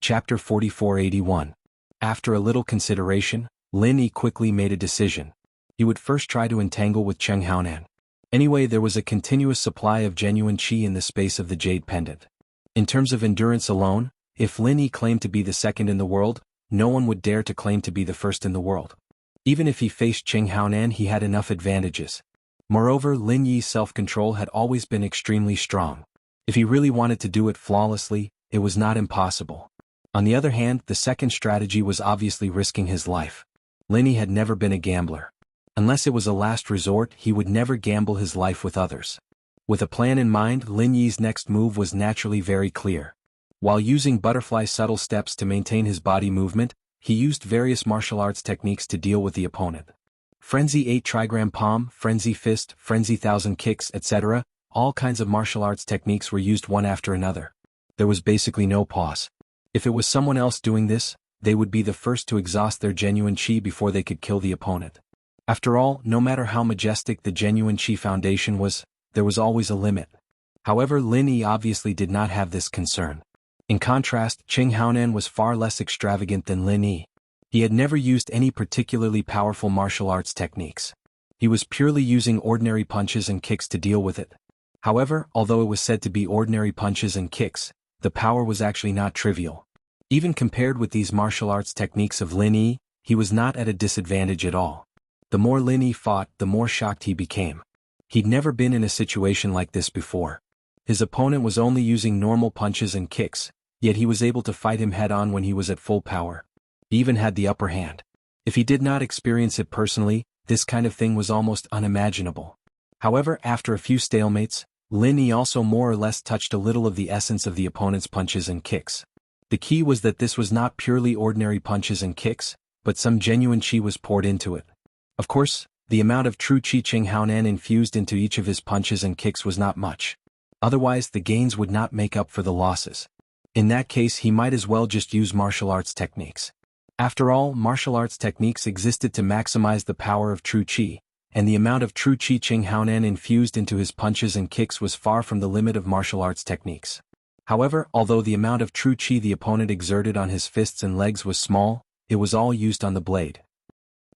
Chapter 4481. After a little consideration, Lin Yi quickly made a decision. He would first try to entangle with Cheng Haonan. Anyway, there was a continuous supply of genuine qi in the space of the jade pendant. In terms of endurance alone, if Lin Yi claimed to be the second in the world, no one would dare to claim to be the first in the world. Even if he faced Cheng Haonan, he had enough advantages. Moreover, Lin Yi's self-control had always been extremely strong. If he really wanted to do it flawlessly, it was not impossible. On the other hand, the second strategy was obviously risking his life. Lin Yi had never been a gambler. Unless it was a last resort, he would never gamble his life with others. With a plan in mind, Lin Yi's next move was naturally very clear. While using butterfly subtle steps to maintain his body movement, he used various martial arts techniques to deal with the opponent. Frenzy 8 trigram palm, frenzy fist, frenzy 1000 kicks, etc. All kinds of martial arts techniques were used one after another. There was basically no pause. If it was someone else doing this, they would be the first to exhaust their genuine qi before they could kill the opponent. After all, no matter how majestic the genuine qi foundation was, there was always a limit. However, Lin Yi obviously did not have this concern. In contrast, Cheng Haonan was far less extravagant than Lin Yi. He had never used any particularly powerful martial arts techniques. He was purely using ordinary punches and kicks to deal with it. However, although it was said to be ordinary punches and kicks, the power was actually not trivial. Even compared with these martial arts techniques of Lin Yi, he was not at a disadvantage at all. The more Lin Yi fought, the more shocked he became. He'd never been in a situation like this before. His opponent was only using normal punches and kicks, yet he was able to fight him head-on when he was at full power. He even had the upper hand. If he did not experience it personally, this kind of thing was almost unimaginable. However, after a few stalemates, Lin Yi also more or less touched a little of the essence of the opponent's punches and kicks. The key was that this was not purely ordinary punches and kicks, but some genuine qi was poured into it. Of course, the amount of true qi Cheng Haonan infused into each of his punches and kicks was not much. Otherwise, the gains would not make up for the losses. In that case, he might as well just use martial arts techniques. After all, martial arts techniques existed to maximize the power of true qi, and the amount of true qi Cheng Haonan infused into his punches and kicks was far from the limit of martial arts techniques. However, although the amount of true qi the opponent exerted on his fists and legs was small, it was all used on the blade.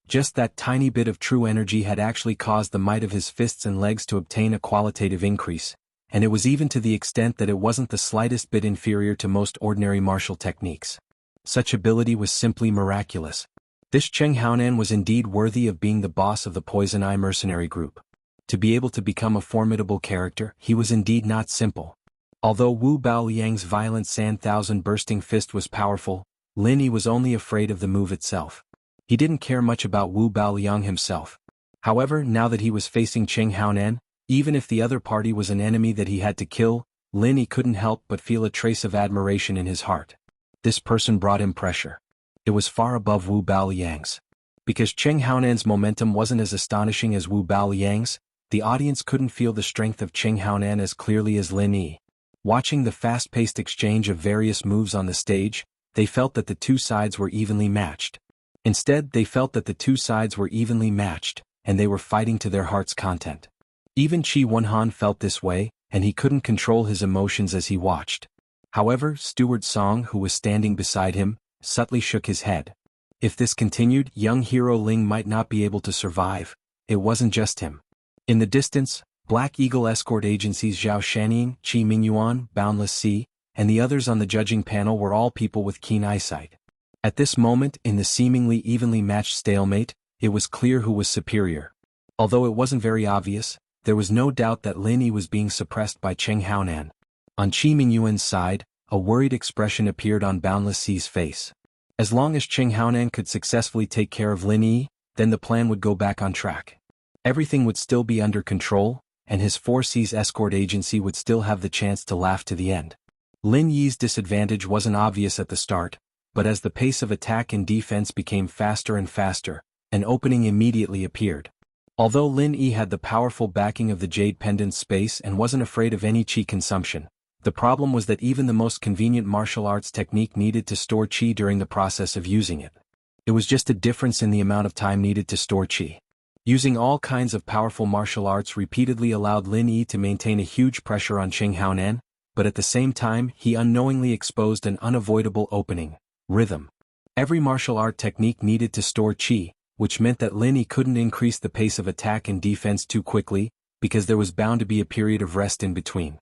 Just that tiny bit of true energy had actually caused the might of his fists and legs to obtain a qualitative increase, and it was even to the extent that it wasn't the slightest bit inferior to most ordinary martial techniques. Such ability was simply miraculous. This Cheng Haonan was indeed worthy of being the boss of the Poison Eye mercenary group. To be able to become a formidable character, he was indeed not simple. Although Wu Baoliang's violent Sand Thousand bursting fist was powerful, Lin Yi was only afraid of the move itself. He didn't care much about Wu Baoliang himself. However, now that he was facing Cheng Haonan, even if the other party was an enemy that he had to kill, Lin Yi couldn't help but feel a trace of admiration in his heart. This person brought him pressure. It was far above Wu Baoliang's. Because Cheng Haonan's momentum wasn't as astonishing as Wu Baoliang's, the audience couldn't feel the strength of Cheng Haonan as clearly as Lin Yi. Watching the fast-paced exchange of various moves on the stage, they felt that the two sides were evenly matched. Instead, they felt that the two sides were evenly matched, and they were fighting to their heart's content. Even Qi Wenhan felt this way, and he couldn't control his emotions as he watched. However, Steward Song, who was standing beside him, subtly shook his head. If this continued, young hero Ling might not be able to survive. It wasn't just him. In the distance, Black Eagle escort agencies Zhao Shaning, Qi Mingyuan, Boundless Sea, and the others on the judging panel were all people with keen eyesight. At this moment, in the seemingly evenly matched stalemate, it was clear who was superior. Although it wasn't very obvious, there was no doubt that Lin Yi was being suppressed by Cheng Haonan. On Qi Mingyuan's side, a worried expression appeared on Boundless Sea's face. As long as Cheng Haonan could successfully take care of Lin Yi, then the plan would go back on track. Everything would still be under control, and his 4C's escort agency would still have the chance to laugh to the end. Lin Yi's disadvantage wasn't obvious at the start, but as the pace of attack and defense became faster and faster, an opening immediately appeared. Although Lin Yi had the powerful backing of the Jade Pendant space and wasn't afraid of any qi consumption, the problem was that even the most convenient martial arts technique needed to store qi during the process of using it. It was just a difference in the amount of time needed to store qi. Using all kinds of powerful martial arts repeatedly allowed Lin Yi to maintain a huge pressure on Cheng Haonan, but at the same time he unknowingly exposed an unavoidable opening: rhythm. Every martial art technique needed to store chi, which meant that Lin Yi couldn't increase the pace of attack and defense too quickly, because there was bound to be a period of rest in between.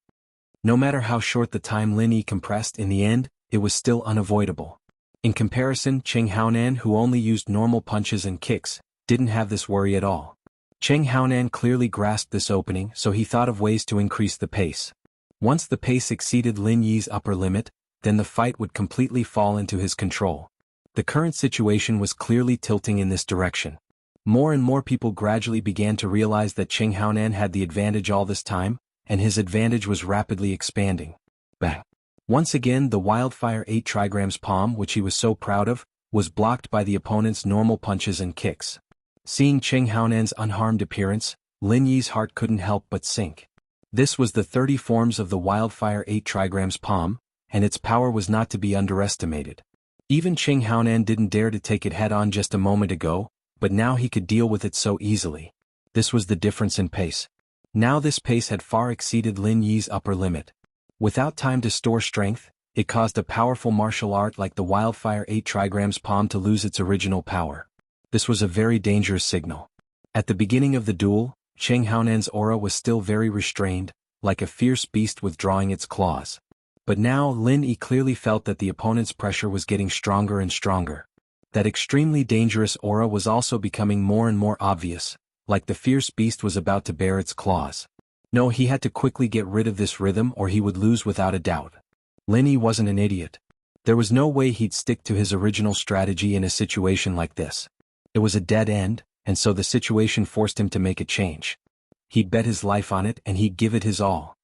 No matter how short the time Lin Yi compressed, in the end, it was still unavoidable. In comparison, Cheng Haonan, who only used normal punches and kicks, didn't have this worry at all. Cheng Haonan clearly grasped this opening, so he thought of ways to increase the pace. Once the pace exceeded Lin Yi's upper limit, then the fight would completely fall into his control. The current situation was clearly tilting in this direction. More and more people gradually began to realize that Cheng Haonan had the advantage all this time, and his advantage was rapidly expanding. Bang! Once again, the Wildfire 8 trigrams palm, which he was so proud of, was blocked by the opponent's normal punches and kicks. Seeing Cheng Haonan's unharmed appearance, Lin Yi's heart couldn't help but sink. This was the 30 forms of the Wildfire 8 trigrams palm, and its power was not to be underestimated. Even Cheng Haonan didn't dare to take it head-on just a moment ago, but now he could deal with it so easily. This was the difference in pace. Now this pace had far exceeded Lin Yi's upper limit. Without time to store strength, it caused a powerful martial art like the Wildfire 8 trigrams palm to lose its original power. This was a very dangerous signal. At the beginning of the duel, Cheng Haonan's aura was still very restrained, like a fierce beast withdrawing its claws. But now Lin Yi clearly felt that the opponent's pressure was getting stronger and stronger. That extremely dangerous aura was also becoming more and more obvious, like the fierce beast was about to bare its claws. No, he had to quickly get rid of this rhythm or he would lose without a doubt. Lin Yi wasn't an idiot. There was no way he'd stick to his original strategy in a situation like this. It was a dead end, and so the situation forced him to make a change. He'd bet his life on it and he'd give it his all.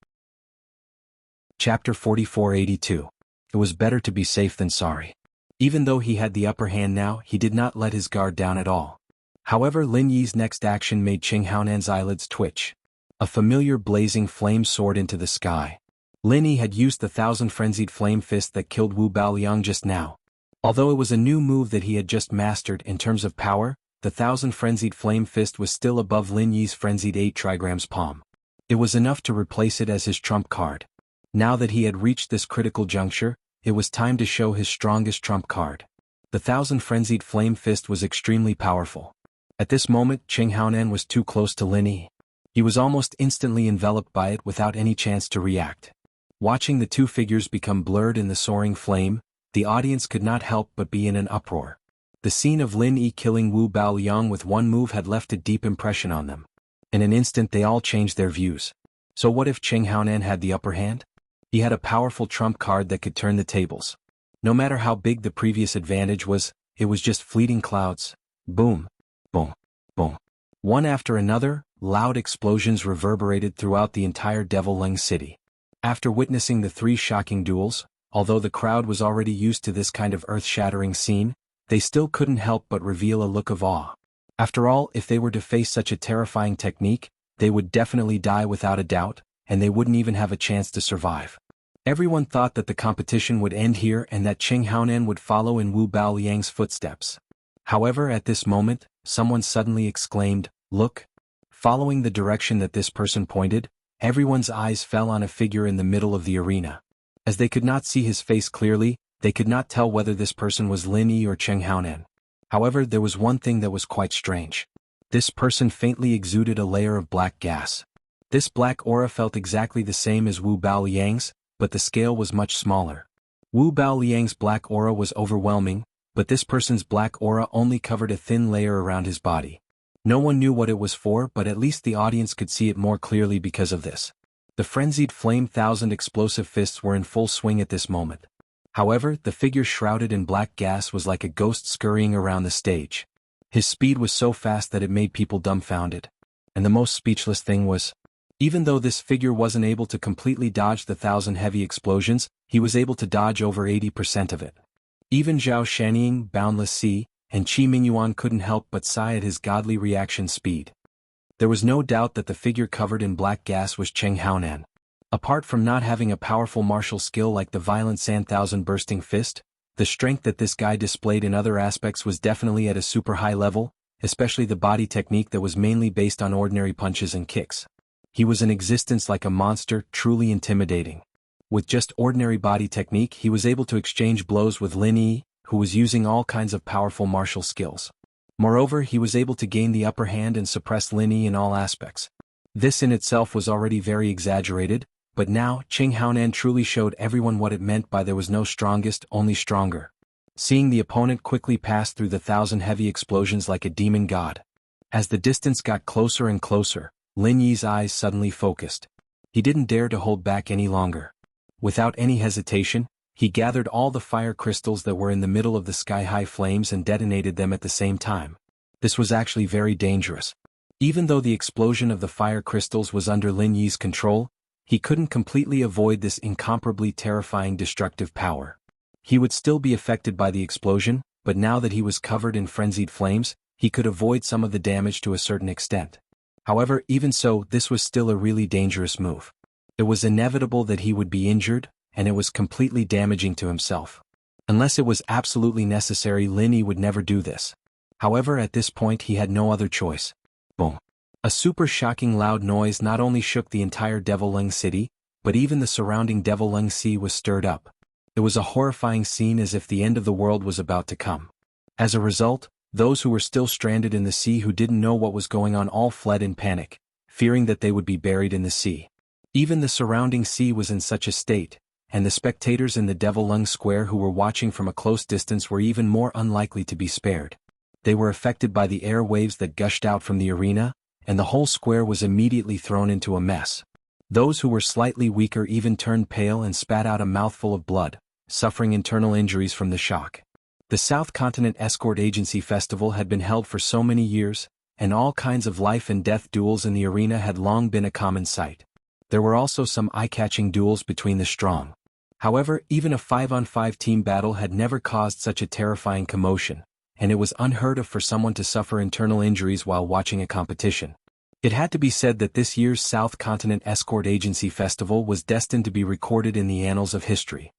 Chapter 4482. It was better to be safe than sorry. Even though he had the upper hand now, he did not let his guard down at all. However, Lin Yi's next action made Cheng Haonan's eyelids twitch. A familiar blazing flame soared into the sky. Lin Yi had used the 1,000 frenzied flame fist that killed Wu Baoliang just now. Although it was a new move that he had just mastered in terms of power, the 1,000 frenzied flame fist was still above Lin Yi's frenzied 8 trigrams palm. It was enough to replace it as his trump card. Now that he had reached this critical juncture, it was time to show his strongest trump card. The 1,000 frenzied flame fist was extremely powerful. At this moment, Cheng Haonan was too close to Lin Yi. He was almost instantly enveloped by it without any chance to react. Watching the two figures become blurred in the soaring flame, the audience could not help but be in an uproar. The scene of Lin Yi killing Wu Baoliang with one move had left a deep impression on them. In an instant they all changed their views. So what if Cheng Haonan had the upper hand? He had a powerful trump card that could turn the tables. No matter how big the previous advantage was, it was just fleeting clouds. Boom, boom, boom. One after another, loud explosions reverberated throughout the entire Devil Leng city. After witnessing the three shocking duels, although the crowd was already used to this kind of earth-shattering scene, they still couldn't help but reveal a look of awe. After all, if they were to face such a terrifying technique, they would definitely die without a doubt, and they wouldn't even have a chance to survive. Everyone thought that the competition would end here and that Cheng Haonan would follow in Wu Baoliang's footsteps. However, at this moment, someone suddenly exclaimed, "Look!" Following the direction that this person pointed, everyone's eyes fell on a figure in the middle of the arena. As they could not see his face clearly, they could not tell whether this person was Lin Yi or Cheng Haonan. However, there was one thing that was quite strange. This person faintly exuded a layer of black gas. This black aura felt exactly the same as Wu Baoliang's, but the scale was much smaller. Wu Baoliang's black aura was overwhelming, but this person's black aura only covered a thin layer around his body. No one knew what it was for, but at least the audience could see it more clearly because of this. The frenzied flame 1,000 explosive fists were in full swing at this moment. However, the figure shrouded in black gas was like a ghost scurrying around the stage. His speed was so fast that it made people dumbfounded. And the most speechless thing was, even though this figure wasn't able to completely dodge the 1,000 heavy explosions, he was able to dodge over 80% of it. Even Zhao Shanying, Boundless Sea, and Qi Mingyuan couldn't help but sigh at his godly reaction speed. There was no doubt that the figure covered in black gas was Cheng Haonan. Apart from not having a powerful martial skill like the violent Sand 1,000 bursting fist, the strength that this guy displayed in other aspects was definitely at a super high level, especially the body technique that was mainly based on ordinary punches and kicks. He was in existence like a monster, truly intimidating. With just ordinary body technique, he was able to exchange blows with Lin Yi, who was using all kinds of powerful martial skills. Moreover, he was able to gain the upper hand and suppress Lin Yi in all aspects. This in itself was already very exaggerated, but now Qing Haonan truly showed everyone what it meant by there was no strongest, only stronger. Seeing the opponent quickly pass through the 1,000 heavy explosions like a demon god. As the distance got closer and closer, Lin Yi's eyes suddenly focused. He didn't dare to hold back any longer. Without any hesitation, he gathered all the fire crystals that were in the middle of the sky-high flames and detonated them at the same time. This was actually very dangerous. Even though the explosion of the fire crystals was under Lin Yi's control, he couldn't completely avoid this incomparably terrifying destructive power. He would still be affected by the explosion, but now that he was covered in frenzied flames, he could avoid some of the damage to a certain extent. However, even so, this was still a really dangerous move. It was inevitable that he would be injured, and it was completely damaging to himself. Unless it was absolutely necessary, Lin Yi would never do this. However, at this point he had no other choice. Boom. A super shocking loud noise not only shook the entire Devil Lung city, but even the surrounding Devil Lung Sea was stirred up. It was a horrifying scene, as if the end of the world was about to come. As a result, those who were still stranded in the sea who didn't know what was going on all fled in panic, fearing that they would be buried in the sea. Even the surrounding sea was in such a state, and the spectators in the Devil Lung Square who were watching from a close distance were even more unlikely to be spared. They were affected by the air waves that gushed out from the arena, and the whole square was immediately thrown into a mess. Those who were slightly weaker even turned pale and spat out a mouthful of blood, suffering internal injuries from the shock. The South Continent Escort Agency Festival had been held for so many years, and all kinds of life and death duels in the arena had long been a common sight. There were also some eye-catching duels between the strong. However, even a 5-on-5 team battle had never caused such a terrifying commotion, and it was unheard of for someone to suffer internal injuries while watching a competition. It had to be said that this year's South Continent Escort Agency Festival was destined to be recorded in the annals of history.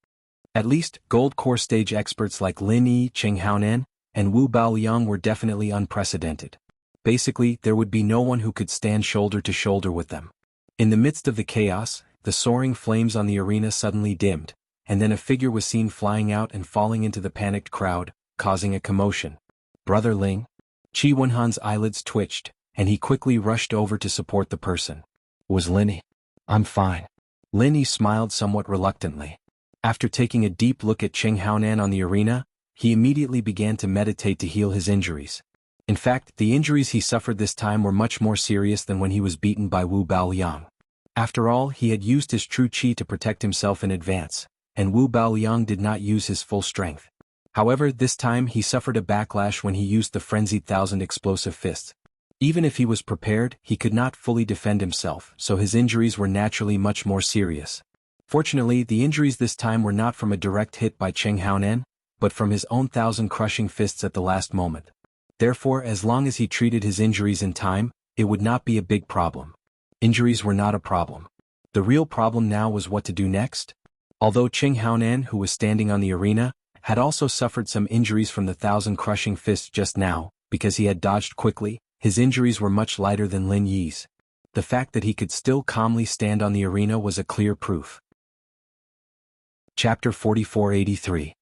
At least, gold core stage experts like Lin Yi, Qing Haonan, and Wu Baoliang were definitely unprecedented. Basically, there would be no one who could stand shoulder to shoulder with them. In the midst of the chaos, the soaring flames on the arena suddenly dimmed, and then a figure was seen flying out and falling into the panicked crowd, causing a commotion. Brother Ling? Qi Wenhan's eyelids twitched, and he quickly rushed over to support the person. Was Lin Yi? I'm fine. Lin Yi smiled somewhat reluctantly. After taking a deep look at Qing Haonan on the arena, he immediately began to meditate to heal his injuries. In fact, the injuries he suffered this time were much more serious than when he was beaten by Wu Baoliang. After all, he had used his true qi to protect himself in advance, and Wu Baoliang did not use his full strength. However, this time he suffered a backlash when he used the frenzied 1,000 explosive fists. Even if he was prepared, he could not fully defend himself, so his injuries were naturally much more serious. Fortunately, the injuries this time were not from a direct hit by Qing Haonan, but from his own 1,000 crushing fists at the last moment. Therefore, as long as he treated his injuries in time, it would not be a big problem. Injuries were not a problem. The real problem now was what to do next. Although Qing Haonan, who was standing on the arena, had also suffered some injuries from the 1,000 crushing fists just now, because he had dodged quickly, his injuries were much lighter than Lin Yi's. The fact that he could still calmly stand on the arena was a clear proof. Chapter 4483.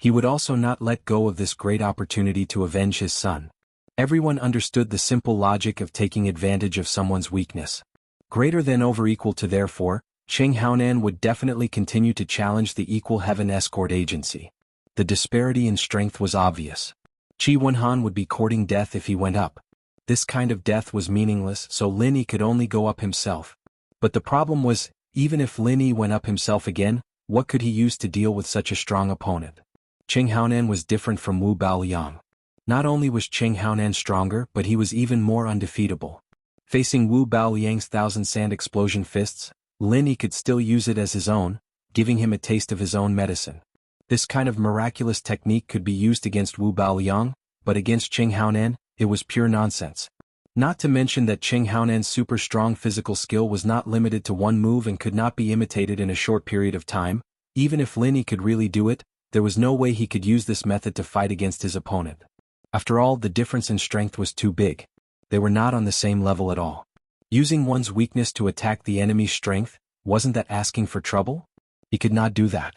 He would also not let go of this great opportunity to avenge his son. Everyone understood the simple logic of taking advantage of someone's weakness. Greater than over equal to, therefore, Qing Haonan would definitely continue to challenge the Equal Heaven Escort Agency. The disparity in strength was obvious. Qi Wenhan would be courting death if he went up. This kind of death was meaningless, so Lin Yi could only go up himself. But the problem was, even if Lin Yi went up himself again, what could he use to deal with such a strong opponent? Qing Haonan was different from Wu Baoliang. Not only was Qing Haonan stronger, but he was even more undefeatable. Facing Wu Baoliang's 1,000 sand explosion fists, Lin Yi could still use it as his own, giving him a taste of his own medicine. This kind of miraculous technique could be used against Wu Baoliang, but against Qing Haonan, it was pure nonsense. Not to mention that Qing Haonan's super strong physical skill was not limited to one move and could not be imitated in a short period of time. Even if Lin Yi could really do it, there was no way he could use this method to fight against his opponent. After all, the difference in strength was too big. They were not on the same level at all. Using one's weakness to attack the enemy's strength, wasn't that asking for trouble? He could not do that.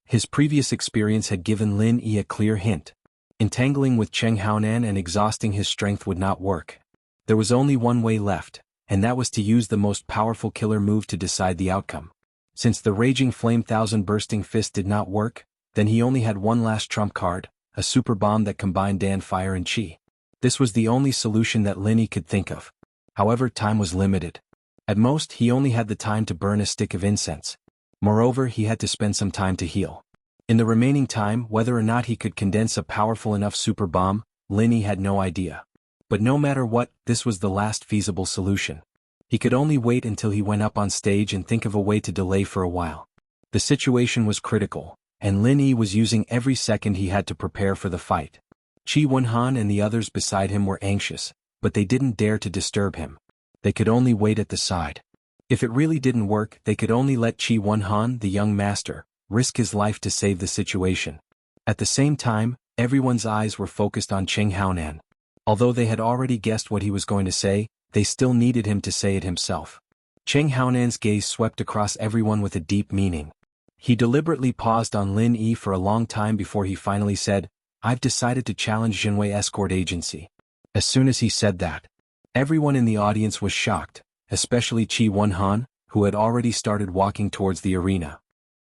His previous experience had given Lin Yi a clear hint. Entangling with Cheng Haonan and exhausting his strength would not work. There was only one way left, and that was to use the most powerful killer move to decide the outcome. Since the Raging Flame Thousand Bursting Fist did not work, then he only had one last trump card, a super bomb that combined Dan fire and chi. This was the only solution that Lin Yi could think of. However, time was limited. At most, he only had the time to burn a stick of incense. Moreover, he had to spend some time to heal. In the remaining time, whether or not he could condense a powerful enough super bomb, Lin Yi had no idea. But no matter what, this was the last feasible solution. He could only wait until he went up on stage and think of a way to delay for a while. The situation was critical, and Lin Yi was using every second he had to prepare for the fight. Qi Wenhan and the others beside him were anxious, but they didn't dare to disturb him. They could only wait at the side. If it really didn't work, they could only let Qi Wenhan, the young master, risk his life to save the situation. At the same time, everyone's eyes were focused on Cheng Haonan. Although they had already guessed what he was going to say, they still needed him to say it himself. Cheng Haonan's gaze swept across everyone with a deep meaning. He deliberately paused on Lin Yi for a long time before he finally said, "I've decided to challenge Jinwei Escort Agency." As soon as he said that, everyone in the audience was shocked, especially Qi Wenhan, who had already started walking towards the arena.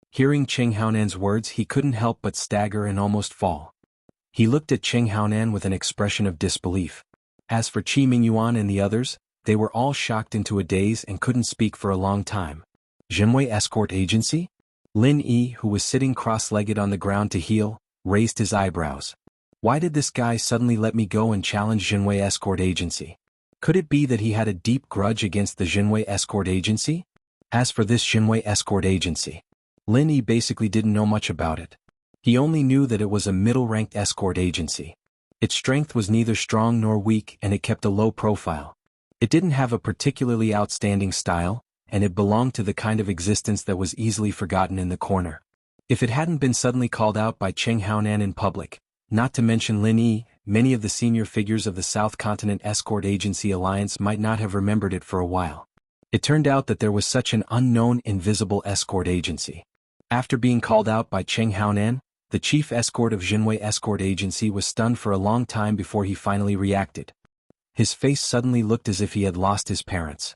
Hearing Cheng Haonan's words, he couldn't help but stagger and almost fall. He looked at Cheng Haonan with an expression of disbelief. As for Qi Mingyuan and the others, they were all shocked into a daze and couldn't speak for a long time. Jinwei Escort Agency? Lin Yi, who was sitting cross-legged on the ground to heal, raised his eyebrows. Why did this guy suddenly let me go and challenge Jinwei Escort Agency? Could it be that he had a deep grudge against the Jinwei Escort Agency? As for this Jinwei Escort Agency, Lin Yi basically didn't know much about it. He only knew that it was a middle-ranked escort agency. Its strength was neither strong nor weak, and it kept a low profile. It didn't have a particularly outstanding style, and it belonged to the kind of existence that was easily forgotten in the corner. If it hadn't been suddenly called out by Cheng Haonan in public, not to mention Lin Yi, many of the senior figures of the South Continent Escort Agency Alliance might not have remembered it for a while. It turned out that there was such an unknown invisible escort agency. After being called out by Cheng Haonan, the chief escort of Jinwei Escort Agency was stunned for a long time before he finally reacted. His face suddenly looked as if he had lost his parents.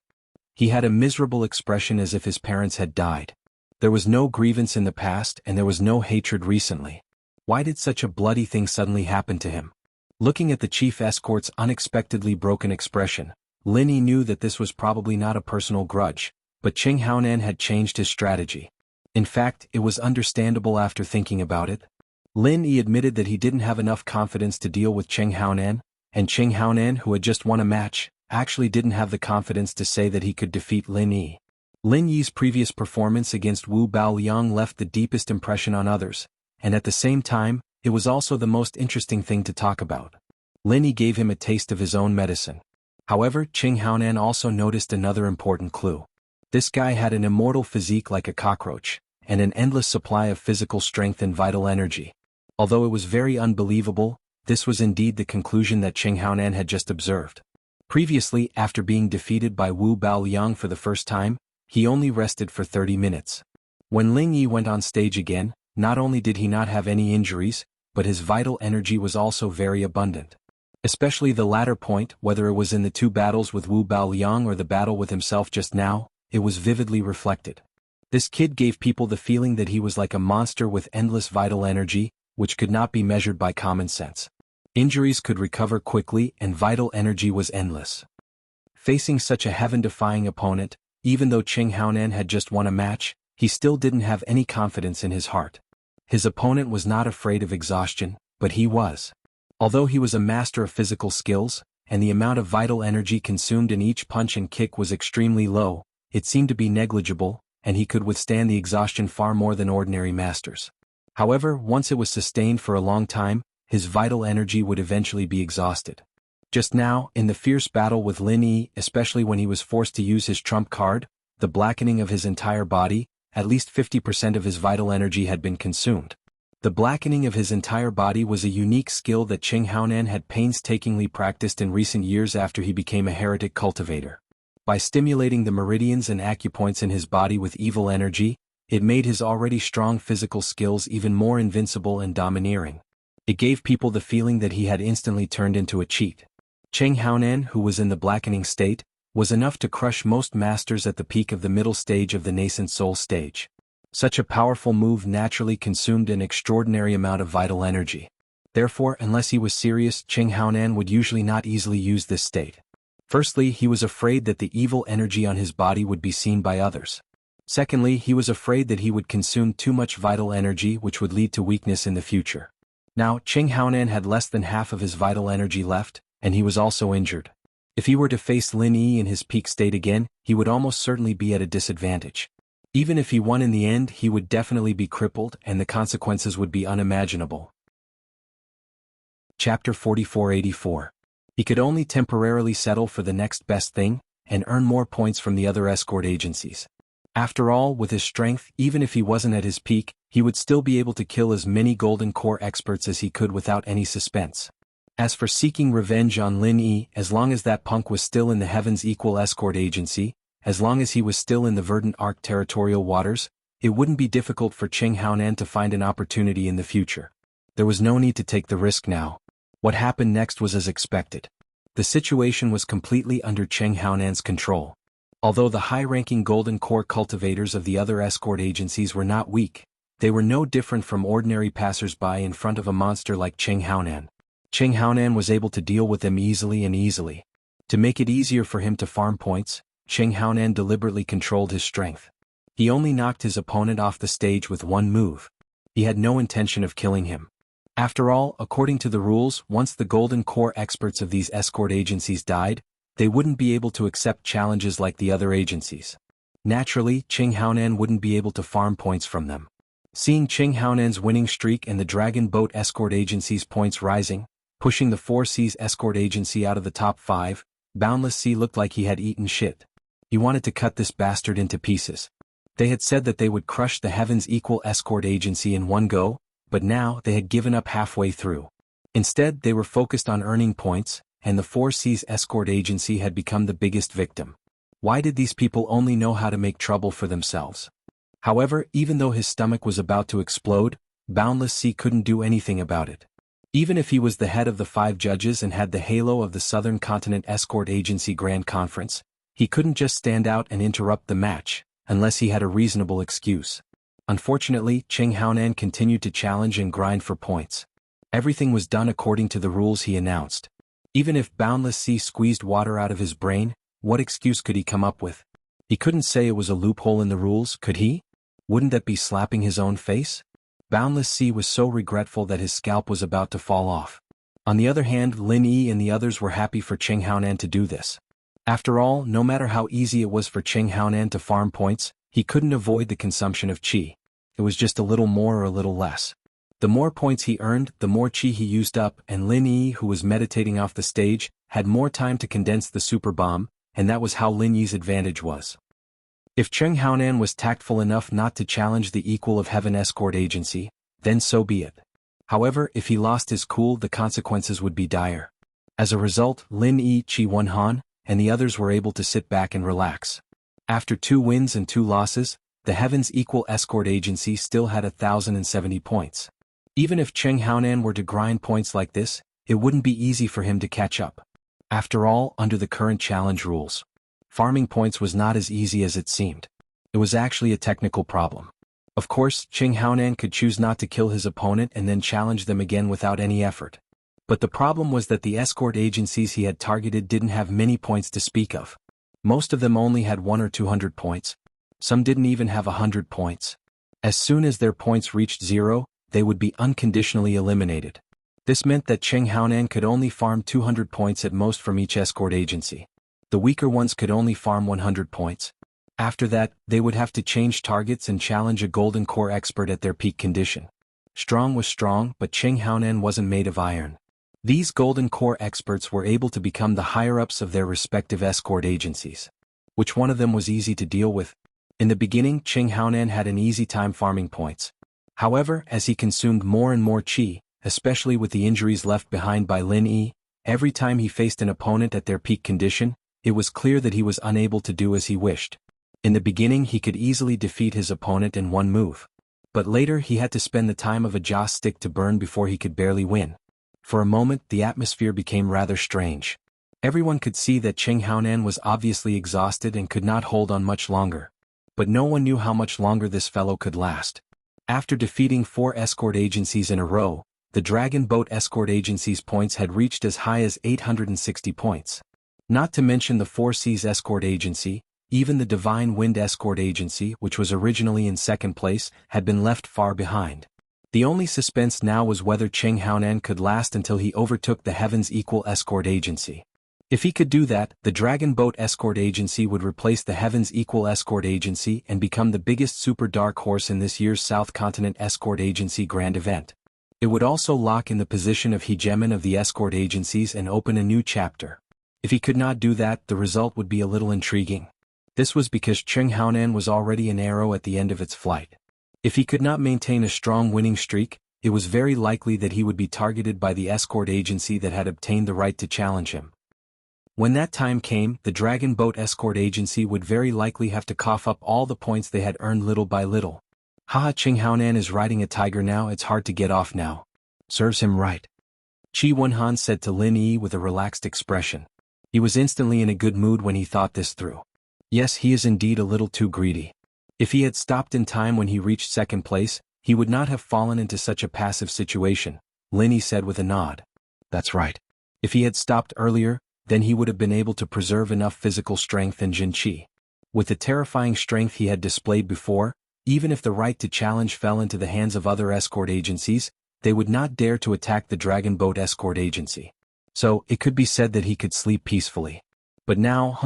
He had a miserable expression as if his parents had died. There was no grievance in the past and there was no hatred recently. Why did such a bloody thing suddenly happen to him? Looking at the chief escort's unexpectedly broken expression, Lin Yi knew that this was probably not a personal grudge, but Cheng Haonan had changed his strategy. In fact, it was understandable after thinking about it. Lin Yi admitted that he didn't have enough confidence to deal with Cheng Haonan, and Cheng Haonan, who had just won a match, actually didn't have the confidence to say that he could defeat Lin Yi. Lin Yi's previous performance against Wu Baoliang left the deepest impression on others, and at the same time, it was also the most interesting thing to talk about. Lin Yi gave him a taste of his own medicine. However, Cheng Haonan also noticed another important clue. This guy had an immortal physique like a cockroach, and an endless supply of physical strength and vital energy. Although it was very unbelievable, this was indeed the conclusion that Cheng Haonan had just observed. Previously, after being defeated by Wu Baoliang for the first time, he only rested for 30 minutes. When Lin Yi went on stage again, not only did he not have any injuries, but his vital energy was also very abundant. Especially the latter point, whether it was in the two battles with Wu Baoliang or the battle with himself just now, it was vividly reflected. This kid gave people the feeling that he was like a monster with endless vital energy, which could not be measured by common sense. Injuries could recover quickly and vital energy was endless. Facing such a heaven-defying opponent, even though Cheng Haonan had just won a match, he still didn't have any confidence in his heart. His opponent was not afraid of exhaustion, but he was. Although he was a master of physical skills, and the amount of vital energy consumed in each punch and kick was extremely low, it seemed to be negligible, and he could withstand the exhaustion far more than ordinary masters. However, once it was sustained for a long time, his vital energy would eventually be exhausted. Just now, in the fierce battle with Lin Yi, especially when he was forced to use his trump card, the blackening of his entire body, at least 50% of his vital energy had been consumed. The blackening of his entire body was a unique skill that Cheng Haonan had painstakingly practiced in recent years after he became a heretic cultivator. By stimulating the meridians and acupoints in his body with evil energy, it made his already strong physical skills even more invincible and domineering. It gave people the feeling that he had instantly turned into a cheat. Cheng Haonan, who was in the blackening state, was enough to crush most masters at the peak of the middle stage of the nascent soul stage. Such a powerful move naturally consumed an extraordinary amount of vital energy. Therefore, unless he was serious, Cheng Haonan would usually not easily use this state. Firstly, he was afraid that the evil energy on his body would be seen by others. Secondly, he was afraid that he would consume too much vital energy, which would lead to weakness in the future. Now, Cheng Haonan had less than half of his vital energy left, and he was also injured. If he were to face Lin Yi in his peak state again, he would almost certainly be at a disadvantage. Even if he won in the end, he would definitely be crippled, and the consequences would be unimaginable. Chapter 4484. He could only temporarily settle for the next best thing, and earn more points from the other escort agencies. After all, with his strength, even if he wasn't at his peak, he would still be able to kill as many Golden Core experts as he could without any suspense. As for seeking revenge on Lin Yi, as long as that punk was still in the Heavens Equal Escort Agency, as long as he was still in the Verdant Arc territorial waters, it wouldn't be difficult for Cheng Haonan to find an opportunity in the future. There was no need to take the risk now. What happened next was as expected. The situation was completely under Cheng Haonan's control. Although the high-ranking Golden Core cultivators of the other escort agencies were not weak, they were no different from ordinary passers-by in front of a monster like Cheng Haonan. Cheng Haonan was able to deal with them easily. To make it easier for him to farm points, Cheng Haonan deliberately controlled his strength. He only knocked his opponent off the stage with one move. He had no intention of killing him. After all, according to the rules, once the Golden Core experts of these escort agencies died, they wouldn't be able to accept challenges like the other agencies. Naturally, Cheng Haonan wouldn't be able to farm points from them. Seeing Cheng Haonan's winning streak and the Dragon Boat Escort Agency's points rising, pushing the Four Seas Escort Agency out of the top 5, Boundless Sea looked like he had eaten shit. He wanted to cut this bastard into pieces. They had said that they would crush the Heavens Equal Escort Agency in one go, but now they had given up halfway through. Instead, they were focused on earning points, and the Four Seas Escort Agency had become the biggest victim. Why did these people only know how to make trouble for themselves? However, even though his stomach was about to explode, Boundless Sea couldn't do anything about it. Even if he was the head of the 5 judges and had the halo of the Southern Continent Escort Agency Grand Conference, he couldn't just stand out and interrupt the match, unless he had a reasonable excuse. Unfortunately, Cheng Haonan continued to challenge and grind for points. Everything was done according to the rules he announced. Even if Boundless Sea squeezed water out of his brain, what excuse could he come up with? He couldn't say it was a loophole in the rules, could he? Wouldn't that be slapping his own face? Boundless Sea was so regretful that his scalp was about to fall off. On the other hand, Lin Yi and the others were happy for Cheng Haonan to do this. After all, no matter how easy it was for Cheng Haonan to farm points, he couldn't avoid the consumption of qi. It was just a little more or a little less. The more points he earned, the more qi he used up, and Lin Yi, who was meditating off the stage, had more time to condense the super bomb, and that was how Lin Yi's advantage was. If Cheng Haonan was tactful enough not to challenge the Equal of Heaven Escort Agency, then so be it. However, if he lost his cool, the consequences would be dire. As a result, Lin Yi, Qi Wenhan, and the others were able to sit back and relax. After 2 wins and 2 losses, the Heavens Equal Escort Agency still had 1,070 points. Even if Cheng Haonan were to grind points like this, it wouldn't be easy for him to catch up. After all, under the current challenge rules, farming points was not as easy as it seemed. It was actually a technical problem. Of course, Cheng Haonan could choose not to kill his opponent and then challenge them again without any effort. But the problem was that the escort agencies he had targeted didn't have many points to speak of. Most of them only had 100 or 200 points. Some didn't even have 100 points. As soon as their points reached 0, they would be unconditionally eliminated. This meant that Cheng Haonan could only farm 200 points at most from each escort agency. The weaker ones could only farm 100 points. After that, they would have to change targets and challenge a Golden Core expert at their peak condition. Strong was strong, but Cheng Haonan wasn't made of iron. These Golden Core experts were able to become the higher-ups of their respective escort agencies. Which one of them was easy to deal with? In the beginning, Cheng Haonan had an easy time farming points. However, as he consumed more and more qi, especially with the injuries left behind by Lin Yi, every time he faced an opponent at their peak condition, it was clear that he was unable to do as he wished. In the beginning he could easily defeat his opponent in one move. But later he had to spend the time of a jaw stick to burn before he could barely win. For a moment the atmosphere became rather strange. Everyone could see that Cheng Haonan was obviously exhausted and could not hold on much longer. But no one knew how much longer this fellow could last. After defeating 4 escort agencies in a row, the Dragon Boat Escort Agency's points had reached as high as 860 points. Not to mention the 4 Seas Escort Agency, even the Divine Wind Escort Agency, which was originally in second place, had been left far behind. The only suspense now was whether Cheng Haonan could last until he overtook the Heaven's Equal Escort Agency. If he could do that, the Dragon Boat Escort Agency would replace the Heaven's Equal Escort Agency and become the biggest super dark horse in this year's South Continent Escort Agency Grand Event. It would also lock in the position of hegemon of the escort agencies and open a new chapter. If he could not do that, the result would be a little intriguing. This was because Cheng Haonan was already an arrow at the end of its flight. If he could not maintain a strong winning streak, it was very likely that he would be targeted by the escort agency that had obtained the right to challenge him. When that time came, the Dragon Boat Escort Agency would very likely have to cough up all the points they had earned little by little. Haha, Cheng Haonan is riding a tiger now, it's hard to get off now. Serves him right. Qi Wenhan said to Lin Yi with a relaxed expression. He was instantly in a good mood when he thought this through. Yes, he is indeed a little too greedy. If he had stopped in time when he reached second place, he would not have fallen into such a passive situation, Lin Yi said with a nod. That's right. If he had stopped earlier, then he would have been able to preserve enough physical strength and Jin Qi. With the terrifying strength he had displayed before, even if the right to challenge fell into the hands of other escort agencies, they would not dare to attack the Dragon Boat Escort Agency. So, it could be said that he could sleep peacefully. But now,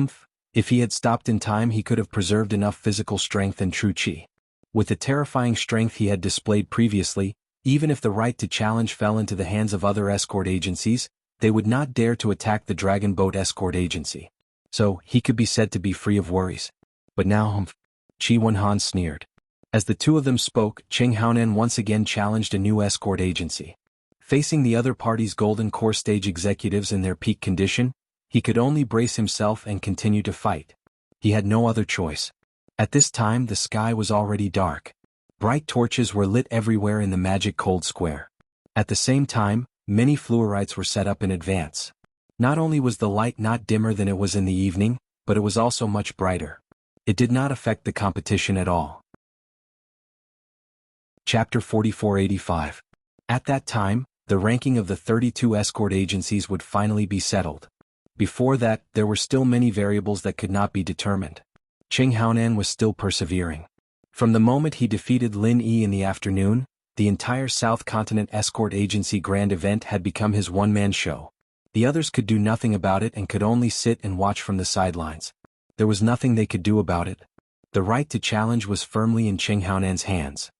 if he had stopped in time he could have preserved enough physical strength and true Qi. With the terrifying strength he had displayed previously, even if the right to challenge fell into the hands of other escort agencies, they would not dare to attack the Dragon Boat Escort Agency. So, he could be said to be free of worries. But now, Qi Wenhan sneered. As the two of them spoke, Cheng Haonan once again challenged a new escort agency. Facing the other party's Golden Core stage executives in their peak condition, he could only brace himself and continue to fight. He had no other choice. At this time the sky was already dark. Bright torches were lit everywhere in the magic cold square. At the same time, many fluorites were set up in advance. Not only was the light not dimmer than it was in the evening, but it was also much brighter. It did not affect the competition at all. Chapter 4485. At that time, the ranking of the 32 escort agencies would finally be settled. Before that, there were still many variables that could not be determined. Cheng Haonan was still persevering. From the moment he defeated Lin Yi in the afternoon, the entire South Continent Escort Agency Grand Event had become his one-man show. The others could do nothing about it and could only sit and watch from the sidelines. There was nothing they could do about it. The right to challenge was firmly in Cheng Haonan's hands.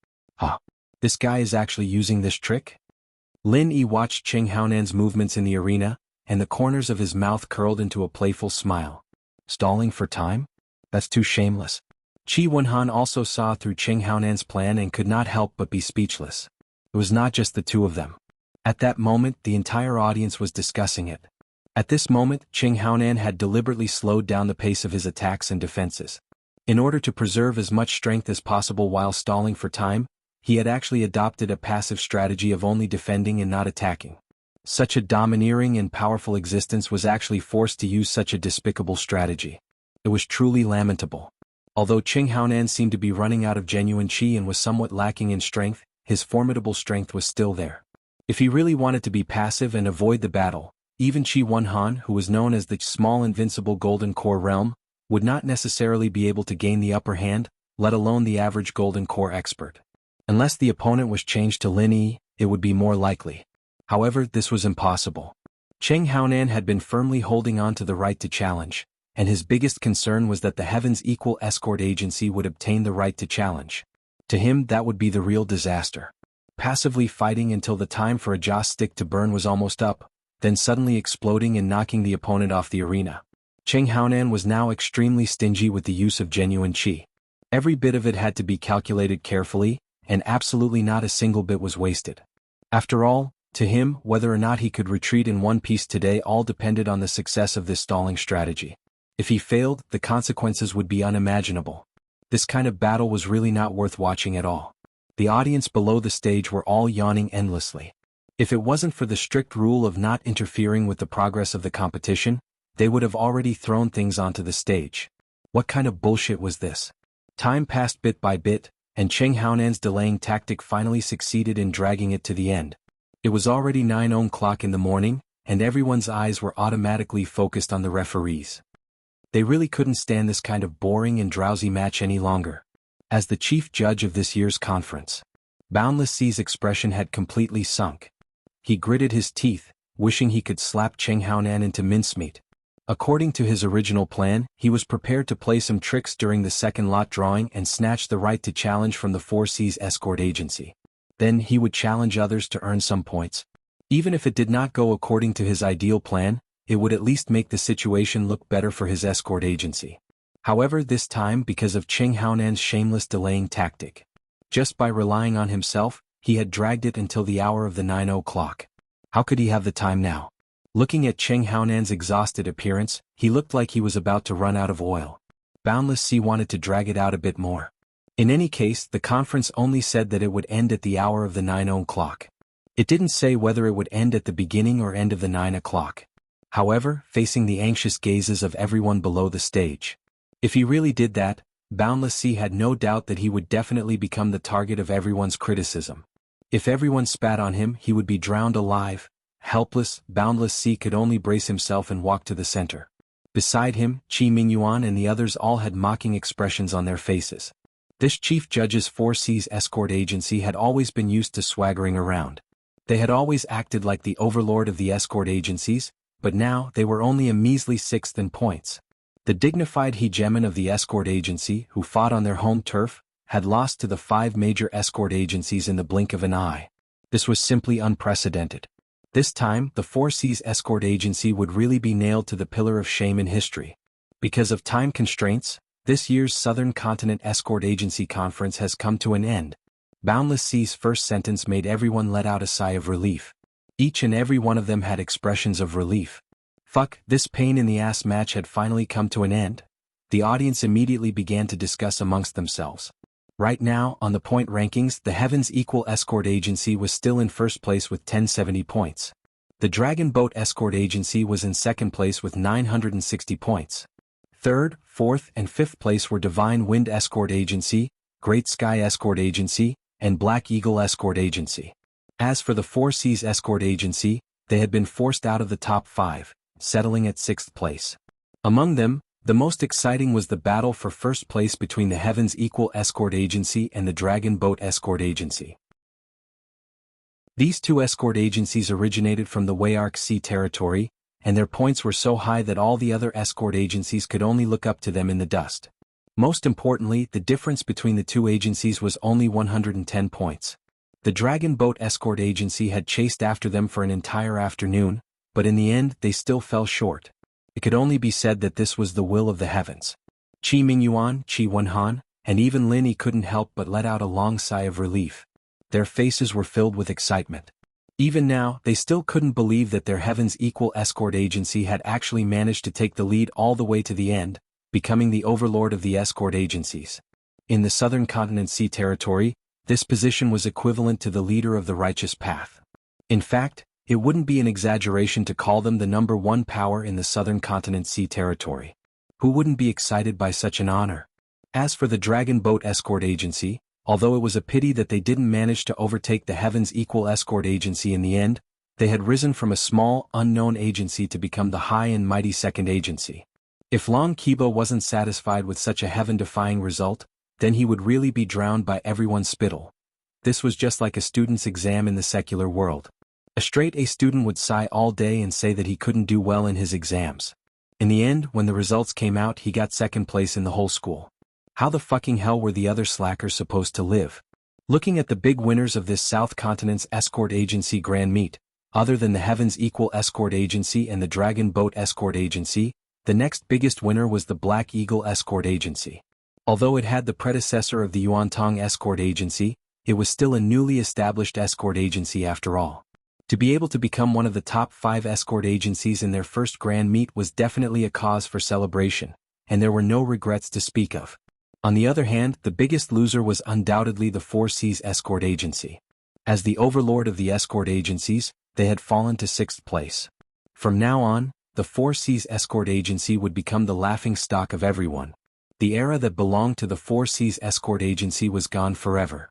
This guy is actually using this trick? Lin Yi watched Cheng Haonan's movements in the arena, and the corners of his mouth curled into a playful smile. Stalling for time? That's too shameless. Qi Wenhan also saw through Cheng Haonan's plan and could not help but be speechless. It was not just the two of them. At that moment, the entire audience was discussing it. At this moment, Cheng Haonan had deliberately slowed down the pace of his attacks and defenses. In order to preserve as much strength as possible while stalling for time, he had actually adopted a passive strategy of only defending and not attacking. Such a domineering and powerful existence was actually forced to use such a despicable strategy. It was truly lamentable. Although Cheng Haonan seemed to be running out of genuine Qi and was somewhat lacking in strength, his formidable strength was still there. If he really wanted to be passive and avoid the battle, even Qi Wenhan, who was known as the small invincible Golden Core realm, would not necessarily be able to gain the upper hand, let alone the average Golden Core expert. Unless the opponent was changed to Lin Yi, it would be more likely. However, this was impossible. Cheng Haonan had been firmly holding on to the right to challenge, and his biggest concern was that the Heaven's Equal Escort Agency would obtain the right to challenge. To him, that would be the real disaster. Passively fighting until the time for a jaw stick to burn was almost up, then suddenly exploding and knocking the opponent off the arena. Cheng Haonan was now extremely stingy with the use of genuine Qi. Every bit of it had to be calculated carefully, and absolutely not a single bit was wasted. After all, to him, whether or not he could retreat in one piece today all depended on the success of this stalling strategy. If he failed, the consequences would be unimaginable. This kind of battle was really not worth watching at all. The audience below the stage were all yawning endlessly. If it wasn't for the strict rule of not interfering with the progress of the competition, they would have already thrown things onto the stage. What kind of bullshit was this? Time passed bit by bit, and Cheng Haonan's delaying tactic finally succeeded in dragging it to the end. It was already 9 o'clock in the morning, and everyone's eyes were automatically focused on the referees. They really couldn't stand this kind of boring and drowsy match any longer. As the chief judge of this year's conference, Boundless Sea's expression had completely sunk. He gritted his teeth, wishing he could slap Cheng Haonan into mincemeat. According to his original plan, he was prepared to play some tricks during the second lot drawing and snatch the right to challenge from the Four Seas escort agency. Then he would challenge others to earn some points. Even if it did not go according to his ideal plan, it would at least make the situation look better for his escort agency. However, this time, because of Cheng Haonan's shameless delaying tactic, just by relying on himself, he had dragged it until the hour of the 9 o'clock. How could he have the time now? Looking at Cheng Haonan's exhausted appearance, he looked like he was about to run out of oil. Boundless Sea wanted to drag it out a bit more. In any case, the conference only said that it would end at the hour of the 9 o'clock. It didn't say whether it would end at the beginning or end of the 9 o'clock. However, facing the anxious gazes of everyone below the stage, if he really did that, Boundless Sea had no doubt that he would definitely become the target of everyone's criticism. If everyone spat on him, he would be drowned alive. Helpless, Boundless Sea could only brace himself and walk to the center. Beside him, Qi Mingyuan and the others all had mocking expressions on their faces. This chief judge's Four Seas escort agency had always been used to swaggering around. They had always acted like the overlord of the escort agencies, but now they were only a measly sixth in points. The dignified hegemon of the escort agency, who fought on their home turf, had lost to the 5 major escort agencies in the blink of an eye. This was simply unprecedented. This time, the Four Seas escort agency would really be nailed to the pillar of shame in history. Because of time constraints, this year's Southern Continent Escort Agency Conference has come to an end. Boundless Sea's first sentence made everyone let out a sigh of relief. Each and every one of them had expressions of relief. Fuck, this pain-in-the-ass match had finally come to an end. The audience immediately began to discuss amongst themselves. Right now, on the point rankings, the Heavens Equal Escort Agency was still in first place with 1070 points. The Dragon Boat Escort Agency was in second place with 960 points. Third, fourth, and fifth place were Divine Wind Escort Agency, Great Sky Escort Agency, and Black Eagle Escort Agency. As for the Four Seas Escort Agency, they had been forced out of the top 5, settling at 6th place. Among them, the most exciting was the battle for first place between the Heavens Equal Escort Agency and the Dragon Boat Escort Agency. These two escort agencies originated from the Wayark Sea territory, and their points were so high that all the other escort agencies could only look up to them in the dust. Most importantly, the difference between the two agencies was only 110 points. The Dragon Boat Escort Agency had chased after them for an entire afternoon, but in the end they still fell short. It could only be said that this was the will of the heavens. Qi Mingyuan, Qi Wenhan, and even Lin Yi couldn't help but let out a long sigh of relief. Their faces were filled with excitement. Even now, they still couldn't believe that their Heavens Equal Escort Agency had actually managed to take the lead all the way to the end, becoming the overlord of the escort agencies. In the Southern Continent Sea territory, this position was equivalent to the leader of the righteous path. In fact, it wouldn't be an exaggeration to call them the number 1 power in the Southern Continent Sea territory. Who wouldn't be excited by such an honor? As for the Dragon Boat Escort Agency, although it was a pity that they didn't manage to overtake the Heavens Equal Escort Agency in the end, they had risen from a small, unknown agency to become the high and mighty second agency. If Long Kibo wasn't satisfied with such a heaven-defying result, then he would really be drowned by everyone's spittle. This was just like a student's exam in the secular world. A straight-A student would sigh all day and say that he couldn't do well in his exams. In the end, when the results came out, he got second place in the whole school. How the fucking hell were the other slackers supposed to live? Looking at the big winners of this South Continent's Escort Agency Grand Meet, other than the Heavens Equal Escort Agency and the Dragon Boat Escort Agency, the next biggest winner was the Black Eagle Escort Agency. Although it had the predecessor of the Yuantong Escort Agency, it was still a newly established escort agency after all. To be able to become one of the top 5 escort agencies in their first Grand Meet was definitely a cause for celebration, and there were no regrets to speak of. On the other hand, the biggest loser was undoubtedly the Four Seas Escort Agency. As the overlord of the escort agencies, they had fallen to 6th place. From now on, the Four Seas Escort Agency would become the laughingstock of everyone. The era that belonged to the Four Seas Escort Agency was gone forever.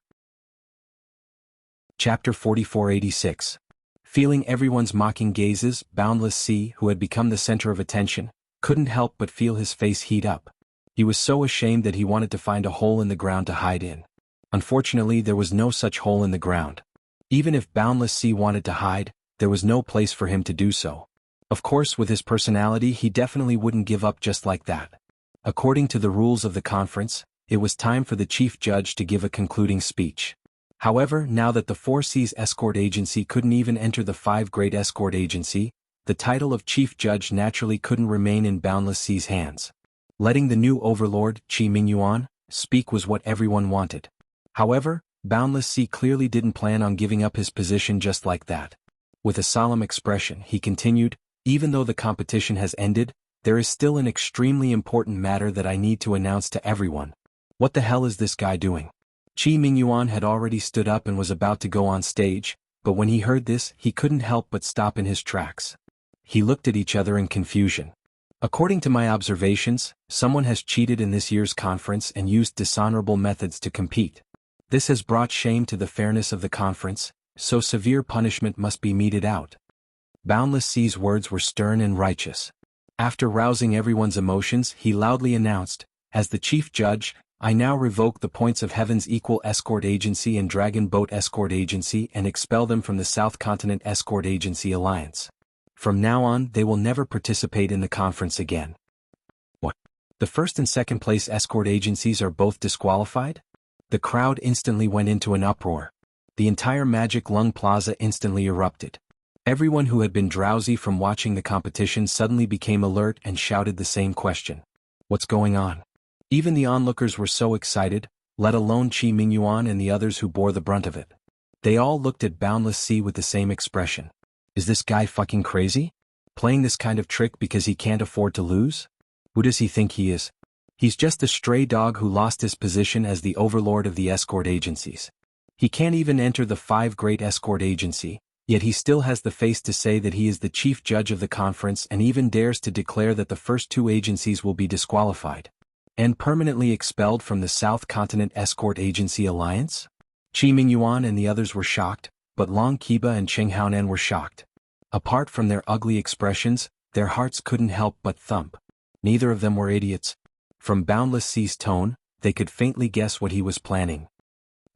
Chapter 4486. Feeling everyone's mocking gazes, Boundless Sea, who had become the center of attention, couldn't help but feel his face heat up. He was so ashamed that he wanted to find a hole in the ground to hide in. Unfortunately, there was no such hole in the ground. Even if Boundless Sea wanted to hide, there was no place for him to do so. Of course, with his personality, he definitely wouldn't give up just like that. According to the rules of the conference, it was time for the chief judge to give a concluding speech. However, now that the Four Seas Escort Agency couldn't even enter the 5 Great Escort Agency, the title of chief judge naturally couldn't remain in Boundless Sea's hands. Letting the new overlord, Qi Mingyuan, speak was what everyone wanted. However, Boundless Sea clearly didn't plan on giving up his position just like that. With a solemn expression, he continued, "Even though the competition has ended, there is still an extremely important matter that I need to announce to everyone." What the hell is this guy doing? Qi Mingyuan had already stood up and was about to go on stage, but when he heard this, he couldn't help but stop in his tracks. He looked at each other in confusion. According to my observations, someone has cheated in this year's conference and used dishonorable methods to compete. This has brought shame to the fairness of the conference, so severe punishment must be meted out. Boundless Sea's words were stern and righteous. After rousing everyone's emotions, he loudly announced, "As the chief judge, I now revoke the points of Heaven's Equal Escort Agency and Dragon Boat Escort Agency and expel them from the South Continent Escort Agency Alliance. From now on, they will never participate in the conference again." What? The first and second place escort agencies are both disqualified? The crowd instantly went into an uproar. The entire Magic Lung Plaza instantly erupted. Everyone who had been drowsy from watching the competition suddenly became alert and shouted the same question. What's going on? Even the onlookers were so excited, let alone Qi Mingyuan and the others who bore the brunt of it. They all looked at Boundless Sea with the same expression. Is this guy fucking crazy? Playing this kind of trick because he can't afford to lose? Who does he think he is? He's just a stray dog who lost his position as the overlord of the escort agencies. He can't even enter the 5 Great Escort Agency, yet he still has the face to say that he is the chief judge of the conference and even dares to declare that the first 2 agencies will be disqualified and permanently expelled from the South Continent Escort Agency Alliance? Qi Mingyuan and the others were shocked, but Long Qiba and Cheng Haonan were shocked. Apart from their ugly expressions, their hearts couldn't help but thump. Neither of them were idiots. From Boundless Sea's tone, they could faintly guess what he was planning.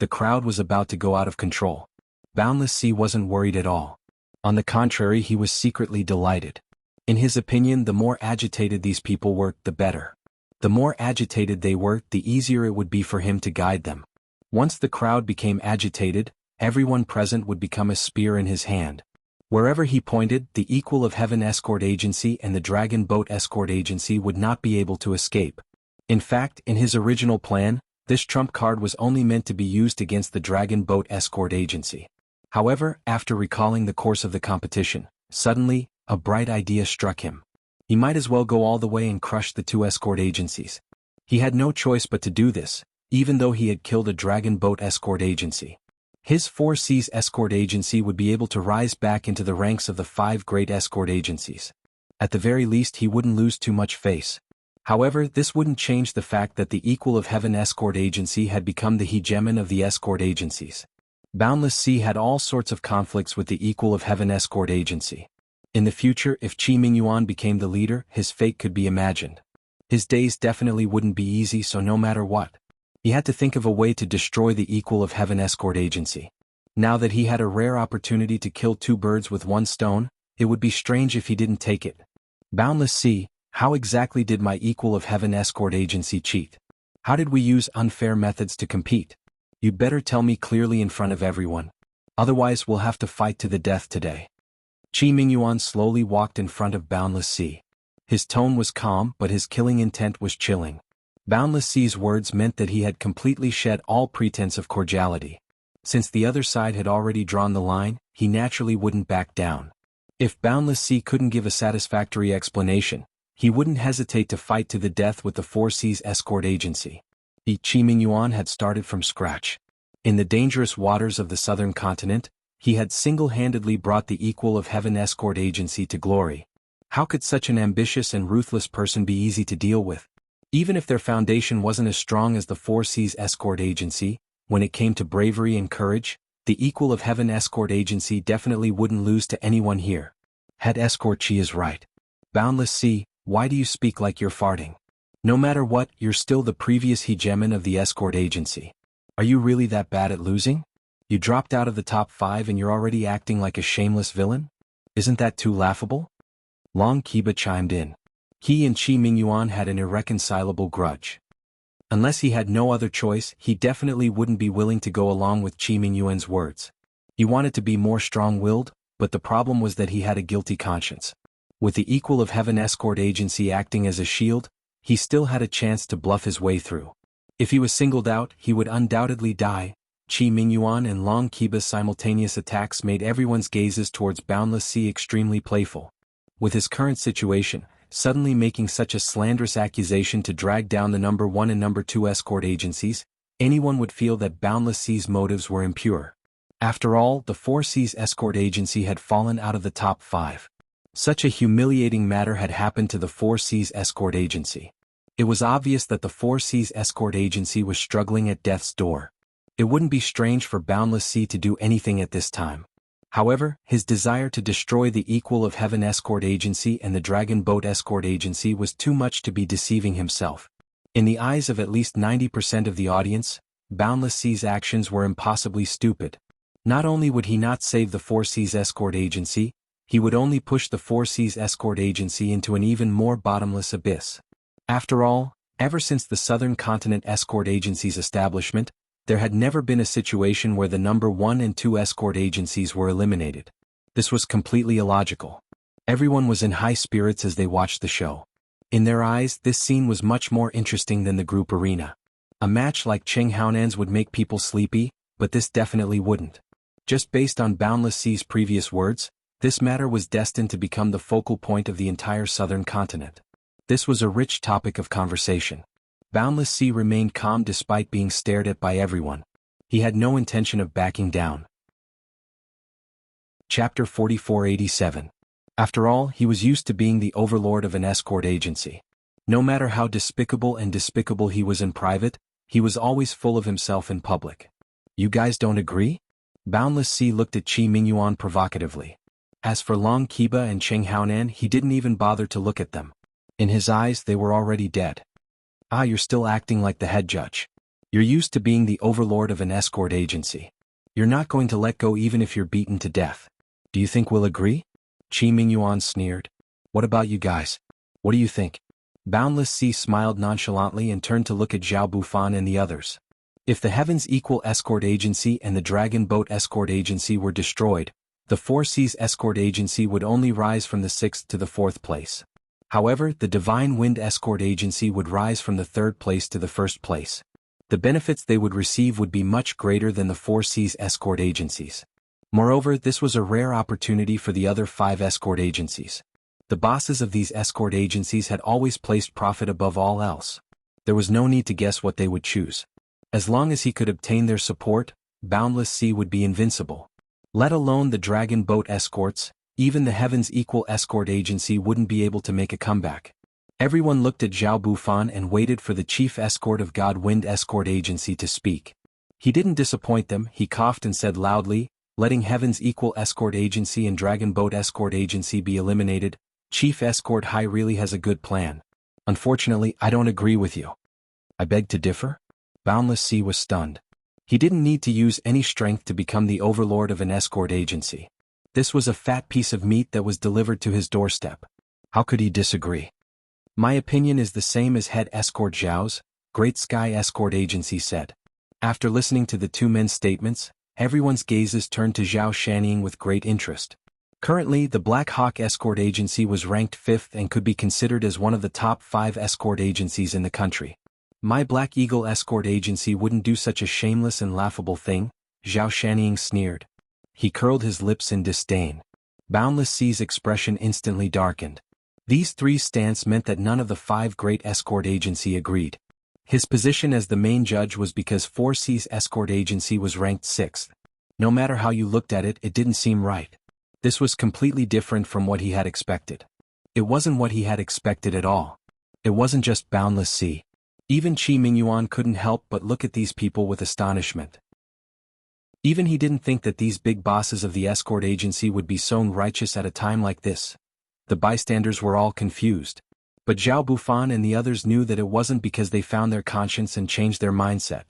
The crowd was about to go out of control. Boundless Sea wasn't worried at all. On the contrary, he was secretly delighted. In his opinion, the more agitated these people were, the better. The more agitated they were, the easier it would be for him to guide them. Once the crowd became agitated, everyone present would become a spear in his hand. Wherever he pointed, the Equal of Heaven Escort Agency and the Dragon Boat Escort Agency would not be able to escape. In fact, in his original plan, this trump card was only meant to be used against the Dragon Boat Escort Agency. However, after recalling the course of the competition, suddenly, a bright idea struck him. He might as well go all the way and crush the 2 escort agencies. He had no choice but to do this, even though he had killed a Dragon Boat Escort Agency. His 4 Seas Escort Agency would be able to rise back into the ranks of the 5 Great Escort Agencies. At the very least, he wouldn't lose too much face. However, this wouldn't change the fact that the Equal of Heaven Escort Agency had become the hegemon of the escort agencies. Boundless Sea had all sorts of conflicts with the Equal of Heaven Escort Agency. In the future, if Qi Mingyuan became the leader, his fate could be imagined. His days definitely wouldn't be easy, so no matter what, he had to think of a way to destroy the Equal of Heaven Escort Agency. Now that he had a rare opportunity to kill 2 birds with 1 stone, it would be strange if he didn't take it. Boundless Sea, how exactly did my Equal of Heaven Escort Agency cheat? How did we use unfair methods to compete? You'd better tell me clearly in front of everyone. Otherwise, we'll have to fight to the death today. Qi Mingyuan slowly walked in front of Boundless Sea. His tone was calm, but his killing intent was chilling. Boundless Sea's words meant that he had completely shed all pretense of cordiality. Since the other side had already drawn the line, he naturally wouldn't back down. If Boundless Sea couldn't give a satisfactory explanation, he wouldn't hesitate to fight to the death with the 4 Seas Escort Agency. Qi Mingyuan had started from scratch. In the dangerous waters of the southern continent, he had single-handedly brought the Equal of Heaven escort agency to glory. How could such an ambitious and ruthless person be easy to deal with? Even if their foundation wasn't as strong as the Four Seas escort agency, when it came to bravery and courage, the Equal of Heaven escort agency definitely wouldn't lose to anyone here. Head escort Qi is right. Boundless Sea, why do you speak like you're farting? No matter what, you're still the previous hegemon of the escort agency. Are you really that bad at losing? You dropped out of the top 5 and you're already acting like a shameless villain? Isn't that too laughable? Long Kiba chimed in. He and Qi Mingyuan had an irreconcilable grudge. Unless he had no other choice, he definitely wouldn't be willing to go along with Qi Mingyuan's words. He wanted to be more strong-willed, but the problem was that he had a guilty conscience. With the Equal of Heaven escort agency acting as a shield, he still had a chance to bluff his way through. If he was singled out, he would undoubtedly die. Qi Mingyuan and Long Kiba's simultaneous attacks made everyone's gazes towards Boundless Sea extremely playful. With his current situation, suddenly making such a slanderous accusation to drag down the number 1 and number 2 escort agencies, anyone would feel that Boundless Sea's motives were impure. After all, the Four Seas escort agency had fallen out of the top 5. Such a humiliating matter had happened to the Four Seas escort agency. It was obvious that the Four Seas escort agency was struggling at death's door. It wouldn't be strange for Boundless Sea to do anything at this time. However, his desire to destroy the Equal of Heaven escort agency and the Dragon Boat escort agency was too much to be deceiving himself. In the eyes of at least 90% of the audience, Boundless Sea's actions were impossibly stupid. Not only would he not save the Four Seas escort agency, he would only push the Four Seas escort agency into an even more bottomless abyss. After all, ever since the Southern Continent escort agency's establishment, there had never been a situation where the number 1 and 2 escort agencies were eliminated. This was completely illogical. Everyone was in high spirits as they watched the show. In their eyes, this scene was much more interesting than the group arena. A match like Cheng Haonan's would make people sleepy, but this definitely wouldn't. Just based on Boundless Sea's previous words, this matter was destined to become the focal point of the entire Southern Continent. This was a rich topic of conversation. Boundless Sea remained calm despite being stared at by everyone. He had no intention of backing down. Chapter 4487. After all, he was used to being the overlord of an escort agency. No matter how despicable he was in private, he was always full of himself in public. You guys don't agree? Boundless Sea looked at Qi Mingyuan provocatively. As for Long Kiba and Cheng Haonan, he didn't even bother to look at them. In his eyes, they were already dead. Ah, you're still acting like the head judge. You're used to being the overlord of an escort agency. You're not going to let go even if you're beaten to death. Do you think we'll agree? Qi Mingyuan sneered. What about you guys? What do you think? Boundless Sea smiled nonchalantly and turned to look at Zhao Bufan and the others. If the Heavens Equal escort agency and the Dragon Boat escort agency were destroyed, the Four Seas escort agency would only rise from the 6th to the 4th place. However, the Divine Wind escort agency would rise from the 3rd place to the 1st place. The benefits they would receive would be much greater than the Four Seas escort agencies. Moreover, this was a rare opportunity for the other 5 escort agencies. The bosses of these escort agencies had always placed profit above all else. There was no need to guess what they would choose. As long as he could obtain their support, Boundless Sea would be invincible. Let alone the Dragon Boat escorts, even the Heavens Equal escort agency wouldn't be able to make a comeback. Everyone looked at Zhao Bufan and waited for the chief escort of God Wind escort agency to speak. He didn't disappoint them. He coughed and said loudly, letting Heavens Equal escort agency and Dragon Boat escort agency be eliminated. Chief Escort High really has a good plan. Unfortunately, I don't agree with you. I beg to differ? Boundless Sea was stunned. He didn't need to use any strength to become the overlord of an escort agency. This was a fat piece of meat that was delivered to his doorstep. How could he disagree? My opinion is the same as head escort Zhao's, Great Sky Escort Agency said. After listening to the two men's statements, everyone's gazes turned to Zhao Shannying with great interest. Currently, the Black Hawk Escort Agency was ranked 5th and could be considered as one of the top 5 escort agencies in the country. My Black Eagle Escort Agency wouldn't do such a shameless and laughable thing, Zhao Shannying sneered. He curled his lips in disdain. Boundless Sea's expression instantly darkened. These three stance meant that none of the 5 great escort agency agreed. His position as the main judge was because 4C's escort agency was ranked 6th. No matter how you looked at it, it didn't seem right. This was completely different from what he had expected. It wasn't what he had expected at all. It wasn't just Boundless Sea. Even Qi Mingyuan couldn't help but look at these people with astonishment. Even he didn't think that these big bosses of the escort agency would be so righteous at a time like this. The bystanders were all confused. But Zhao Bufan and the others knew that it wasn't because they found their conscience and changed their mindset.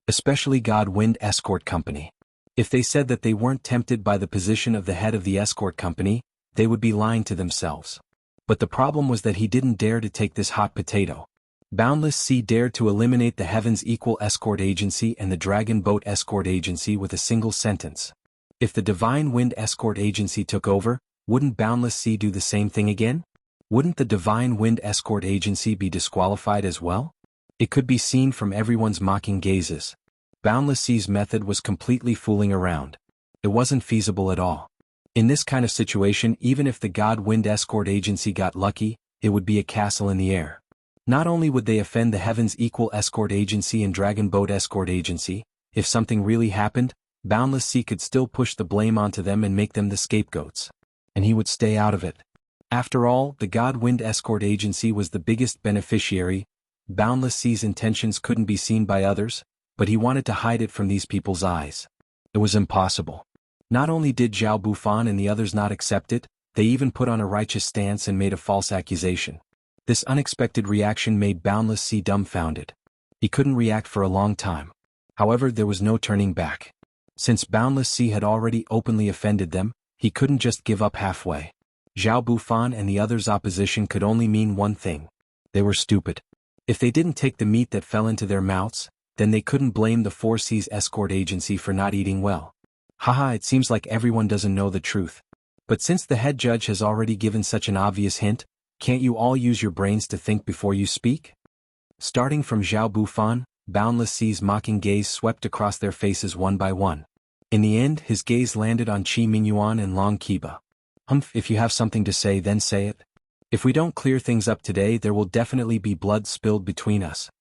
Especially God Wind Escort Company. If they said that they weren't tempted by the position of the head of the escort company, they would be lying to themselves. But the problem was that he didn't dare to take this hot potato. Boundless Sea dared to eliminate the Heavens Equal Escort Agency and the Dragon Boat Escort Agency with a single sentence. If the Divine Wind Escort Agency took over, wouldn't Boundless Sea do the same thing again? Wouldn't the Divine Wind Escort Agency be disqualified as well? It could be seen from everyone's mocking gazes. Boundless Sea's method was completely fooling around. It wasn't feasible at all. In this kind of situation, even if the God Wind Escort Agency got lucky, it would be a castle in the air. Not only would they offend the Heavens Equal Escort Agency and Dragon Boat Escort Agency, if something really happened, Boundless Sea could still push the blame onto them and make them the scapegoats. And he would stay out of it. After all, the God Wind Escort Agency was the biggest beneficiary. Boundless Sea's intentions couldn't be seen by others, but he wanted to hide it from these people's eyes. It was impossible. Not only did Zhao Bufan and the others not accept it, they even put on a righteous stance and made a false accusation. This unexpected reaction made Boundless Sea dumbfounded. He couldn't react for a long time. However, there was no turning back. Since Boundless Sea had already openly offended them, he couldn't just give up halfway. Zhao Bufan and the others' opposition could only mean one thing. They were stupid. If they didn't take the meat that fell into their mouths, then they couldn't blame the 4C's escort agency for not eating well. Haha, it seems like everyone doesn't know the truth. But since the head judge has already given such an obvious hint, can't you all use your brains to think before you speak? Starting from Zhao Bufan, Boundless Sea's mocking gaze swept across their faces one by one. In the end, his gaze landed on Qi Mingyuan and Long Qiba. If you have something to say, then say it. If we don't clear things up today, there will definitely be blood spilled between us.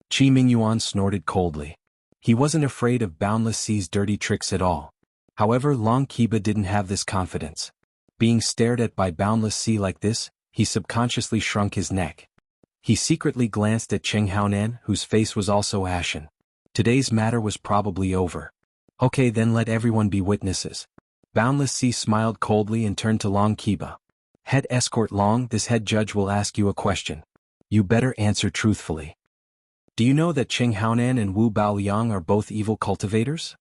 Qi Mingyuan snorted coldly. He wasn't afraid of Boundless Sea's dirty tricks at all. However, Long Qiba didn't have this confidence. Being stared at by Boundless Sea like this, he subconsciously shrunk his neck. He secretly glanced at Cheng Haonan, whose face was also ashen. Today's matter was probably over. Okay, then let everyone be witnesses. Boundless Sea smiled coldly and turned to Long Qiba. Head Escort Long, this head judge will ask you a question. You better answer truthfully. Do you know that Cheng Haonan and Wu Baoliang are both evil cultivators?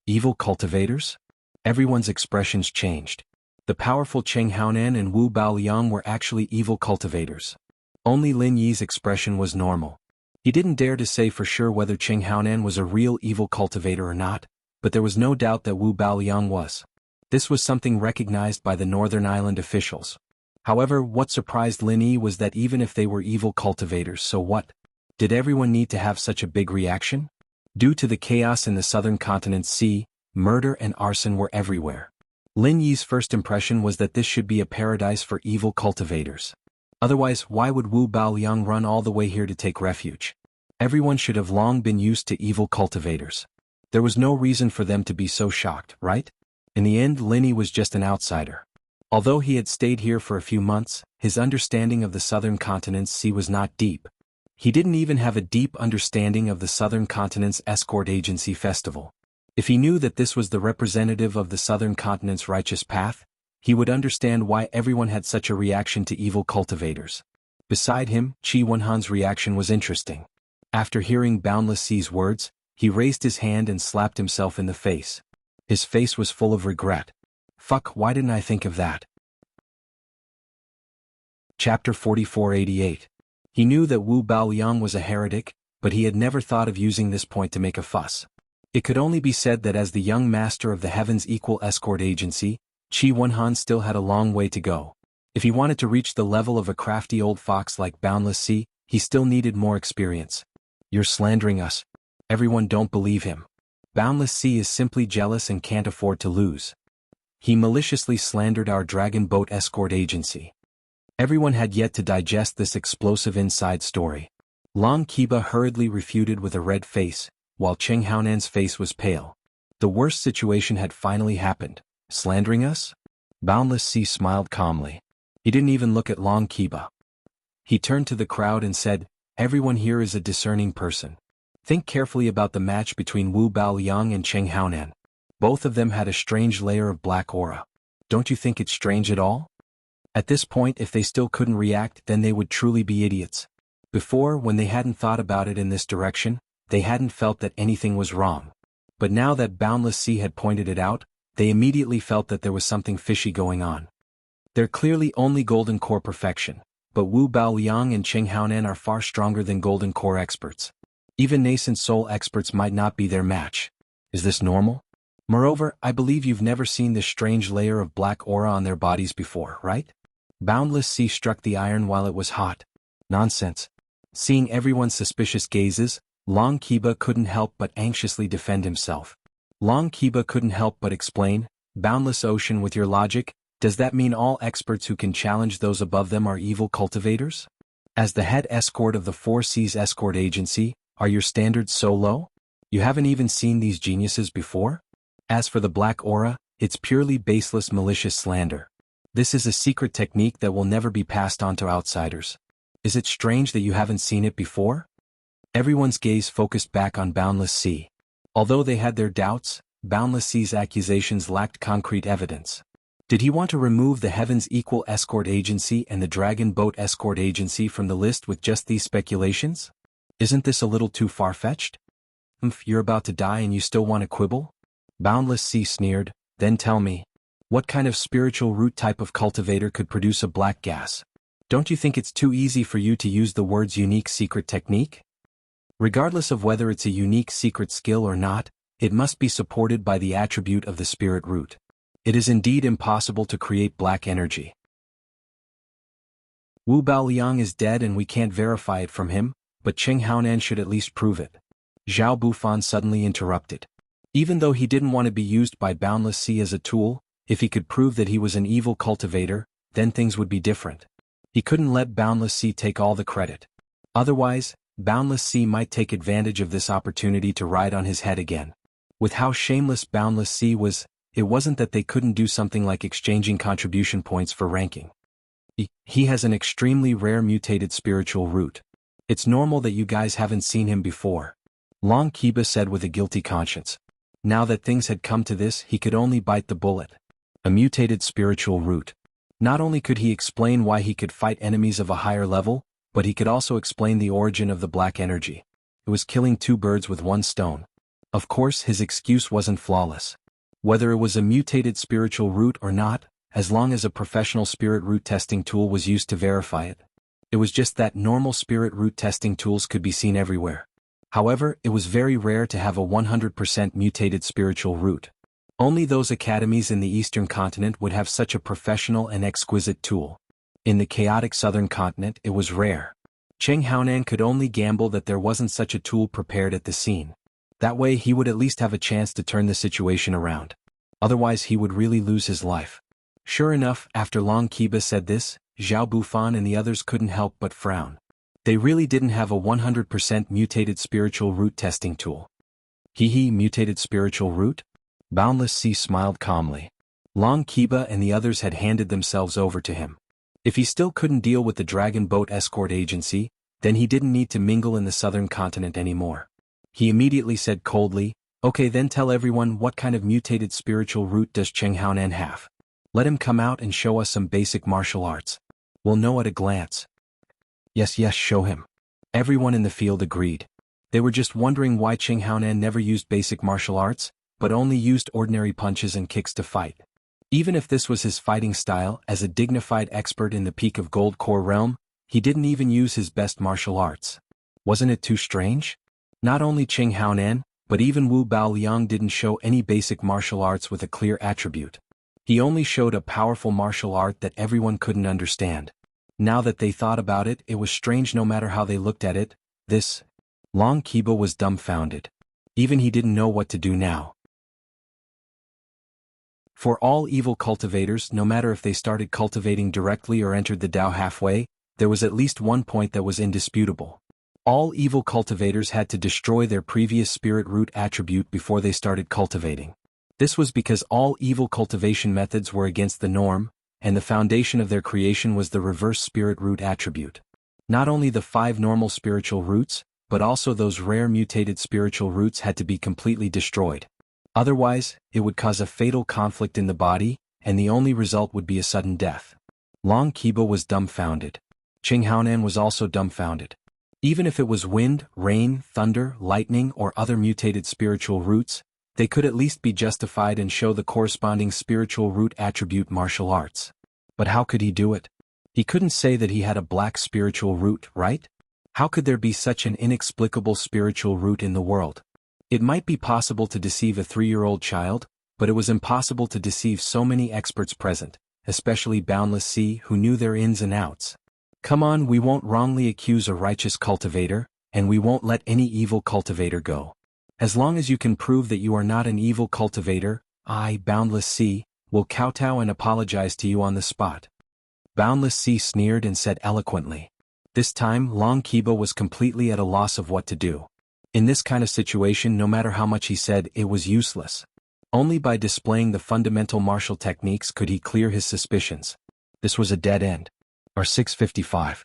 Evil cultivators? Everyone's expressions changed. The powerful Cheng Haonan and Wu Baoliang were actually evil cultivators. Only Lin Yi's expression was normal. He didn't dare to say for sure whether Cheng Haonan was a real evil cultivator or not, but there was no doubt that Wu Baoliang was. This was something recognized by the Northern Island officials. However, what surprised Lin Yi was that even if they were evil cultivators, so what? Did everyone need to have such a big reaction? Due to the chaos in the southern continent's sea, murder and arson were everywhere. Lin Yi's first impression was that this should be a paradise for evil cultivators. Otherwise, why would Wu Baoliang run all the way here to take refuge? Everyone should have long been used to evil cultivators. There was no reason for them to be so shocked, right? In the end, Lin Yi was just an outsider. Although he had stayed here for a few months, his understanding of the southern continent's sea was not deep. He didn't even have a deep understanding of the southern continent's escort agency festival. If he knew that this was the representative of the southern continent's righteous path, he would understand why everyone had such a reaction to evil cultivators. Beside him, Qi Wenhan's reaction was interesting. After hearing Boundless Sea's words, he raised his hand and slapped himself in the face. His face was full of regret. Fuck, why didn't I think of that? Chapter 4488. He knew that Wu Baoliang was a heretic, but he had never thought of using this point to make a fuss. It could only be said that as the young master of the Heavens Equal Escort Agency, Qi Wenhan still had a long way to go. If he wanted to reach the level of a crafty old fox like Boundless Sea, he still needed more experience. You're slandering us. Everyone don't believe him. Boundless Sea is simply jealous and can't afford to lose. He maliciously slandered our Dragon Boat Escort Agency. Everyone had yet to digest this explosive inside story. Long Kiba hurriedly refuted with a red face, while Cheng Haonan's face was pale. The worst situation had finally happened. Slandering us? Boundless Sea smiled calmly. He didn't even look at Long Kiba. He turned to the crowd and said, "Everyone here is a discerning person. Think carefully about the match between Wu Baoliang and Cheng Haonan. Both of them had a strange layer of black aura. Don't you think it's strange at all?" At this point, if they still couldn't react, then they would truly be idiots. Before, when they hadn't thought about it in this direction, they hadn't felt that anything was wrong. But now that Boundless Sea had pointed it out, they immediately felt that there was something fishy going on. They're clearly only Golden Core perfection, but Wu Baoliang and Cheng Haonan are far stronger than Golden Core experts. Even nascent soul experts might not be their match. Is this normal? Moreover, I believe you've never seen this strange layer of black aura on their bodies before, right? Boundless Sea struck the iron while it was hot. Nonsense. Seeing everyone's suspicious gazes, Long Kiba couldn't help but anxiously defend himself. Long Kiba couldn't help but explain, "Boundless Ocean, with your logic, does that mean all experts who can challenge those above them are evil cultivators? As the head escort of the Four Seas Escort Agency, are your standards so low? You haven't even seen these geniuses before? As for the black aura, it's purely baseless malicious slander. This is a secret technique that will never be passed on to outsiders. Is it strange that you haven't seen it before?" Everyone's gaze focused back on Boundless Sea. Although they had their doubts, Boundless Sea's accusations lacked concrete evidence. Did he want to remove the Heavens Equal Escort Agency and the Dragon Boat Escort Agency from the list with just these speculations? Isn't this a little too far-fetched? You're about to die and you still want to quibble? Boundless Sea sneered, "Then tell me, what kind of spiritual root type of cultivator could produce a black gas? Don't you think it's too easy for you to use the words unique secret technique? Regardless of whether it's a unique secret skill or not, it must be supported by the attribute of the spirit root. It is indeed impossible to create black energy. Wu Baoliang is dead and we can't verify it from him, but Cheng Haonan should at least prove it." Zhao Bufan suddenly interrupted. Even though he didn't want to be used by Boundless Sea as a tool, if he could prove that he was an evil cultivator, then things would be different. He couldn't let Boundless Sea take all the credit. Otherwise, Boundless Sea might take advantage of this opportunity to ride on his head again. With how shameless Boundless Sea was, it wasn't that they couldn't do something like exchanging contribution points for ranking. He has an extremely rare mutated spiritual root. It's normal that you guys haven't seen him before. Long Kiba said with a guilty conscience. Now that things had come to this, he could only bite the bullet. A mutated spiritual root. Not only could he explain why he could fight enemies of a higher level, but he could also explain the origin of the black energy. It was killing two birds with one stone. Of course, his excuse wasn't flawless. Whether it was a mutated spiritual root or not, as long as a professional spirit root testing tool was used to verify it. It was just that normal spirit root testing tools could be seen everywhere. However, it was very rare to have a 100% mutated spiritual root. Only those academies in the Eastern continent would have such a professional and exquisite tool. In the chaotic Southern continent, it was rare. Cheng Haonan could only gamble that there wasn't such a tool prepared at the scene. That way he would at least have a chance to turn the situation around. Otherwise he would really lose his life. Sure enough, after Long Kiba said this, Zhao Bufan and the others couldn't help but frown. They really didn't have a 100% mutated spiritual root testing tool. Mutated spiritual root? Boundless Sea smiled calmly. Long Kiba and the others had handed themselves over to him. If he still couldn't deal with the Dragon Boat Escort Agency, then he didn't need to mingle in the southern continent anymore. He immediately said coldly, "Okay, then tell everyone, what kind of mutated spiritual root does Cheng Haonan have? Let him come out and show us some basic martial arts. We'll know at a glance." Yes, show him. Everyone in the field agreed. They were just wondering why Cheng Haonan never used basic martial arts, but only used ordinary punches and kicks to fight. Even if this was his fighting style, as a dignified expert in the peak of Gold Core realm, he didn't even use his best martial arts. Wasn't it too strange? Not only Cheng Haonan, but even Wu Baoliang didn't show any basic martial arts with a clear attribute. He only showed a powerful martial art that everyone couldn't understand. Now that they thought about it, it was strange no matter how they looked at it. Long Kiba was dumbfounded. Even he didn't know what to do now. For all evil cultivators, no matter if they started cultivating directly or entered the Tao halfway, there was at least one point that was indisputable. All evil cultivators had to destroy their previous spirit root attribute before they started cultivating. This was because all evil cultivation methods were against the norm, and the foundation of their creation was the reverse spirit root attribute. Not only the 5 normal spiritual roots, but also those rare mutated spiritual roots had to be completely destroyed. Otherwise, it would cause a fatal conflict in the body, and the only result would be a sudden death. Long Kiba was dumbfounded. Qing Haonan was also dumbfounded. Even if it was wind, rain, thunder, lightning, or other mutated spiritual roots, they could at least be justified and show the corresponding spiritual root attribute martial arts. But how could he do it? He couldn't say that he had a black spiritual root, right? How could there be such an inexplicable spiritual root in the world? It might be possible to deceive a 3-year-old child, but it was impossible to deceive so many experts present, especially Boundless Sea, who knew their ins and outs. Come on, we won't wrongly accuse a righteous cultivator, and we won't let any evil cultivator go. As long as you can prove that you are not an evil cultivator, I, Boundless Sea, will kowtow and apologize to you on the spot. Boundless Sea sneered and said eloquently. This time, Long Kiba was completely at a loss of what to do. In this kind of situation, no matter how much he said, it was useless. Only by displaying the fundamental martial techniques could he clear his suspicions. This was a dead end. R655.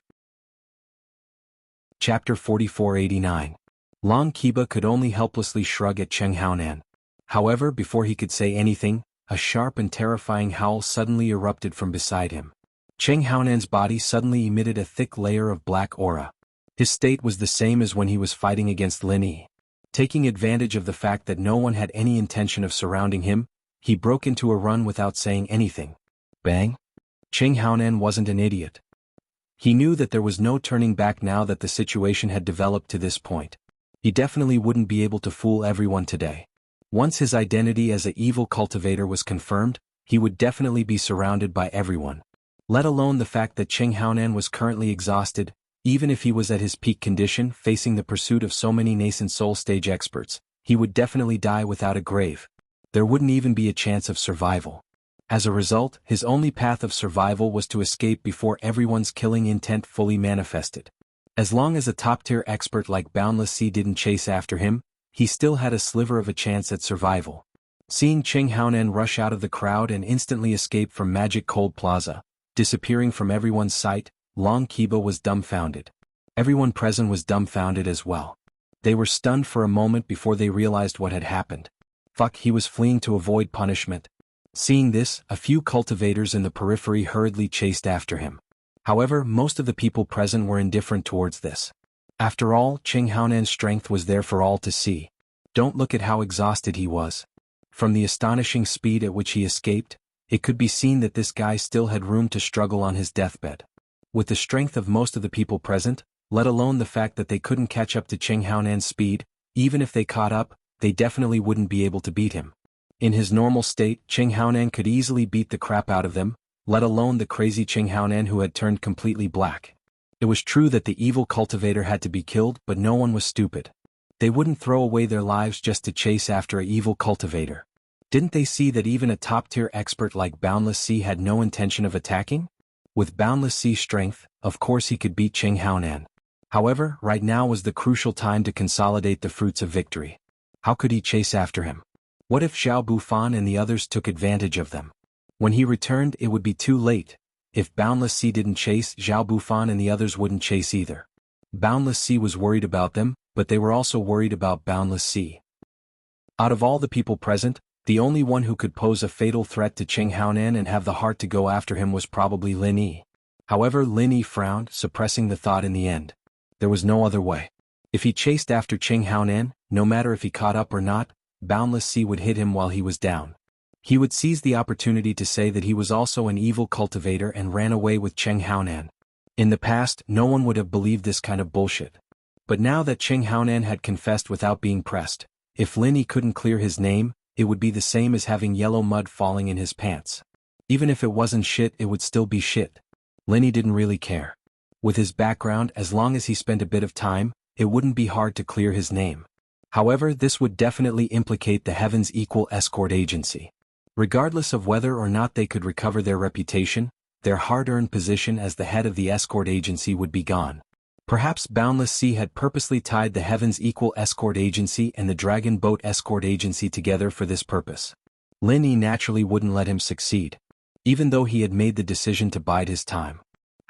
Chapter 4489. Long Kiba could only helplessly shrug at Qing Haonan. However, before he could say anything, a sharp and terrifying howl suddenly erupted from beside him. Qing Haonan's body suddenly emitted a thick layer of black aura. His state was the same as when he was fighting against Lin Yi. Taking advantage of the fact that no one had any intention of surrounding him, he broke into a run without saying anything. Bang! Qing Haonan wasn't an idiot. He knew that there was no turning back now that the situation had developed to this point. He definitely wouldn't be able to fool everyone today. Once his identity as an evil cultivator was confirmed, he would definitely be surrounded by everyone. Let alone the fact that Qing Haonan was currently exhausted, even if he was at his peak condition facing the pursuit of so many nascent soul stage experts, he would definitely die without a grave. There wouldn't even be a chance of survival. As a result, his only path of survival was to escape before everyone's killing intent fully manifested. As long as a top-tier expert like Boundless Sea didn't chase after him, he still had a sliver of a chance at survival. Seeing Qing Haonan rush out of the crowd and instantly escape from Magic Cold Plaza, disappearing from everyone's sight, Long Kiba was dumbfounded. Everyone present was dumbfounded as well. They were stunned for a moment before they realized what had happened. Fuck, he was fleeing to avoid punishment. Seeing this, a few cultivators in the periphery hurriedly chased after him. However, most of the people present were indifferent towards this. After all, Qing Haonan's strength was there for all to see. Don't look at how exhausted he was. From the astonishing speed at which he escaped, it could be seen that this guy still had room to struggle on his deathbed. With the strength of most of the people present, let alone the fact that they couldn't catch up to Qing Haonan's speed, even if they caught up, they definitely wouldn't be able to beat him. In his normal state, Qing Haonan could easily beat the crap out of them, let alone the crazy Qing Haonan who had turned completely black. It was true that the evil cultivator had to be killed, but no one was stupid. They wouldn't throw away their lives just to chase after an evil cultivator. Didn't they see that even a top-tier expert like Boundless Sea had no intention of attacking? With Boundless Sea's strength, of course he could beat Qing Haonan. However, right now was the crucial time to consolidate the fruits of victory. How could he chase after him? What if Xiao Bufan and the others took advantage of them? When he returned, it would be too late. If Boundless Sea didn't chase, Xiao Bufan and the others wouldn't chase either. Boundless Sea was worried about them, but they were also worried about Boundless Sea. Out of all the people present, the only one who could pose a fatal threat to Qing Haonan and have the heart to go after him was probably Lin Yi. However, Lin Yi frowned, suppressing the thought in the end. There was no other way. If he chased after Qing Haonan, no matter if he caught up or not, Boundless Sea would hit him while he was down. He would seize the opportunity to say that he was also an evil cultivator and ran away with Qing Haonan. In the past, no one would have believed this kind of bullshit. But now that Qing Haonan had confessed without being pressed, if Lin Yi couldn't clear his name, it would be the same as having yellow mud falling in his pants. Even if it wasn't shit, it would still be shit. Lin Yi didn't really care. With his background, as long as he spent a bit of time, it wouldn't be hard to clear his name. However, this would definitely implicate the Heaven's Equal Escort Agency. Regardless of whether or not they could recover their reputation, their hard-earned position as the head of the escort agency would be gone. Perhaps Boundless Sea had purposely tied the Heaven's Equal Escort Agency and the Dragon Boat Escort Agency together for this purpose. Lin Yi naturally wouldn't let him succeed, even though he had made the decision to bide his time.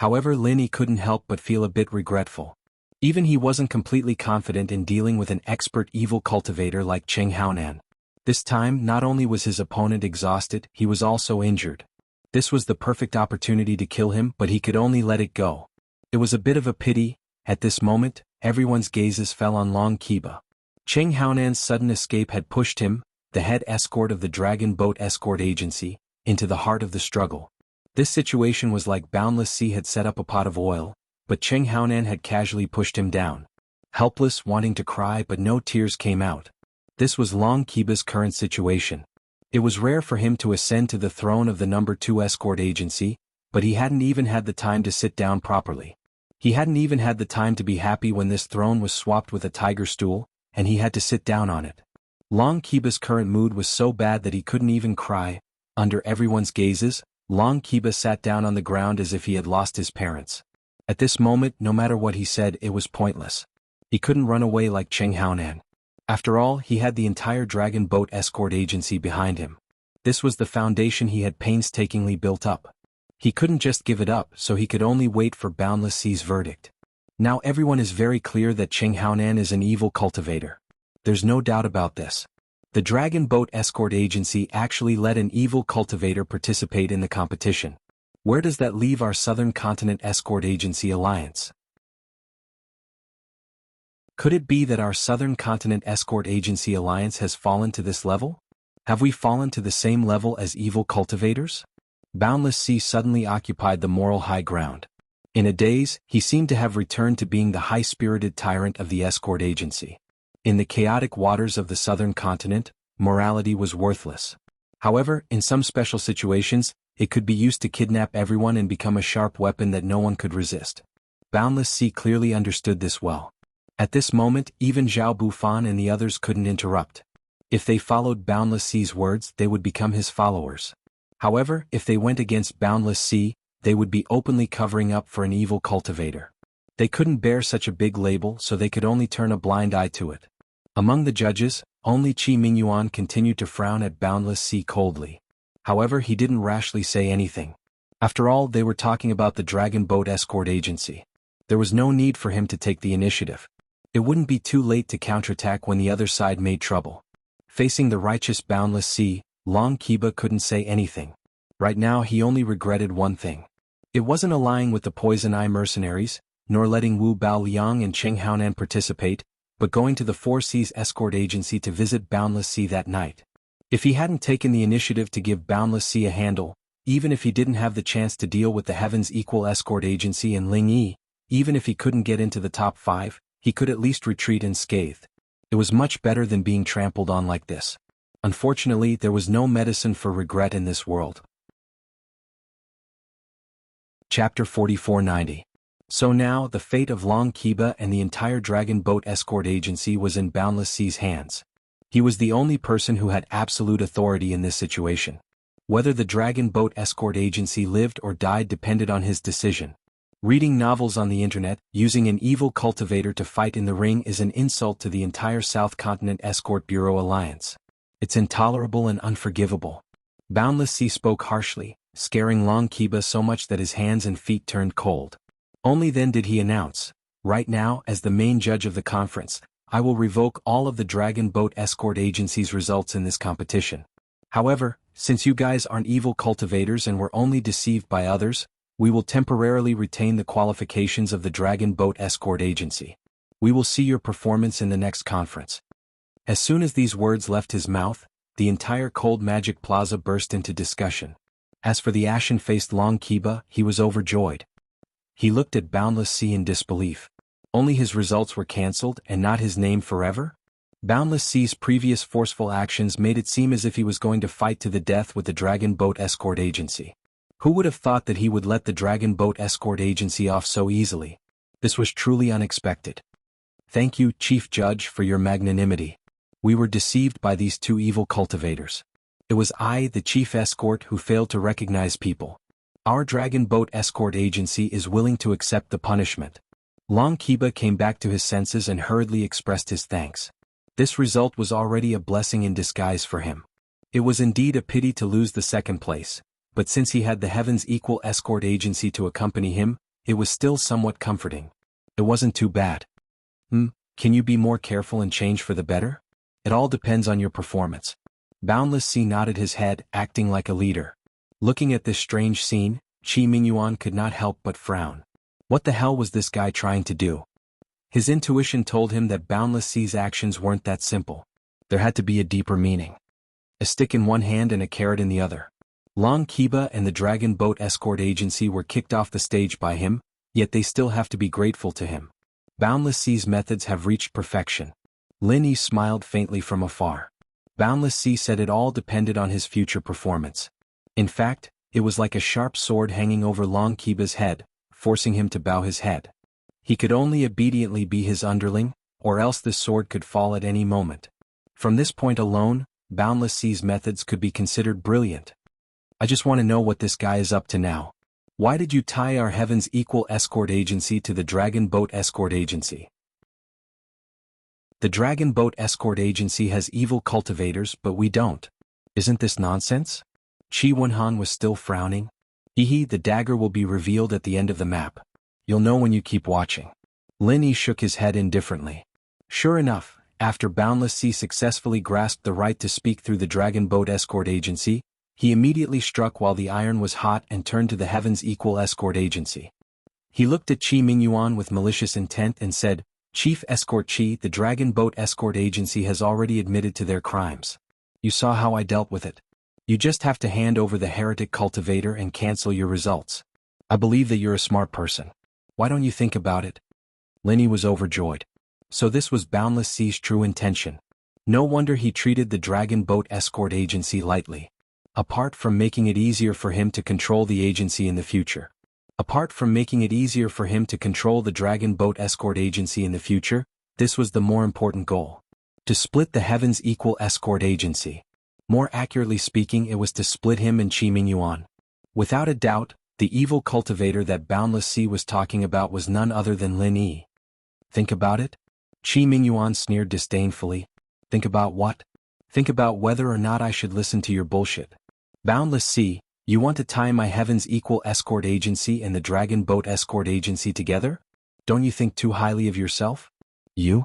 However, Lin Yi couldn't help but feel a bit regretful. Even he wasn't completely confident in dealing with an expert evil cultivator like Cheng Haonan. This time, not only was his opponent exhausted, he was also injured. This was the perfect opportunity to kill him, but he could only let it go. It was a bit of a pity. At this moment, everyone's gazes fell on Long Kiba. Cheng Haonan's sudden escape had pushed him, the head escort of the Dragon Boat Escort Agency, into the heart of the struggle. This situation was like Boundless Sea had set up a pot of oil, but Cheng Haonan had casually pushed him down. Helpless, wanting to cry but no tears came out. This was Long Kiba's current situation. It was rare for him to ascend to the throne of the No. 2 Escort Agency, but he hadn't even had the time to sit down properly. He hadn't even had the time to be happy when this throne was swapped with a tiger stool, and he had to sit down on it. Long Kiba's current mood was so bad that he couldn't even cry. Under everyone's gazes, Long Kiba sat down on the ground as if he had lost his parents. At this moment, no matter what he said, it was pointless. He couldn't run away like Cheng Haonan. After all, he had the entire Dragon Boat Escort Agency behind him. This was the foundation he had painstakingly built up. He couldn't just give it up, so he could only wait for Boundless Sea's verdict. Now everyone is very clear that Cheng Haonan is an evil cultivator. There's no doubt about this. The Dragon Boat Escort Agency actually let an evil cultivator participate in the competition. Where does that leave our Southern Continent Escort Agency alliance? Could it be that our Southern Continent Escort Agency alliance has fallen to this level? Have we fallen to the same level as evil cultivators? Boundless Sea suddenly occupied the moral high ground. In a daze, he seemed to have returned to being the high-spirited tyrant of the escort agency. In the chaotic waters of the Southern Continent, morality was worthless. However, in some special situations, it could be used to kidnap everyone and become a sharp weapon that no one could resist. Boundless Sea clearly understood this well. At this moment, even Zhao Bufan and the others couldn't interrupt. If they followed Boundless Sea's words, they would become his followers. However, if they went against Boundless Sea, they would be openly covering up for an evil cultivator. They couldn't bear such a big label, so they could only turn a blind eye to it. Among the judges, only Qi Mingyuan continued to frown at Boundless Sea coldly. However, he didn't rashly say anything. After all, they were talking about the Dragon Boat Escort Agency. There was no need for him to take the initiative. It wouldn't be too late to counterattack when the other side made trouble. Facing the righteous Boundless Sea, Long Kiba couldn't say anything. Right now he only regretted one thing. It wasn't allying with the Poison Eye mercenaries, nor letting Wu Baoliang and Cheng Haonan participate, but going to the Four Seas Escort Agency to visit Boundless Sea that night. If he hadn't taken the initiative to give Boundless Sea a handle, even if he didn't have the chance to deal with the Heaven's Equal Escort Agency and Ling Yi, even if he couldn't get into the top 5, he could at least retreat unscathed. It was much better than being trampled on like this. Unfortunately, there was no medicine for regret in this world. Chapter 4490. So now, the fate of Long Kiba and the entire Dragon Boat Escort Agency was in Boundless Sea's hands. He was the only person who had absolute authority in this situation. Whether the Dragon Boat Escort Agency lived or died depended on his decision. Reading novels on the internet, using an evil cultivator to fight in the ring is an insult to the entire South Continent Escort Bureau Alliance. It's intolerable and unforgivable. Boundless Sea spoke harshly, scaring Long Kiba so much that his hands and feet turned cold. Only then did he announce, "Right now, as the main judge of the conference, I will revoke all of the Dragon Boat Escort Agency's results in this competition. However, since you guys aren't evil cultivators and were only deceived by others, we will temporarily retain the qualifications of the Dragon Boat Escort Agency. We will see your performance in the next conference." As soon as these words left his mouth, the entire Cold Magic Plaza burst into discussion. As for the ashen-faced Long Kiba, he was overjoyed. He looked at Boundless Sea in disbelief. Only his results were cancelled and not his name forever? Boundless Sea's previous forceful actions made it seem as if he was going to fight to the death with the Dragon Boat Escort Agency. Who would have thought that he would let the Dragon Boat Escort Agency off so easily? This was truly unexpected. Thank you, Chief Judge, for your magnanimity. We were deceived by these two evil cultivators. It was I, the Chief Escort, who failed to recognize people. Our Dragon Boat Escort Agency is willing to accept the punishment. Long Kiba came back to his senses and hurriedly expressed his thanks. This result was already a blessing in disguise for him. It was indeed a pity to lose the second place, but since he had the Heaven's Equal escort agency to accompany him, it was still somewhat comforting. It wasn't too bad. Can you be more careful and change for the better? It all depends on your performance. Boundless Sea nodded his head, acting like a leader. Looking at this strange scene, Qi Mingyuan could not help but frown. What the hell was this guy trying to do? His intuition told him that Boundless Sea's actions weren't that simple. There had to be a deeper meaning. A stick in one hand and a carrot in the other. Long Kiba and the Dragon Boat Escort Agency were kicked off the stage by him, yet they still have to be grateful to him. Boundless Sea's methods have reached perfection. Lin Yi smiled faintly from afar. Boundless Sea said it all depended on his future performance. In fact, it was like a sharp sword hanging over Long Kiba's head, forcing him to bow his head. He could only obediently be his underling, or else this sword could fall at any moment. From this point alone, Boundless Sea's methods could be considered brilliant. I just want to know what this guy is up to now. Why did you tie our Heaven's Equal escort agency to the Dragon Boat Escort Agency? The Dragon Boat Escort Agency has evil cultivators, but we don't. Isn't this nonsense? Qi Wenhan was still frowning. The dagger will be revealed at the end of the map. You'll know when you keep watching. Lin Yi shook his head indifferently. Sure enough, after Boundless Sea successfully grasped the right to speak through the Dragon Boat Escort Agency, he immediately struck while the iron was hot and turned to the Heaven's Equal Escort Agency. He looked at Qi Mingyuan with malicious intent and said, Chief Escort Qi, the Dragon Boat Escort Agency has already admitted to their crimes. You saw how I dealt with it. You just have to hand over the heretic cultivator and cancel your results. I believe that you're a smart person. Why don't you think about it? Lin Yi was overjoyed. So this was Boundless Sea's true intention. No wonder he treated the Dragon Boat Escort Agency lightly. Apart from making it easier for him to control the agency in the future. Apart from making it easier for him to control the Dragon Boat Escort Agency in the future, this was the more important goal. To split the Heaven's Equal Escort Agency. More accurately speaking, it was to split him and Qi Mingyuan. Without a doubt, the evil cultivator that Boundless Sea was talking about was none other than Lin Yi. Think about it? Qi Mingyuan sneered disdainfully. Think about what? Think about whether or not I should listen to your bullshit. Boundless Sea, you want to tie my Heaven's Equal Escort Agency and the Dragon Boat Escort Agency together? Don't you think too highly of yourself? You?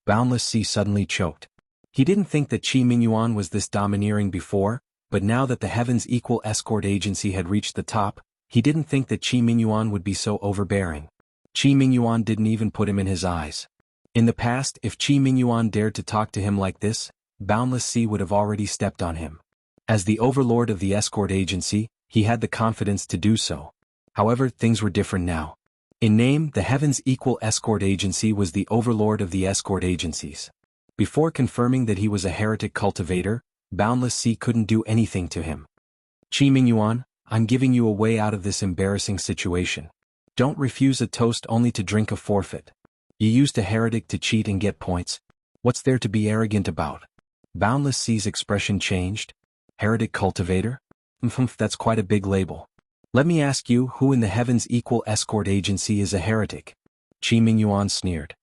Boundless Sea suddenly choked. He didn't think that Qi Mingyuan was this domineering before, but now that the Heaven's Equal Escort Agency had reached the top, he didn't think that Qi Mingyuan would be so overbearing. Qi Mingyuan didn't even put him in his eyes. In the past, if Qi Mingyuan dared to talk to him like this, Boundless Sea would have already stepped on him. As the overlord of the escort agency, he had the confidence to do so. However, things were different now. In name, the Heaven's Equal Escort Agency was the overlord of the escort agencies. Before confirming that he was a heretic cultivator, Boundless Sea couldn't do anything to him. Qi Mingyuan, I'm giving you a way out of this embarrassing situation. Don't refuse a toast only to drink a forfeit. You used a heretic to cheat and get points. What's there to be arrogant about? Boundless Sea's expression changed. Heretic cultivator? That's quite a big label. Let me ask you, who in the Heaven's Equal Escort Agency is a heretic? Qi Mingyuan sneered.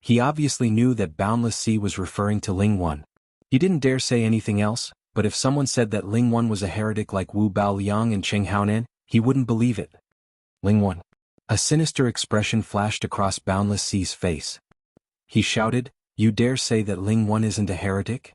He obviously knew that Boundless Sea was referring to Ling Wan. He didn't dare say anything else, but if someone said that Ling Wan was a heretic like Wu Baoliang and Cheng Haonan, he wouldn't believe it. Ling Wan. A sinister expression flashed across Boundless Sea's face. He shouted, You dare say that Ling Wan isn't a heretic?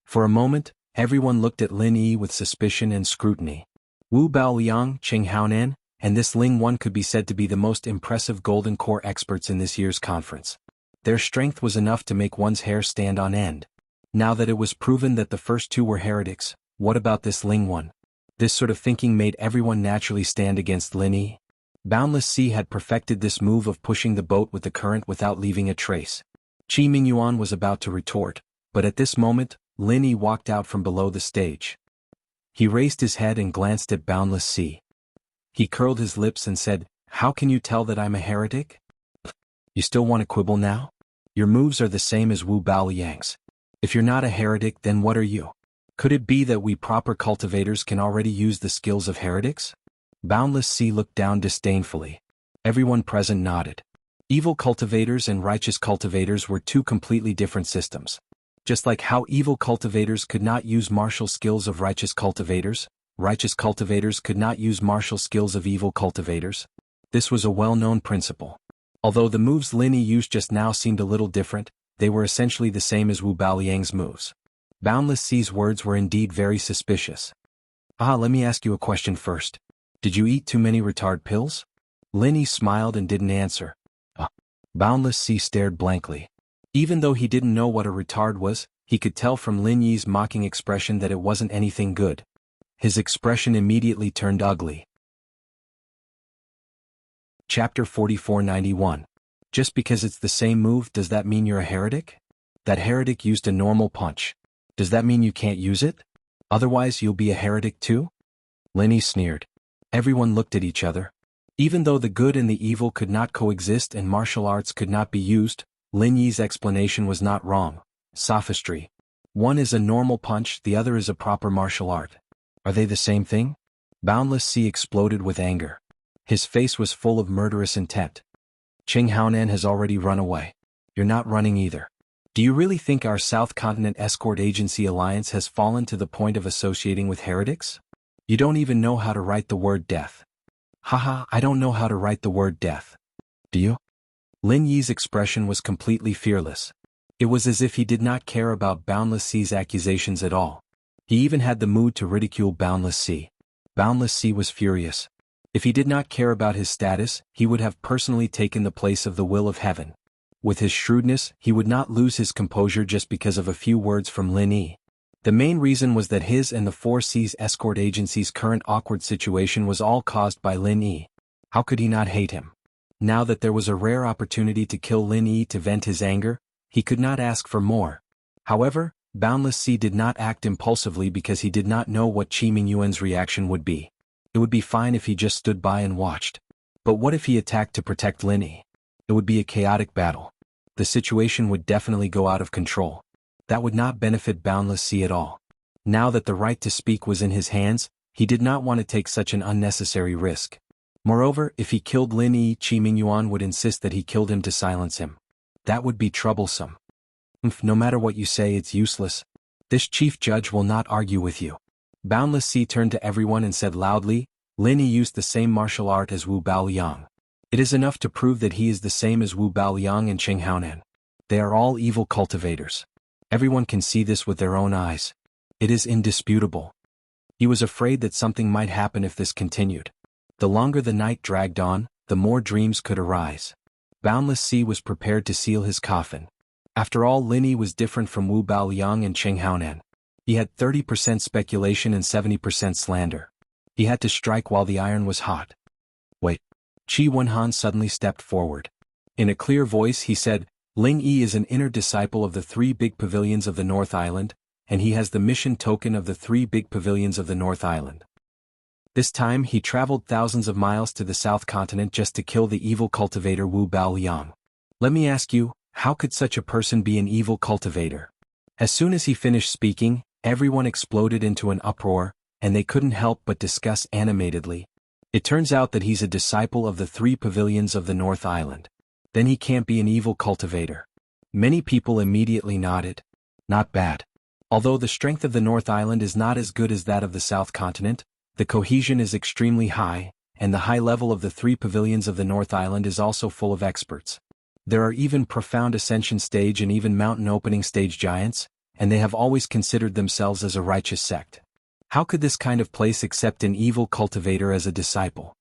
For a moment, everyone looked at Lin Yi with suspicion and scrutiny. Wu Baoliang, Cheng Haonan, and this Ling Wan could be said to be the most impressive Golden Core experts in this year's conference. Their strength was enough to make one's hair stand on end. Now that it was proven that the first two were heretics, what about this Ling Wan? This sort of thinking made everyone naturally stand against Lin Yi. Boundless Sea had perfected this move of pushing the boat with the current without leaving a trace. Qi Mingyuan was about to retort, but at this moment, Lin Yi walked out from below the stage. He raised his head and glanced at Boundless Sea. He curled his lips and said, How can you tell that I'm a heretic? You still want to quibble now? Your moves are the same as Wu Baoliang's. If you're not a heretic, then what are you? Could it be that we proper cultivators can already use the skills of heretics? Boundless Sea looked down disdainfully. Everyone present nodded. Evil cultivators and righteous cultivators were two completely different systems. Just like how evil cultivators could not use martial skills of righteous cultivators could not use martial skills of evil cultivators. This was a well-known principle. Although the moves Lin Yi used just now seemed a little different, they were essentially the same as Wu Baoliang's moves. Boundless Sea's words were indeed very suspicious. Let me ask you a question first. Did you eat too many retard pills? Lin Yi smiled and didn't answer. Boundless Sea stared blankly. Even though he didn't know what a retard was, he could tell from Lin Yi's mocking expression that it wasn't anything good. His expression immediately turned ugly. Chapter 4491. Just because it's the same move, does that mean you're a heretic? That heretic used a normal punch. Does that mean you can't use it? Otherwise you'll be a heretic too? Lin Yi sneered. Everyone looked at each other. Even though the good and the evil could not coexist and martial arts could not be used, Lin Yi's explanation was not wrong. Sophistry. One is a normal punch, the other is a proper martial art. Are they the same thing? Boundless Sea exploded with anger. His face was full of murderous intent. Qing Haonan has already run away. You're not running either. Do you really think our South Continent Escort Agency Alliance has fallen to the point of associating with heretics? You don't even know how to write the word death. Haha, I don't know how to write the word death. Do you? Lin Yi's expression was completely fearless. It was as if he did not care about Boundless Sea's accusations at all. He even had the mood to ridicule Boundless Sea. Boundless Sea was furious. If he did not care about his status, he would have personally taken the place of the will of heaven. With his shrewdness, he would not lose his composure just because of a few words from Lin Yi. The main reason was that his and the Four Seas Escort Agency's current awkward situation was all caused by Lin Yi. How could he not hate him? Now that there was a rare opportunity to kill Lin Yi to vent his anger, he could not ask for more. However, Boundless Sea did not act impulsively because he did not know what Qi Mingyuan's reaction would be. It would be fine if he just stood by and watched. But what if he attacked to protect Lin Yi? It would be a chaotic battle. The situation would definitely go out of control. That would not benefit Boundless Sea at all. Now that the right to speak was in his hands, he did not want to take such an unnecessary risk. Moreover, if he killed Lin Yi, Qi Mingyuan would insist that he killed him to silence him. That would be troublesome. No matter what you say, it's useless. This chief judge will not argue with you. Boundless Sea turned to everyone and said loudly, Lin Yi used the same martial art as Wu Baoliang. It is enough to prove that he is the same as Wu Baoliang and Qing Haonan. They are all evil cultivators. Everyone can see this with their own eyes. It is indisputable. He was afraid that something might happen if this continued. The longer the night dragged on, the more dreams could arise. Boundless Sea was prepared to seal his coffin. After all, Lin Yi was different from Wu Baoliang and Qing Haonan. He had 30% speculation and 70% slander. He had to strike while the iron was hot. Wait. Qi Wenhan suddenly stepped forward. In a clear voice he said, Ling Yi is an inner disciple of the 3 big pavilions of the North Island, and he has the mission token of the 3 big pavilions of the North Island. This time he traveled thousands of miles to the South Continent just to kill the evil cultivator Wu Baoliang. Let me ask you, how could such a person be an evil cultivator? As soon as he finished speaking, everyone exploded into an uproar, and they couldn't help but discuss animatedly. It turns out that he's a disciple of the 3 pavilions of the North Island. Then he can't be an evil cultivator. Many people immediately nodded. Not bad. Although the strength of the North Island is not as good as that of the South Continent, the cohesion is extremely high, and the high level of the 3 pavilions of the North Island is also full of experts. There are even profound ascension stage and even mountain opening stage giants, and they have always considered themselves as a righteous sect. How could this kind of place accept an evil cultivator as a disciple?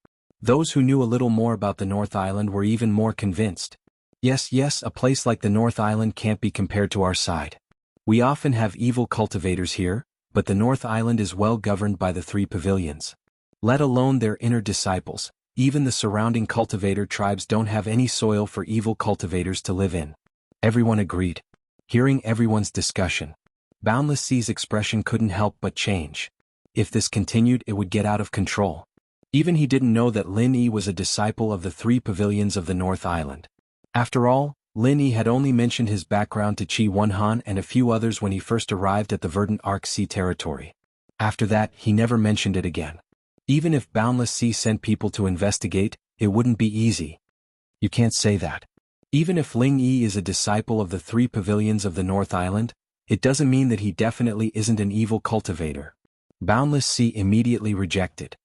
Those who knew a little more about the North Island were even more convinced. Yes, a place like the North Island can't be compared to our side. We often have evil cultivators here, but the North Island is well governed by the 3 pavilions. Let alone their inner disciples, even the surrounding cultivator tribes don't have any soil for evil cultivators to live in. Everyone agreed. Hearing everyone's discussion, Boundless Sea's expression couldn't help but change. If this continued, it would get out of control. Even he didn't know that Lin Yi was a disciple of the 3 pavilions of the North Island. After all, Lin Yi had only mentioned his background to Qi Wenhan and a few others when he first arrived at the Verdant Arc Sea territory. After that, he never mentioned it again. Even if Boundless Sea sent people to investigate, it wouldn't be easy. You can't say that. Even if Ling Yi is a disciple of the three pavilions of the North Island, it doesn't mean that he definitely isn't an evil cultivator. Boundless Sea immediately rejected.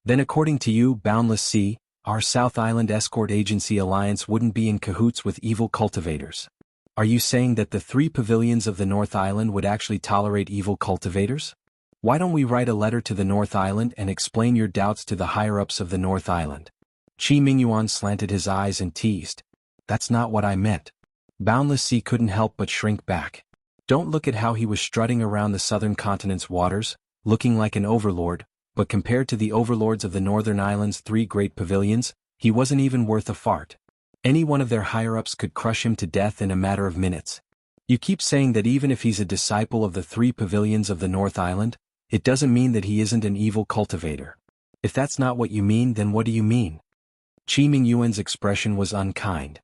Then according to you, Boundless Sea, our South Island Escort Agency Alliance wouldn't be in cahoots with evil cultivators. Are you saying that the three pavilions of the North Island would actually tolerate evil cultivators? Why don't we write a letter to the North Island and explain your doubts to the higher-ups of the North Island? Qi Mingyuan slanted his eyes and teased. That's not what I meant. Boundless Sea couldn't help but shrink back. Don't look at how he was strutting around the southern continent's waters, looking like an overlord, but compared to the overlords of the northern island's three great pavilions, he wasn't even worth a fart. Any one of their higher-ups could crush him to death in a matter of minutes. You keep saying that even if he's a disciple of the three pavilions of the North Island, it doesn't mean that he isn't an evil cultivator. If that's not what you mean, then what do you mean? Qi Mingyuan's expression was unkind.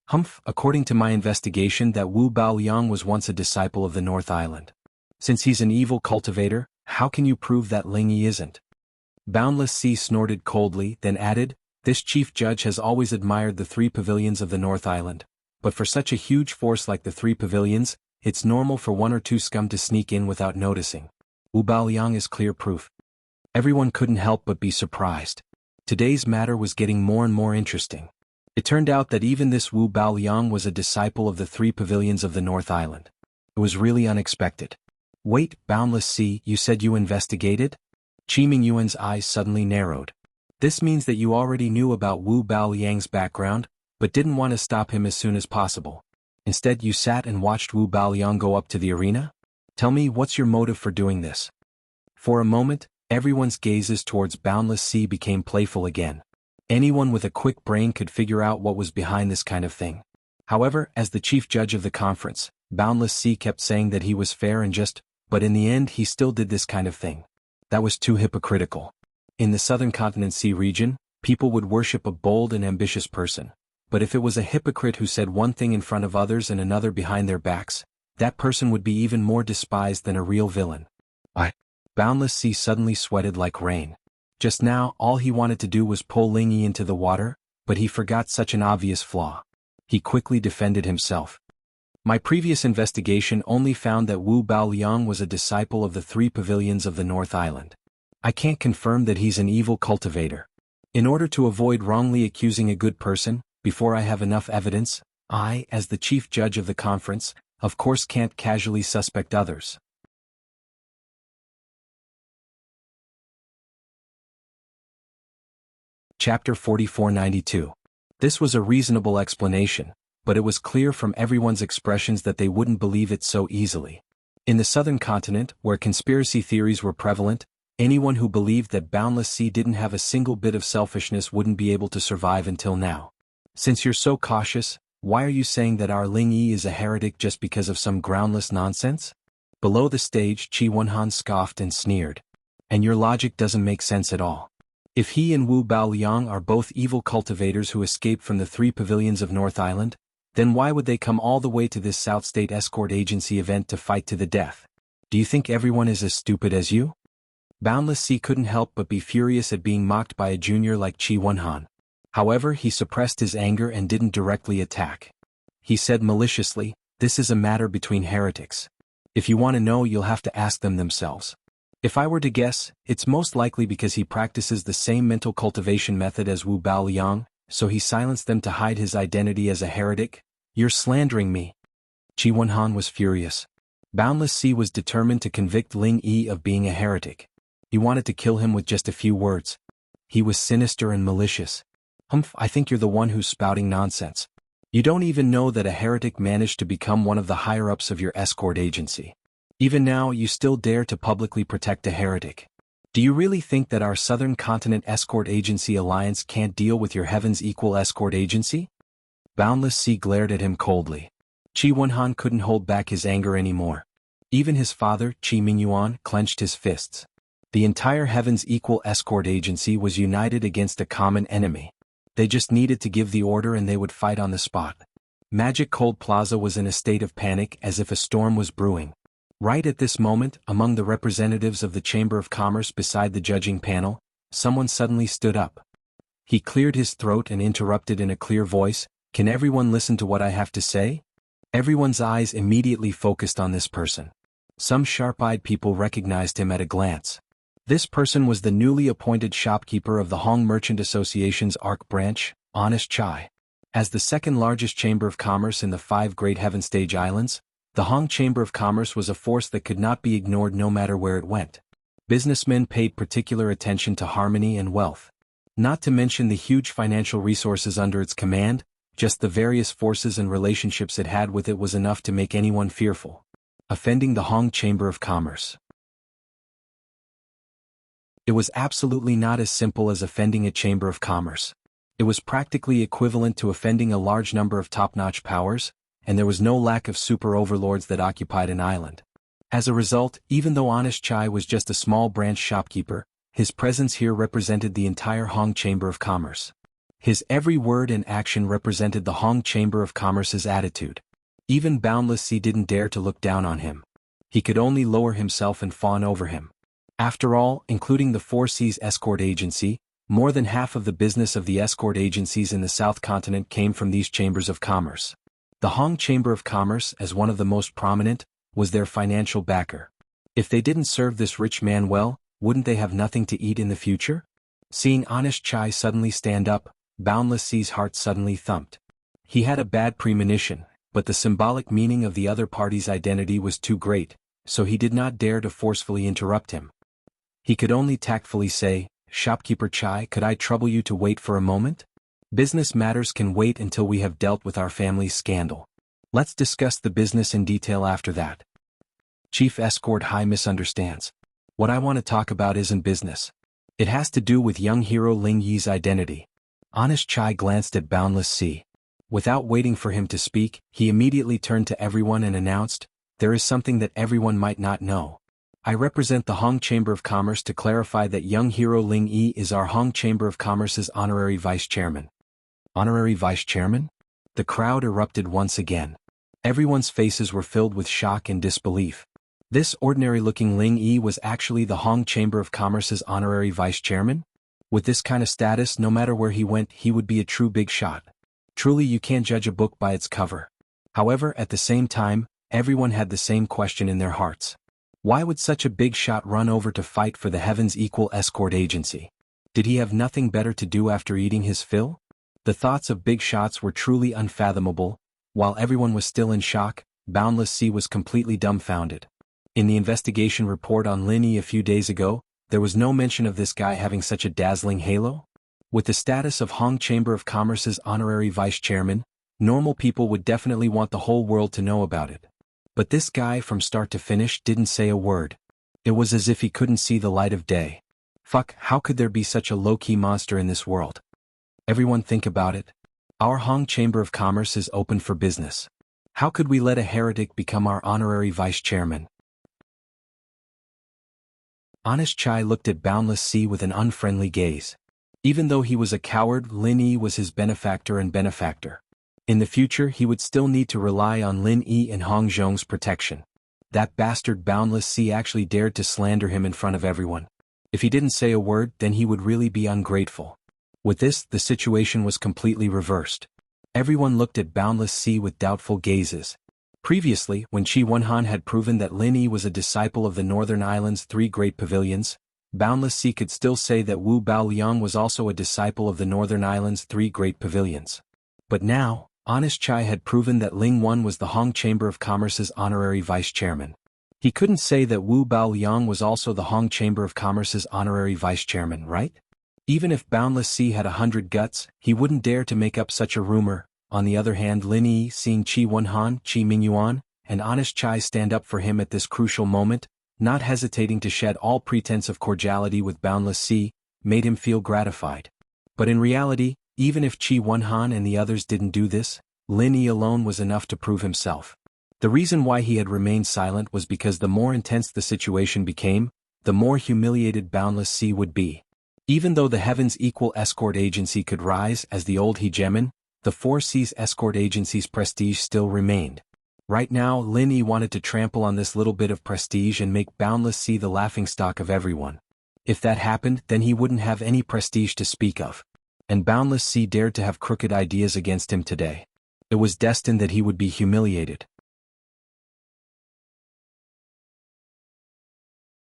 Humph, according to my investigation, that Wu Baoliang was once a disciple of the North Island. Since he's an evil cultivator, how can you prove that Ling Yi isn't? Boundless Sea snorted coldly, then added, this chief judge has always admired the three pavilions of the North Island, but for such a huge force like the three pavilions, it's normal for one or two scum to sneak in without noticing. Wu Baoliang is clear proof. Everyone couldn't help but be surprised. Today's matter was getting more and more interesting. It turned out that even this Wu Baoliang was a disciple of the three pavilions of the North Island. It was really unexpected. Wait, Boundless Sea, you said you investigated? Qi Mingyuan's eyes suddenly narrowed. This means that you already knew about Wu Baoliang's background, but didn't want to stop him as soon as possible. Instead, you sat and watched Wu Baoliang go up to the arena? Tell me, what's your motive for doing this? For a moment, everyone's gazes towards Boundless Sea became playful again. Anyone with a quick brain could figure out what was behind this kind of thing. However, as the chief judge of the conference, Boundless Sea kept saying that he was fair and just, but in the end he still did this kind of thing. That was too hypocritical. In the southern continent sea region, people would worship a bold and ambitious person. But if it was a hypocrite who said one thing in front of others and another behind their backs, that person would be even more despised than a real villain. Boundless Sea suddenly sweated like rain. Just now, all he wanted to do was pull Ling Yi into the water, but he forgot such an obvious flaw. He quickly defended himself. My previous investigation only found that Wu Baoliang was a disciple of the three pavilions of the North Island. I can't confirm that he's an evil cultivator. In order to avoid wrongly accusing a good person, before I have enough evidence, I, as the chief judge of the conference, of course can't casually suspect others. Chapter 4492. This was a reasonable explanation, but it was clear from everyone's expressions that they wouldn't believe it so easily. In the southern continent, where conspiracy theories were prevalent, anyone who believed that Boundless Sea didn't have a single bit of selfishness wouldn't be able to survive until now. Since you're so cautious, why are you saying that our Ling Yi is a heretic just because of some groundless nonsense? Below the stage, Qi Wenhan scoffed and sneered. And your logic doesn't make sense at all. If he and Wu Baoliang are both evil cultivators who escaped from the three pavilions of North Island, then why would they come all the way to this South State Escort Agency event to fight to the death? Do you think everyone is as stupid as you? Boundless Sea couldn't help but be furious at being mocked by a junior like Qi Wenhan. However, he suppressed his anger and didn't directly attack. He said maliciously, "This is a matter between heretics. If you want to know, you'll have to ask them themselves. If I were to guess, it's most likely because he practices the same mental cultivation method as Wu Baoliang, so he silenced them to hide his identity as a heretic. You're slandering me." Qi Wenhan was furious. Boundless Sea was determined to convict Ling Yi of being a heretic. He wanted to kill him with just a few words. He was sinister and malicious. "Humph, I think you're the one who's spouting nonsense. You don't even know that a heretic managed to become one of the higher-ups of your escort agency. Even now, you still dare to publicly protect a heretic. Do you really think that our Southern Continent Escort Agency Alliance can't deal with your Heaven's Equal Escort Agency?" Boundless Sea glared at him coldly. Qi Wenhan couldn't hold back his anger anymore. Even his father, Qi Mingyuan, clenched his fists. The entire Heaven's Equal Escort Agency was united against a common enemy. They just needed to give the order and they would fight on the spot. Magic Cold Plaza was in a state of panic as if a storm was brewing. Right at this moment, among the representatives of the Chamber of Commerce beside the judging panel, someone suddenly stood up. He cleared his throat and interrupted in a clear voice, "Can everyone listen to what I have to say?" Everyone's eyes immediately focused on this person. Some sharp-eyed people recognized him at a glance. This person was the newly appointed shopkeeper of the Hong Merchant Association's Arc branch, Honest Chai. As the second-largest chamber of commerce in the 5 Great Heaven Stage Islands, the Hong Chamber of Commerce was a force that could not be ignored no matter where it went. Businessmen paid particular attention to harmony and wealth. Not to mention the huge financial resources under its command, just the various forces and relationships it had with it was enough to make anyone fearful. Offending the Hong Chamber of Commerce. It was absolutely not as simple as offending a Chamber of Commerce. It was practically equivalent to offending a large number of top-notch powers, and there was no lack of super overlords that occupied an island. As a result, even though Honest Chai was just a small branch shopkeeper, his presence here represented the entire Hong Chamber of Commerce. His every word and action represented the Hong Chamber of Commerce's attitude. Even Boundless Sea didn't dare to look down on him. He could only lower himself and fawn over him. After all, including the Four Seas Escort Agency, more than half of the business of the escort agencies in the South Continent came from these chambers of commerce. The Hong Chamber of Commerce, as one of the most prominent, was their financial backer. If they didn't serve this rich man well, wouldn't they have nothing to eat in the future? Seeing Honest Chai suddenly stand up, Boundless Sea's heart suddenly thumped. He had a bad premonition, but the symbolic meaning of the other party's identity was too great, so he did not dare to forcefully interrupt him. He could only tactfully say, "Shopkeeper Chai, could I trouble you to wait for a moment? Business matters can wait until we have dealt with our family's scandal. Let's discuss the business in detail after that." Chief Escort High misunderstands. What I want to talk about isn't business. It has to do with young hero Ling Yi's identity. Honest Chai glanced at Boundless Sea. Without waiting for him to speak, he immediately turned to everyone and announced, "There is something that everyone might not know. I represent the Hong Chamber of Commerce to clarify that young hero Ling Yi is our Hong Chamber of Commerce's honorary vice chairman." Honorary vice chairman? The crowd erupted once again. Everyone's faces were filled with shock and disbelief. This ordinary-looking Ling Yi was actually the Hong Chamber of Commerce's honorary vice chairman? With this kind of status, no matter where he went, he would be a true big shot. Truly, you can't judge a book by its cover. However, at the same time, everyone had the same question in their hearts. Why would such a big shot run over to fight for the Heaven's Equal Escort Agency? Did he have nothing better to do after eating his fill? The thoughts of big shots were truly unfathomable. While everyone was still in shock, Boundless Sea was completely dumbfounded. In the investigation report on Lin Yi a few days ago, there was no mention of this guy having such a dazzling halo. With the status of Hong Chamber of Commerce's honorary vice chairman, normal people would definitely want the whole world to know about it. But this guy from start to finish didn't say a word. It was as if he couldn't see the light of day. Fuck, how could there be such a low-key monster in this world? Everyone think about it. Our Hong Chamber of Commerce is open for business. How could we let a heretic become our honorary vice chairman? Honest Chai looked at Boundless Sea with an unfriendly gaze. Even though he was a coward, Lin Yi was his benefactor and benefactor. In the future, he would still need to rely on Lin Yi and Hong Zhong's protection. That bastard Boundless Sea actually dared to slander him in front of everyone. If he didn't say a word, then he would really be ungrateful. With this, the situation was completely reversed. Everyone looked at Boundless Sea with doubtful gazes. Previously, when Qi Wenhan had proven that Lin Yi was a disciple of the Northern Island's 3 Great Pavilions, Boundless Sea could still say that Wu Baoliang was also a disciple of the Northern Island's 3 Great Pavilions. But now, Honest Chai had proven that Ling Wen was the Hong Chamber of Commerce's honorary vice chairman. He couldn't say that Wu Baoliang was also the Hong Chamber of Commerce's honorary vice chairman, right? Even if Boundless Sea had 100 guts, he wouldn't dare to make up such a rumor. On the other hand, Lin Yi, seeing Qi Wenhan, Qi Mingyuan, and Honest Chai stand up for him at this crucial moment, not hesitating to shed all pretense of cordiality with Boundless Sea, made him feel gratified. But in reality, even if Qi Wenhan and the others didn't do this, Lin Yi alone was enough to prove himself. The reason why he had remained silent was because the more intense the situation became, the more humiliated Boundless Sea would be. Even though the Heaven's Equal Escort Agency could rise as the old hegemon, the Four Seas Escort Agency's prestige still remained. Right now, Lin Yi wanted to trample on this little bit of prestige and make Boundless Sea the laughingstock of everyone. If that happened, then he wouldn't have any prestige to speak of. And Boundless Sea dared to have crooked ideas against him today. It was destined that he would be humiliated.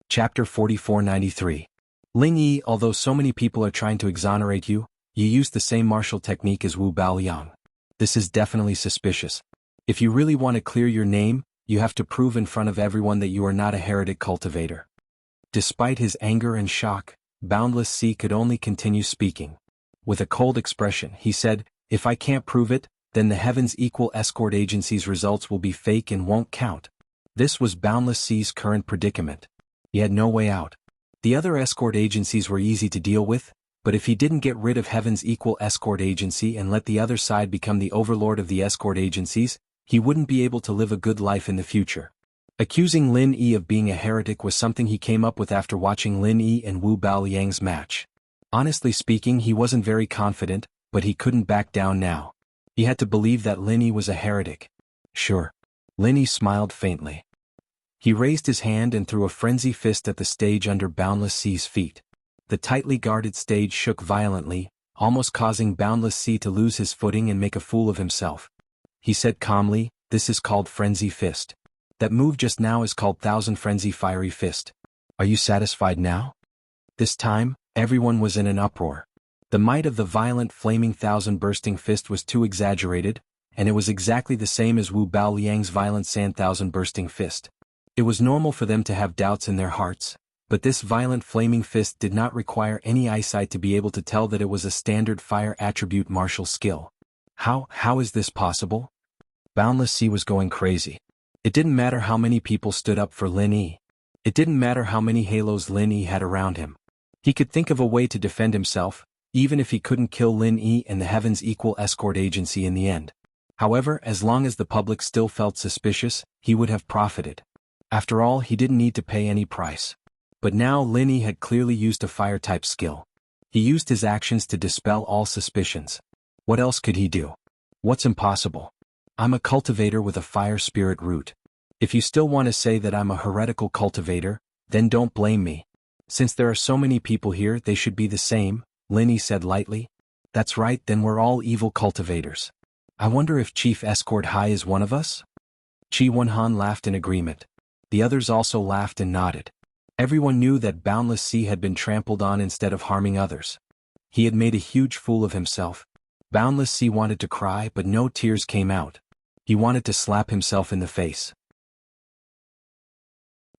Chapter 4493. Ling Yi, although so many people are trying to exonerate you, you used the same martial technique as Wu Baoliang. This is definitely suspicious. If you really want to clear your name, you have to prove in front of everyone that you are not a heretic cultivator. Despite his anger and shock, Boundless Sea could only continue speaking. With a cold expression, he said, "If I can't prove it, then the Heavens Equal Escort Agency's results will be fake and won't count." This was Boundless Sea's current predicament. He had no way out. The other escort agencies were easy to deal with, but if he didn't get rid of Heaven's Equal Escort Agency and let the other side become the overlord of the escort agencies, he wouldn't be able to live a good life in the future. Accusing Lin Yi of being a heretic was something he came up with after watching Lin Yi and Wu Baoliang's match. Honestly speaking, he wasn't very confident, but he couldn't back down now. He had to believe that Lin Yi was a heretic. Sure. Lin Yi smiled faintly. He raised his hand and threw a frenzy fist at the stage under Boundless Sea's feet. The tightly guarded stage shook violently, almost causing Boundless Sea to lose his footing and make a fool of himself. He said calmly, "This is called Frenzy Fist. That move just now is called Thousand Frenzy Fiery Fist. Are you satisfied now?" This time, everyone was in an uproar. The might of the violent flaming thousand bursting fist was too exaggerated, and it was exactly the same as Wu Baoliang's violent sand thousand bursting fist. It was normal for them to have doubts in their hearts, but this violent flaming fist did not require any eyesight to be able to tell that it was a standard fire attribute martial skill. How is this possible? Boundless Sea was going crazy. It didn't matter how many people stood up for Lin Yi. It didn't matter how many halos Lin Yi had around him. He could think of a way to defend himself, even if he couldn't kill Lin Yi and the Heavens Equal Escort Agency in the end. However, as long as the public still felt suspicious, he would have profited. After all, he didn't need to pay any price. But now Lin Yi had clearly used a fire-type skill. He used his actions to dispel all suspicions. What else could he do? What's impossible? I'm a cultivator with a fire spirit root. If you still want to say that I'm a heretical cultivator, then don't blame me. Since there are so many people here, they should be the same, Lin Yi said lightly. That's right, then we're all evil cultivators. I wonder if Chief Escort Hai is one of us? Chi Wenhan laughed in agreement. The others also laughed and nodded. Everyone knew that Boundless Sea had been trampled on instead of harming others. He had made a huge fool of himself. Boundless Sea wanted to cry, but no tears came out. He wanted to slap himself in the face.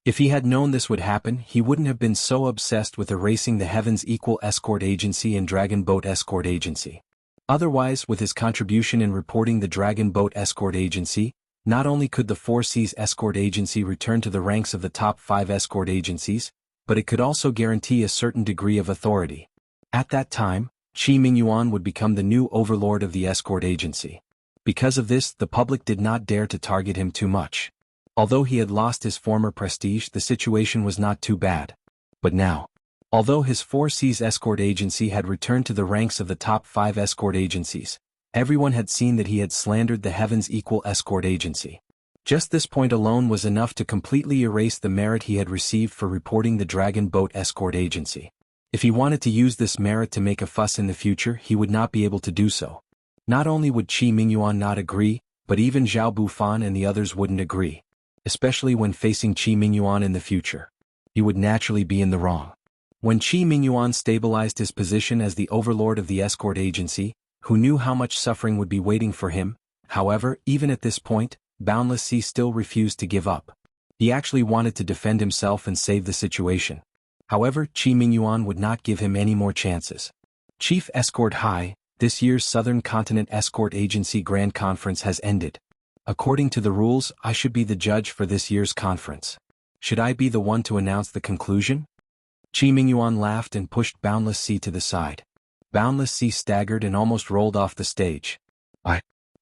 If he had known this would happen, he wouldn't have been so obsessed with erasing the Heavens Equal Escort Agency and Dragon Boat Escort Agency. Otherwise, with his contribution in reporting the Dragon Boat Escort Agency, not only could the Four Seas Escort Agency return to the ranks of the top 5 escort agencies, but it could also guarantee a certain degree of authority. At that time, Qi Mingyuan would become the new overlord of the escort agency. Because of this, the public did not dare to target him too much. Although he had lost his former prestige, the situation was not too bad. But now, although his Four Seas Escort Agency had returned to the ranks of the top 5 escort agencies, everyone had seen that he had slandered the Heavens Equal Escort Agency. Just this point alone was enough to completely erase the merit he had received for reporting the Dragon Boat Escort Agency. If he wanted to use this merit to make a fuss in the future, he would not be able to do so. Not only would Qi Mingyuan not agree, but even Zhao Bufan and the others wouldn't agree. Especially when facing Qi Mingyuan in the future. He would naturally be in the wrong. When Qi Mingyuan stabilized his position as the overlord of the escort agency, who knew how much suffering would be waiting for him, however, even at this point, Boundless Sea still refused to give up. He actually wanted to defend himself and save the situation. However, Qi Mingyuan would not give him any more chances. Chief Escort Hai, this year's Southern Continent Escort Agency Grand Conference has ended. According to the rules, I should be the judge for this year's conference. Should I be the one to announce the conclusion? Qi Mingyuan laughed and pushed Boundless Sea to the side. Boundless Sea staggered and almost rolled off the stage.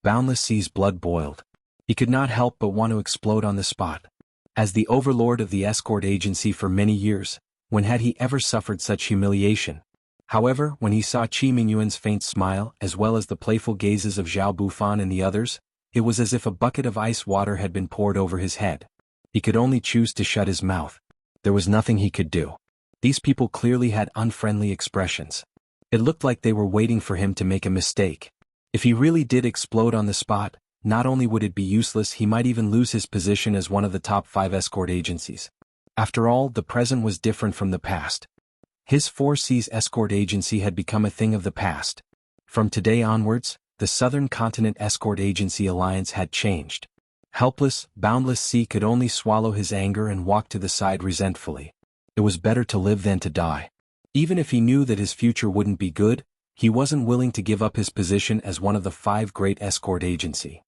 Boundless Sea's blood boiled. He could not help but want to explode on the spot. As the overlord of the escort agency for many years, when had he ever suffered such humiliation? However, when he saw Qi Mingyuan's faint smile as well as the playful gazes of Zhao Bufan and the others, it was as if a bucket of ice water had been poured over his head. He could only choose to shut his mouth. There was nothing he could do. These people clearly had unfriendly expressions. It looked like they were waiting for him to make a mistake. If he really did explode on the spot, not only would it be useless, he might even lose his position as one of the top 5 escort agencies. After all, the present was different from the past. His 4 Seas escort agency had become a thing of the past. From today onwards, the Southern Continent Escort Agency Alliance had changed. Helpless, Boundless Sea could only swallow his anger and walk to the side resentfully. It was better to live than to die. Even if he knew that his future wouldn't be good, he wasn't willing to give up his position as one of the 5 great escort agency.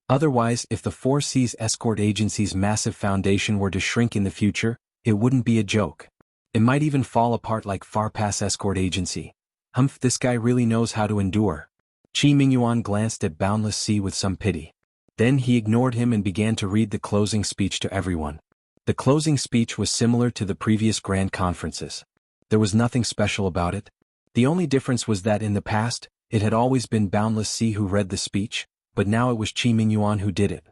Otherwise, if the 4 Seas escort agency's massive foundation were to shrink in the future, it wouldn't be a joke. It might even fall apart like Farpass escort agency. Humph, this guy really knows how to endure. Qi Mingyuan glanced at Boundless Sea with some pity. Then he ignored him and began to read the closing speech to everyone. The closing speech was similar to the previous grand conferences. There was nothing special about it. The only difference was that in the past, it had always been Boundless Sea who read the speech, but now it was Qi Mingyuan who did it.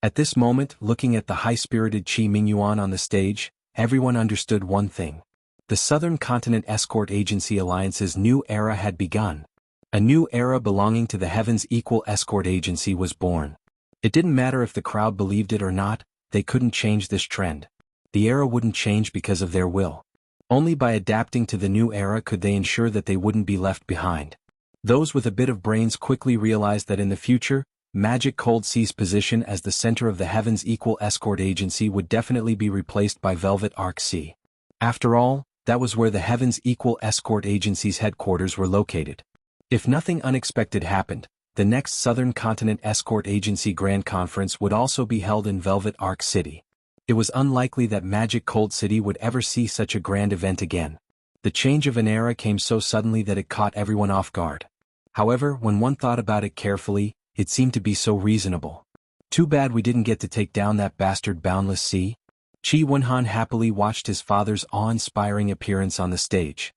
At this moment, looking at the high-spirited Qi Mingyuan on the stage, everyone understood one thing. The Southern Continent Escort Agency Alliance's new era had begun. A new era belonging to the Heavens Equal Escort Agency was born. It didn't matter if the crowd believed it or not, they couldn't change this trend. The era wouldn't change because of their will. Only by adapting to the new era could they ensure that they wouldn't be left behind. Those with a bit of brains quickly realized that in the future, Magic Cold Sea's position as the center of the Heavens Equal Escort Agency would definitely be replaced by Velvet Arc Sea. After all, that was where the Heavens Equal Escort Agency's headquarters were located. If nothing unexpected happened, the next Southern Continent Escort Agency Grand Conference would also be held in Velvet Arc City. It was unlikely that Magic Cold City would ever see such a grand event again. The change of an era came so suddenly that it caught everyone off guard. However, when one thought about it carefully, it seemed to be so reasonable. Too bad we didn't get to take down that bastard Boundless Sea. Qi Wenhan happily watched his father's awe-inspiring appearance on the stage.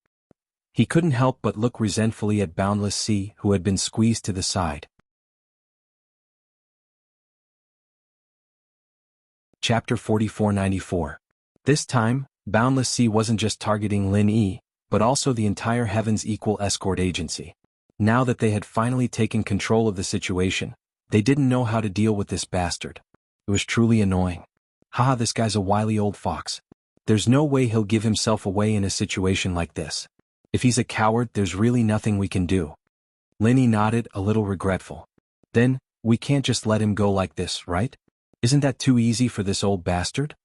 He couldn't help but look resentfully at Boundless Sea, who had been squeezed to the side. Chapter 4494. This time, Boundless Sea wasn't just targeting Lin Yi, but also the entire Heavens Equal Escort Agency. Now that they had finally taken control of the situation, they didn't know how to deal with this bastard. It was truly annoying. Haha, this guy's a wily old fox. There's no way he'll give himself away in a situation like this. If he's a coward, there's really nothing we can do. Linny nodded, a little regretful. Then, we can't just let him go like this, right? Isn't that too easy for this old bastard?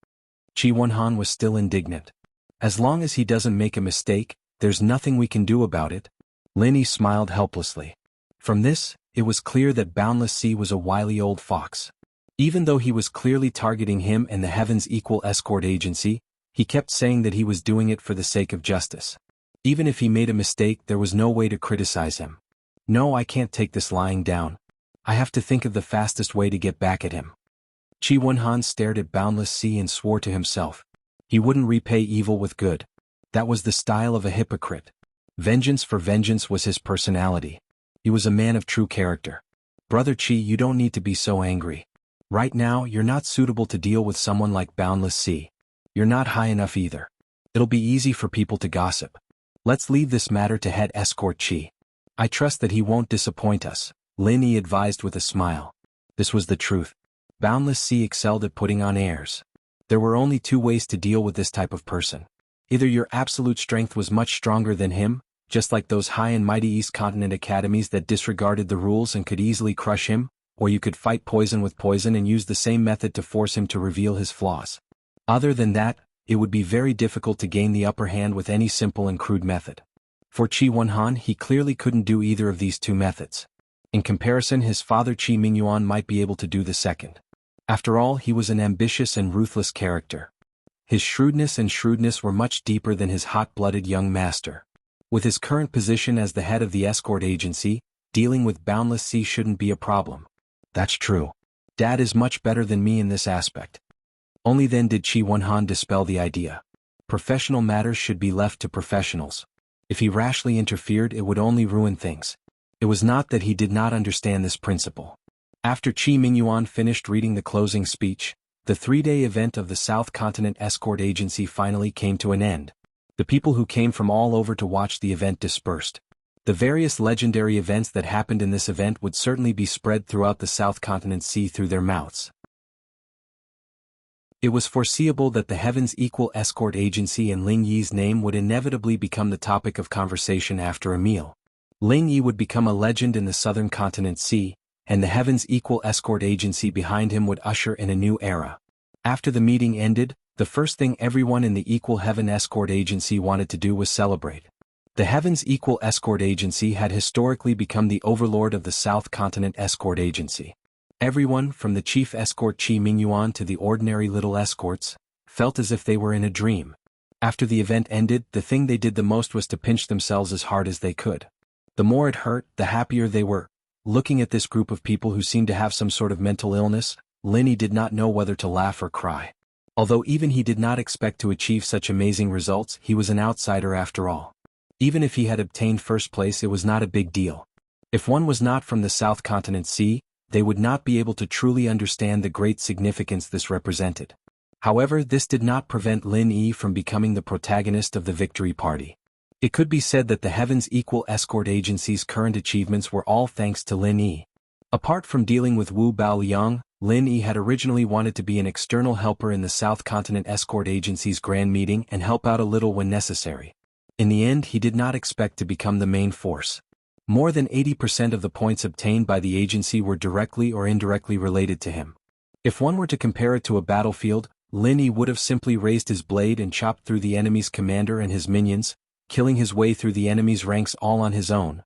Qi Wenhan was still indignant. As long as he doesn't make a mistake, there's nothing we can do about it. Linny smiled helplessly. From this, it was clear that Boundless Sea was a wily old fox. Even though he was clearly targeting him and the Heavens Equal Escort Agency, he kept saying that he was doing it for the sake of justice. Even if he made a mistake, there was no way to criticize him. No, I can't take this lying down. I have to think of the fastest way to get back at him. Qi Wenhan stared at Boundless Sea and swore to himself. He wouldn't repay evil with good. That was the style of a hypocrite. Vengeance for vengeance was his personality. He was a man of true character. Brother Qi, you don't need to be so angry. Right now, you're not suitable to deal with someone like Boundless Sea. You're not high enough either. It'll be easy for people to gossip. Let's leave this matter to Head Escort Qi. I trust that he won't disappoint us, Lin Yi advised with a smile. This was the truth. Boundless Sea excelled at putting on airs. There were only 2 ways to deal with this type of person. Either your absolute strength was much stronger than him, just like those high and mighty East Continent academies that disregarded the rules and could easily crush him, or you could fight poison with poison and use the same method to force him to reveal his flaws. Other than that, it would be very difficult to gain the upper hand with any simple and crude method. For Qi Wenhan, he clearly couldn't do either of these 2 methods. In comparison, his father Qi Mingyuan might be able to do the second. After all, he was an ambitious and ruthless character. His shrewdness were much deeper than his hot-blooded young master. With his current position as the head of the escort agency, dealing with Boundless Sea shouldn't be a problem. That's true. Dad is much better than me in this aspect. Only then did Qi Wenhan dispel the idea. Professional matters should be left to professionals. If he rashly interfered, it would only ruin things. It was not that he did not understand this principle. After Qi Mingyuan finished reading the closing speech, The 3-day event of the South Continent Escort Agency finally came to an end. The people who came from all over to watch the event dispersed. The various legendary events that happened in this event would certainly be spread throughout the South Continent Sea through their mouths. It was foreseeable that the Heaven's Equal Escort Agency and Ling Yi's name would inevitably become the topic of conversation after a meal. Ling Yi would become a legend in the Southern Continent Sea, and the Heaven's Equal Escort Agency behind him would usher in a new era. After the meeting ended, the first thing everyone in the Equal Heaven Escort Agency wanted to do was celebrate. The Heaven's Equal Escort Agency had historically become the overlord of the South Continent Escort Agency. Everyone, from the chief escort Qi Mingyuan to the ordinary little escorts, felt as if they were in a dream. After the event ended, the thing they did the most was to pinch themselves as hard as they could. The more it hurt, the happier they were. Looking at this group of people who seemed to have some sort of mental illness, Lin Yi did not know whether to laugh or cry. Although even he did not expect to achieve such amazing results, he was an outsider after all. Even if he had obtained first place, it was not a big deal. If one was not from the South Continent Sea, they would not be able to truly understand the great significance this represented. However, this did not prevent Lin Yi from becoming the protagonist of the victory party. It could be said that the Heaven's Equal Escort Agency's current achievements were all thanks to Lin Yi. Apart from dealing with Wu Baoliang, Lin Yi had originally wanted to be an external helper in the South Continent Escort Agency's grand meeting and help out a little when necessary. In the end, he did not expect to become the main force. More than 80% of the points obtained by the agency were directly or indirectly related to him. If one were to compare it to a battlefield, Lin Yi would have simply raised his blade and chopped through the enemy's commander and his minions, killing his way through the enemy's ranks all on his own.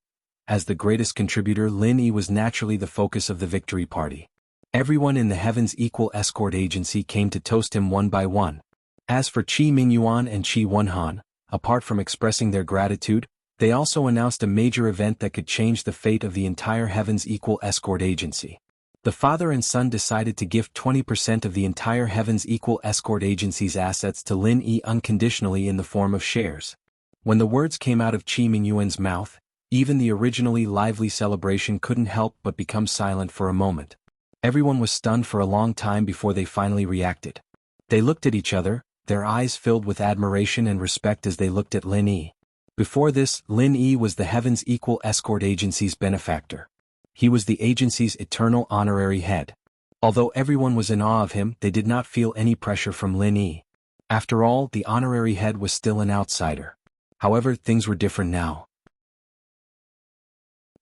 As the greatest contributor, Lin Yi was naturally the focus of the victory party. Everyone in the Heaven's Equal Escort Agency came to toast him one by one. As for Qi Mingyuan and Qi Wenhan, apart from expressing their gratitude, they also announced a major event that could change the fate of the entire Heaven's Equal Escort Agency. The father and son decided to give 20% of the entire Heaven's Equal Escort Agency's assets to Lin Yi unconditionally in the form of shares. When the words came out of Qi Mingyuan's mouth, even the originally lively celebration couldn't help but become silent for a moment. Everyone was stunned for a long time before they finally reacted. They looked at each other, their eyes filled with admiration and respect as they looked at Lin Yi. Before this, Lin Yi was the Heaven's Equal Escort Agency's benefactor. He was the agency's eternal honorary head. Although everyone was in awe of him, they did not feel any pressure from Lin Yi. After all, the honorary head was still an outsider. However, things were different now.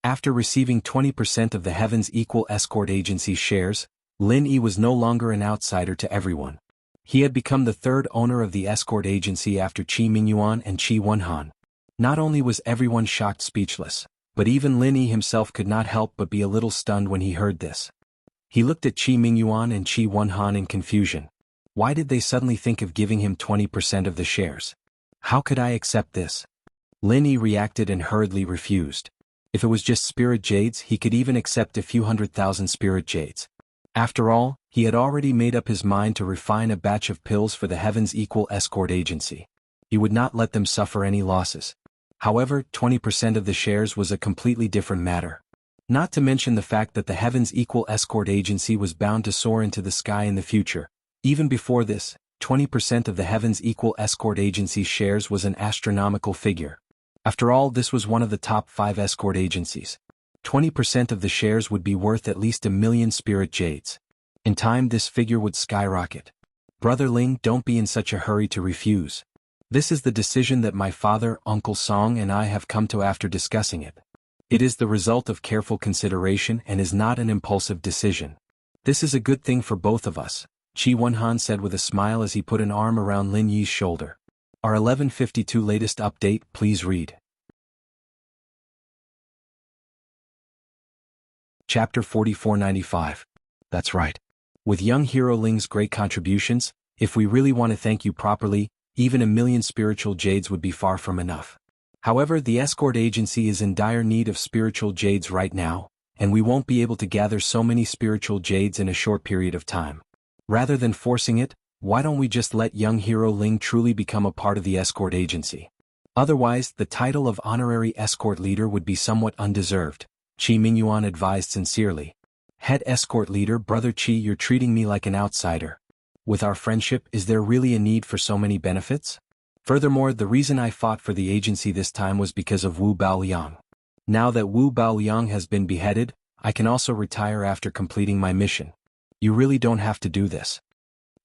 After receiving 20% of the Heaven's Equal Escort Agency's shares, Lin Yi was no longer an outsider to everyone. He had become the third owner of the escort agency after Qi Mingyuan and Qi Wenhan. Not only was everyone shocked speechless, but even Lin Yi himself could not help but be a little stunned when he heard this. He looked at Qi Mingyuan and Qi Wenhan in confusion. Why did they suddenly think of giving him 20% of the shares? How could I accept this? Lin Yi reacted and hurriedly refused. If it was just spirit jades, he could even accept a few 100,000 spirit jades. After all, he had already made up his mind to refine a batch of pills for the Heaven's Equal Escort Agency. He would not let them suffer any losses. However, 20% of the shares was a completely different matter. Not to mention the fact that the Heaven's Equal Escort Agency was bound to soar into the sky in the future. Even before this, 20% of the Heaven's Equal Escort Agency's shares was an astronomical figure. After all, this was one of the top 5 escort agencies. 20% of the shares would be worth at least 1 million spirit jades. In time, this figure would skyrocket. Brother Ling, don't be in such a hurry to refuse. This is the decision that my father, Uncle Song, and I have come to after discussing it. It is the result of careful consideration and is not an impulsive decision. This is a good thing for both of us, Qi Wenhan said with a smile as he put an arm around Lin Yi's shoulder. Our 1152 latest update, please read. Chapter 4495. That's right. With young hero Ling's great contributions, if we really want to thank you properly, even 1 million spiritual jades would be far from enough. However, the escort agency is in dire need of spiritual jades right now, and we won't be able to gather so many spiritual jades in a short period of time. Rather than forcing it, why don't we just let young hero Ling truly become a part of the escort agency? Otherwise, the title of honorary escort leader would be somewhat undeserved, Qi Mingyuan advised sincerely. Head escort leader Brother Qi, you're treating me like an outsider. With our friendship, is there really a need for so many benefits? Furthermore, the reason I fought for the agency this time was because of Wu Baoliang. Now that Wu Baoliang has been beheaded, I can also retire after completing my mission. You really don't have to do this.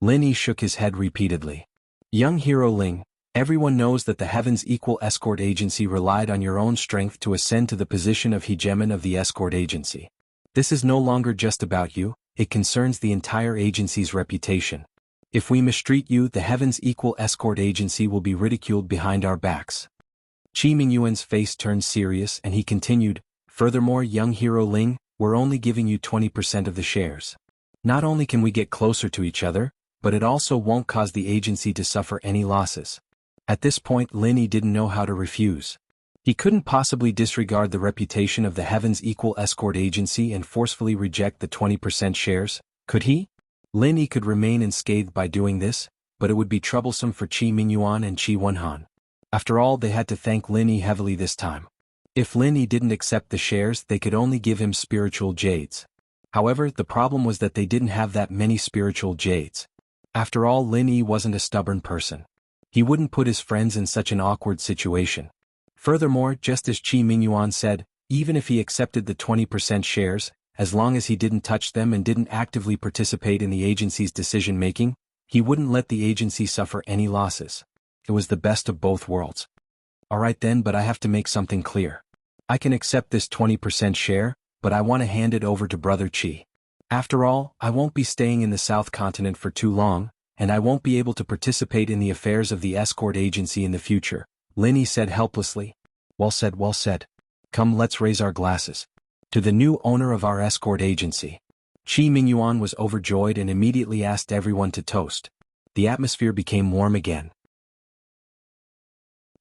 Lin Yi shook his head repeatedly. Young hero Ling, everyone knows that the Heaven's Equal Escort Agency relied on your own strength to ascend to the position of hegemon of the escort agency. This is no longer just about you, it concerns the entire agency's reputation. If we mistreat you, the Heaven's Equal Escort Agency will be ridiculed behind our backs. Qi Mingyuan's face turned serious and he continued, furthermore, young hero Ling, we're only giving you 20% of the shares. Not only can we get closer to each other, but it also won't cause the agency to suffer any losses. At this point, Lin Yi didn't know how to refuse. He couldn't possibly disregard the reputation of the Heaven's Equal Escort Agency and forcefully reject the 20% shares, could he? Lin Yi could remain unscathed by doing this, but it would be troublesome for Qi Mingyuan and Qi Wenhan. After all, they had to thank Lin Yi heavily this time. If Lin Yi didn't accept the shares, they could only give him spiritual jades. However, the problem was that they didn't have that many spiritual jades. After all, Lin Yi wasn't a stubborn person. He wouldn't put his friends in such an awkward situation. Furthermore, just as Qi Mingyuan said, even if he accepted the 20% shares, as long as he didn't touch them and didn't actively participate in the agency's decision-making, he wouldn't let the agency suffer any losses. It was the best of both worlds. Alright then, but I have to make something clear. I can accept this 20% share, but I want to hand it over to Brother Qi. After all, I won't be staying in the South Continent for too long, and I won't be able to participate in the affairs of the escort agency in the future, Lin Yi said helplessly. Well said, well said. Come, let's raise our glasses. To the new owner of our escort agency. Qi Mingyuan was overjoyed and immediately asked everyone to toast. The atmosphere became warm again.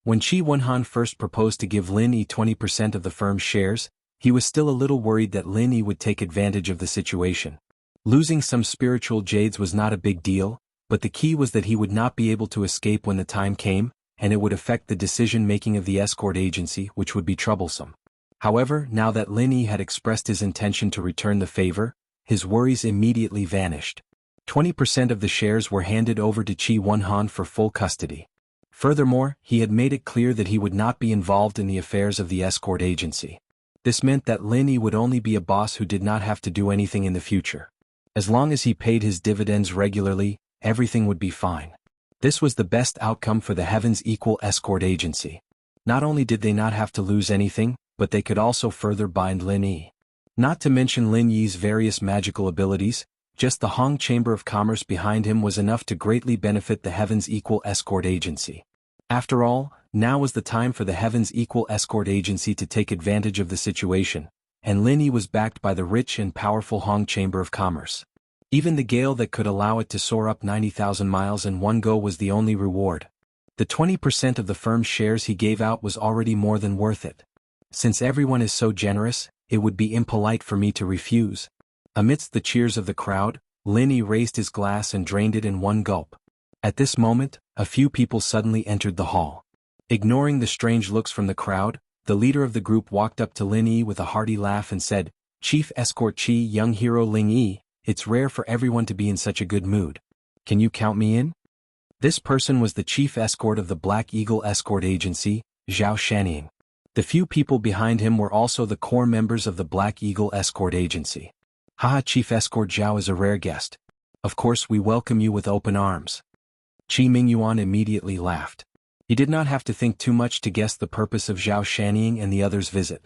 When Qi Wenhan first proposed to give Lin Yi 20% of the firm's shares, he was still a little worried that Lin Yi would take advantage of the situation. Losing some spiritual jades was not a big deal, but the key was that he would not be able to escape when the time came, and it would affect the decision-making of the escort agency, which would be troublesome. However, now that Lin Yi had expressed his intention to return the favor, his worries immediately vanished. 20% of the shares were handed over to Qi Wenhan for full custody. Furthermore, he had made it clear that he would not be involved in the affairs of the escort agency. This meant that Lin Yi would only be a boss who did not have to do anything in the future. As long as he paid his dividends regularly, everything would be fine. This was the best outcome for the Heaven's Equal Escort Agency. Not only did they not have to lose anything, but they could also further bind Lin Yi. Not to mention Lin Yi's various magical abilities, just the Hong Chamber of Commerce behind him was enough to greatly benefit the Heaven's Equal Escort Agency. After all, now was the time for the Heaven's Equal Escort Agency to take advantage of the situation, and Lin Yi was backed by the rich and powerful Hong Chamber of Commerce. Even the gale that could allow it to soar up 90,000 miles in one go was the only reward. The 20% of the firm's shares he gave out was already more than worth it. Since everyone is so generous, it would be impolite for me to refuse. Amidst the cheers of the crowd, Lin Yi raised his glass and drained it in one gulp. At this moment, a few people suddenly entered the hall. Ignoring the strange looks from the crowd, the leader of the group walked up to Lin Yi with a hearty laugh and said, "Chief Escort Qi, young hero Ling Yi, it's rare for everyone to be in such a good mood. Can you count me in?" This person was the chief escort of the Black Eagle Escort Agency, Zhao Shanning. The few people behind him were also the core members of the Black Eagle Escort Agency. Haha, Chief Escort Zhao is a rare guest. Of course we welcome you with open arms. Qi Mingyuan immediately laughed. He did not have to think too much to guess the purpose of Zhao Shanning and the others' visit.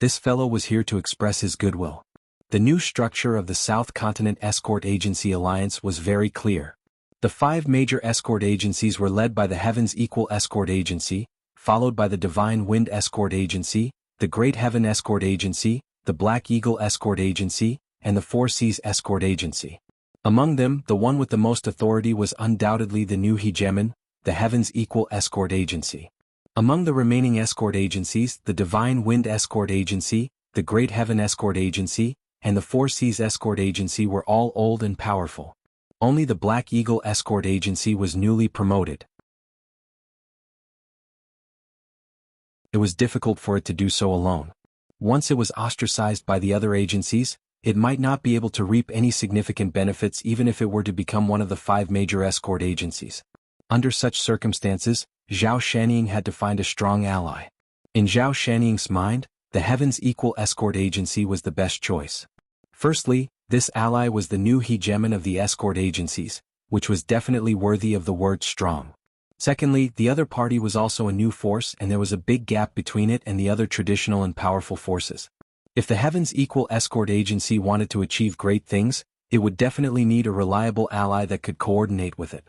This fellow was here to express his goodwill. The new structure of the South Continent Escort Agency Alliance was very clear. The 5 major escort agencies were led by the Heaven's Equal Escort Agency, followed by the Divine Wind Escort Agency, the Great Heaven Escort Agency, the Black Eagle Escort Agency, and the Four Seas Escort Agency. Among them, the one with the most authority was undoubtedly the new hegemon, the Heaven's Equal Escort Agency. Among the remaining escort agencies, the Divine Wind Escort Agency, the Great Heaven Escort Agency, and the Four Seas Escort Agency were all old and powerful. Only the Black Eagle Escort Agency was newly promoted. It was difficult for it to do so alone. Once it was ostracized by the other agencies, it might not be able to reap any significant benefits even if it were to become one of the 5 major escort agencies. Under such circumstances, Zhao Shanning had to find a strong ally. In Zhao Shanning's mind, the Heaven's Equal Escort Agency was the best choice. Firstly, this ally was the new hegemon of the escort agencies, which was definitely worthy of the word strong. Secondly, the other party was also a new force and there was a big gap between it and the other traditional and powerful forces. If the Heaven's Equal Escort Agency wanted to achieve great things, it would definitely need a reliable ally that could coordinate with it.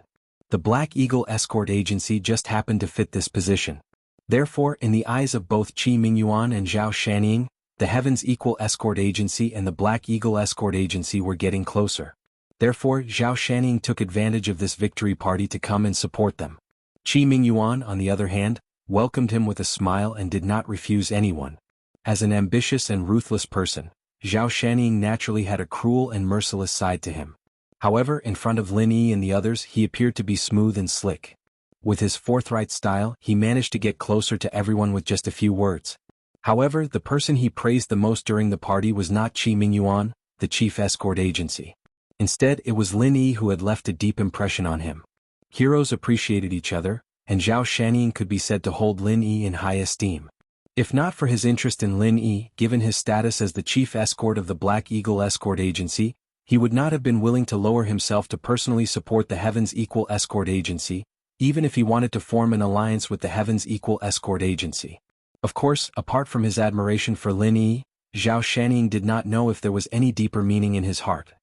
The Black Eagle Escort Agency just happened to fit this position. Therefore, in the eyes of both Qi Mingyuan and Zhao Shanning, the Heaven's Equal Escort Agency and the Black Eagle Escort Agency were getting closer. Therefore, Zhao Shanning took advantage of this victory party to come and support them. Qi Mingyuan, on the other hand, welcomed him with a smile and did not refuse anyone. As an ambitious and ruthless person, Zhao Shanning naturally had a cruel and merciless side to him. However, in front of Lin Yi and the others he appeared to be smooth and slick. With his forthright style he managed to get closer to everyone with just a few words. However, the person he praised the most during the party was not Qi Mingyuan, the chief escort agency. Instead, it was Lin Yi who had left a deep impression on him. Heroes appreciated each other, and Zhao Shanning could be said to hold Lin Yi in high esteem. If not for his interest in Lin Yi, given his status as the chief escort of the Black Eagle Escort Agency, he would not have been willing to lower himself to personally support the Heaven's Equal Escort Agency, even if he wanted to form an alliance with the Heaven's Equal Escort Agency. Of course, apart from his admiration for Lin Yi, Zhao Shanning did not know if there was any deeper meaning in his heart.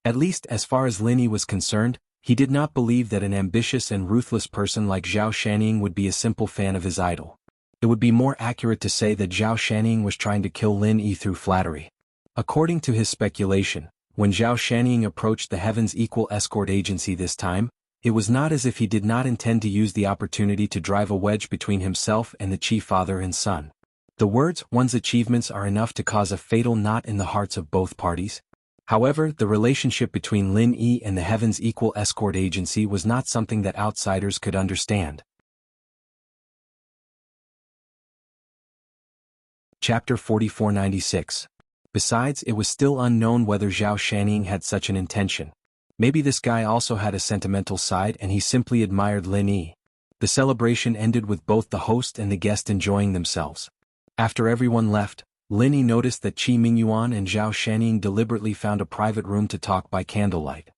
At least as far as Lin Yi was concerned, he did not believe that an ambitious and ruthless person like Zhao Shanning would be a simple fan of his idol. It would be more accurate to say that Zhao Shanning was trying to kill Lin Yi through flattery. According to his speculation, when Zhao Shanning approached the Heaven's Equal Escort Agency this time, it was not as if he did not intend to use the opportunity to drive a wedge between himself and the chief father and son. The words, "one's achievements are enough to cause a fatal knot in the hearts of both parties." However, the relationship between Lin Yi and the Heaven's Equal Escort Agency was not something that outsiders could understand. Chapter 4496. Besides, it was still unknown whether Zhao Shanning had such an intention. Maybe this guy also had a sentimental side and he simply admired Lin Yi. The celebration ended with both the host and the guest enjoying themselves. After everyone left, Lin Yi noticed that Qi Mingyuan and Zhao Shanning deliberately found a private room to talk by candlelight.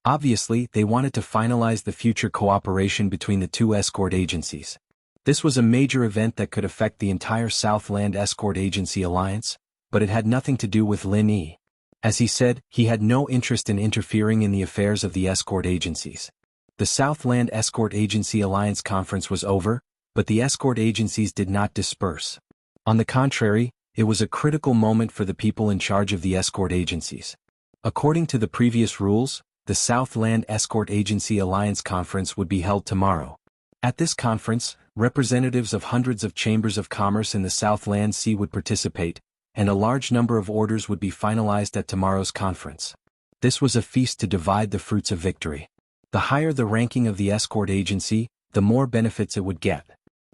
Obviously, they wanted to finalize the future cooperation between the two escort agencies. This was a major event that could affect the entire Southland Escort Agency Alliance, but it had nothing to do with Lin Yi. As he said, he had no interest in interfering in the affairs of the escort agencies. The Southland Escort Agency Alliance conference was over, but the escort agencies did not disperse. On the contrary, it was a critical moment for the people in charge of the escort agencies. According to the previous rules, the Southland Escort Agency Alliance Conference would be held tomorrow. At this conference, representatives of hundreds of chambers of commerce in the Southland Sea would participate, and a large number of orders would be finalized at tomorrow's conference. This was a feast to divide the fruits of victory. The higher the ranking of the escort agency, the more benefits it would get.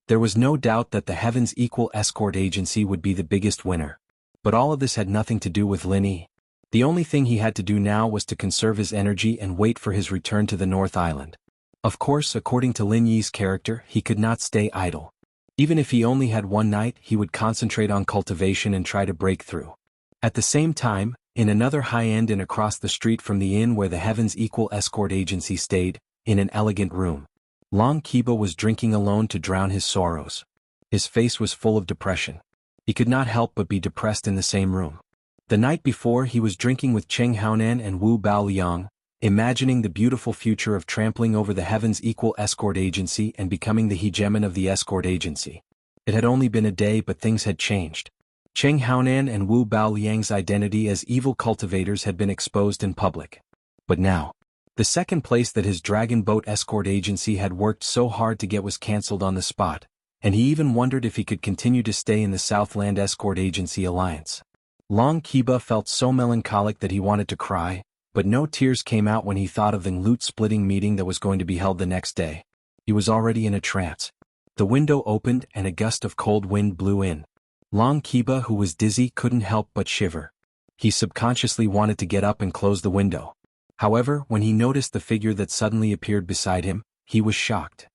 There was no doubt that the Heaven's Equal Escort Agency would be the biggest winner. But all of this had nothing to do with Lin Yi. The only thing he had to do now was to conserve his energy and wait for his return to the North Island. Of course, according to Lin Yi's character, he could not stay idle. Even if he only had one night, he would concentrate on cultivation and try to break through. At the same time, in another high-end inn across the street from the inn where the Heaven's Equal Escort Agency stayed, in an elegant room, Long Kiba was drinking alone to drown his sorrows. His face was full of depression. He could not help but be depressed in the same room. The night before, he was drinking with Cheng Haonan and Wu Baoliang, imagining the beautiful future of trampling over the Heaven's Equal Escort Agency and becoming the hegemon of the escort agency. It had only been a day, but things had changed. Cheng Haonan and Wu Baoliang's identity as evil cultivators had been exposed in public. But now, the second place that his dragon boat escort agency had worked so hard to get was cancelled on the spot, and he even wondered if he could continue to stay in the Southland Escort Agency Alliance. Long Kiba felt so melancholic that he wanted to cry, but no tears came out when he thought of the loot-splitting meeting that was going to be held the next day. He was already in a trance. The window opened and a gust of cold wind blew in. Long Kiba, who was dizzy, couldn't help but shiver. He subconsciously wanted to get up and close the window. However, when he noticed the figure that suddenly appeared beside him, he was shocked.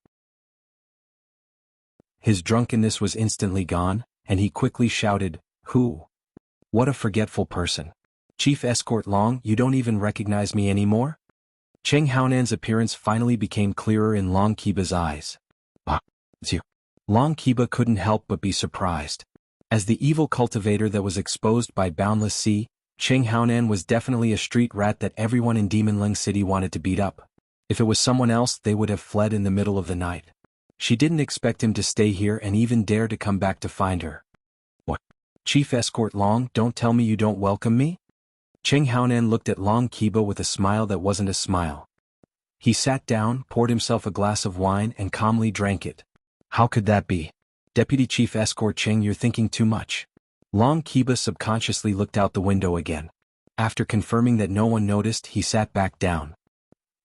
His drunkenness was instantly gone, and he quickly shouted, "Who? What a forgetful person. Chief Escort Long, you don't even recognize me anymore?" Cheng Haonan's appearance finally became clearer in Long Kiba's eyes. "Ah, it's you." Long Kiba couldn't help but be surprised. As the evil cultivator that was exposed by Boundless Sea, Cheng Haonan was definitely a street rat that everyone in Demonling City wanted to beat up. If it was someone else, they would have fled in the middle of the night. She didn't expect him to stay here and even dare to come back to find her. "What? Chief Escort Long, don't tell me you don't welcome me?" Cheng Haonan looked at Long Kiba with a smile that wasn't a smile. He sat down, poured himself a glass of wine and calmly drank it. "How could that be? Deputy Chief Escort Cheng, you're thinking too much." Long Kiba subconsciously looked out the window again. After confirming that no one noticed, he sat back down.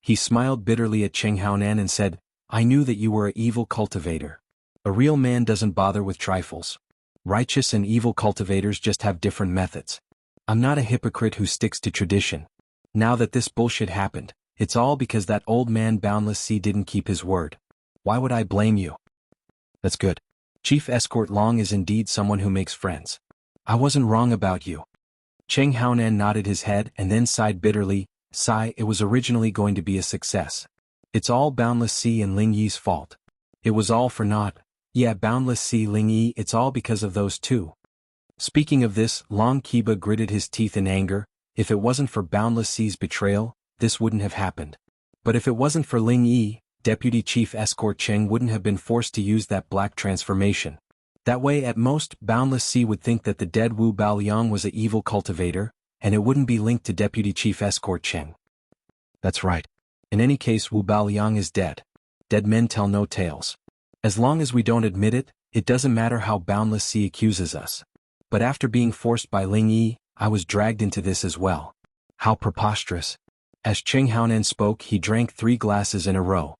He smiled bitterly at Cheng Haonan and said, "I knew that you were an evil cultivator. A real man doesn't bother with trifles. Righteous and evil cultivators just have different methods. I'm not a hypocrite who sticks to tradition. Now that this bullshit happened, it's all because that old man Boundless Sea didn't keep his word. Why would I blame you?" "That's good. Chief Escort Long is indeed someone who makes friends. I wasn't wrong about you." Cheng Haonan nodded his head and then sighed bitterly. It was originally going to be a success. It's all Boundless Sea and Ling Yi's fault. It was all for naught. Yeah, Boundless Sea, Ling Yi, it's all because of those two. Speaking of this, Long Kiba gritted his teeth in anger. If it wasn't for Boundless Sea's betrayal, this wouldn't have happened. But if it wasn't for Ling Yi, Deputy Chief Escort Cheng wouldn't have been forced to use that black transformation. That way, at most, Boundless Sea would think that the dead Wu Baoliang was an evil cultivator, and it wouldn't be linked to Deputy Chief Escort Cheng. That's right. In any case, Wu Baoliang is dead. Dead men tell no tales. As long as we don't admit it, it doesn't matter how Boundless Sea accuses us. But after being forced by Ling Yi, I was dragged into this as well. How preposterous. As Cheng Haonan spoke, he drank 3 glasses in a row.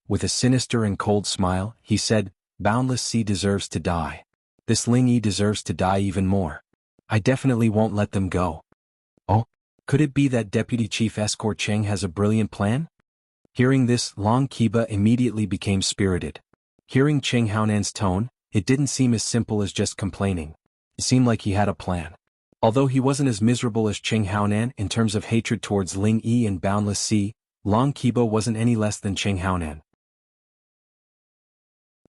With a sinister and cold smile, he said, "Boundless Sea deserves to die. This Ling Yi deserves to die even more. I definitely won't let them go." "Oh? Could it be that Deputy Chief Escort Cheng has a brilliant plan?" Hearing this, Long Kiba immediately became spirited. Hearing Cheng Haonan's tone, it didn't seem as simple as just complaining. It seemed like he had a plan. Although he wasn't as miserable as Cheng Haonan in terms of hatred towards Ling Yi and Boundless Sea, Long Kiba wasn't any less than Cheng Haonan.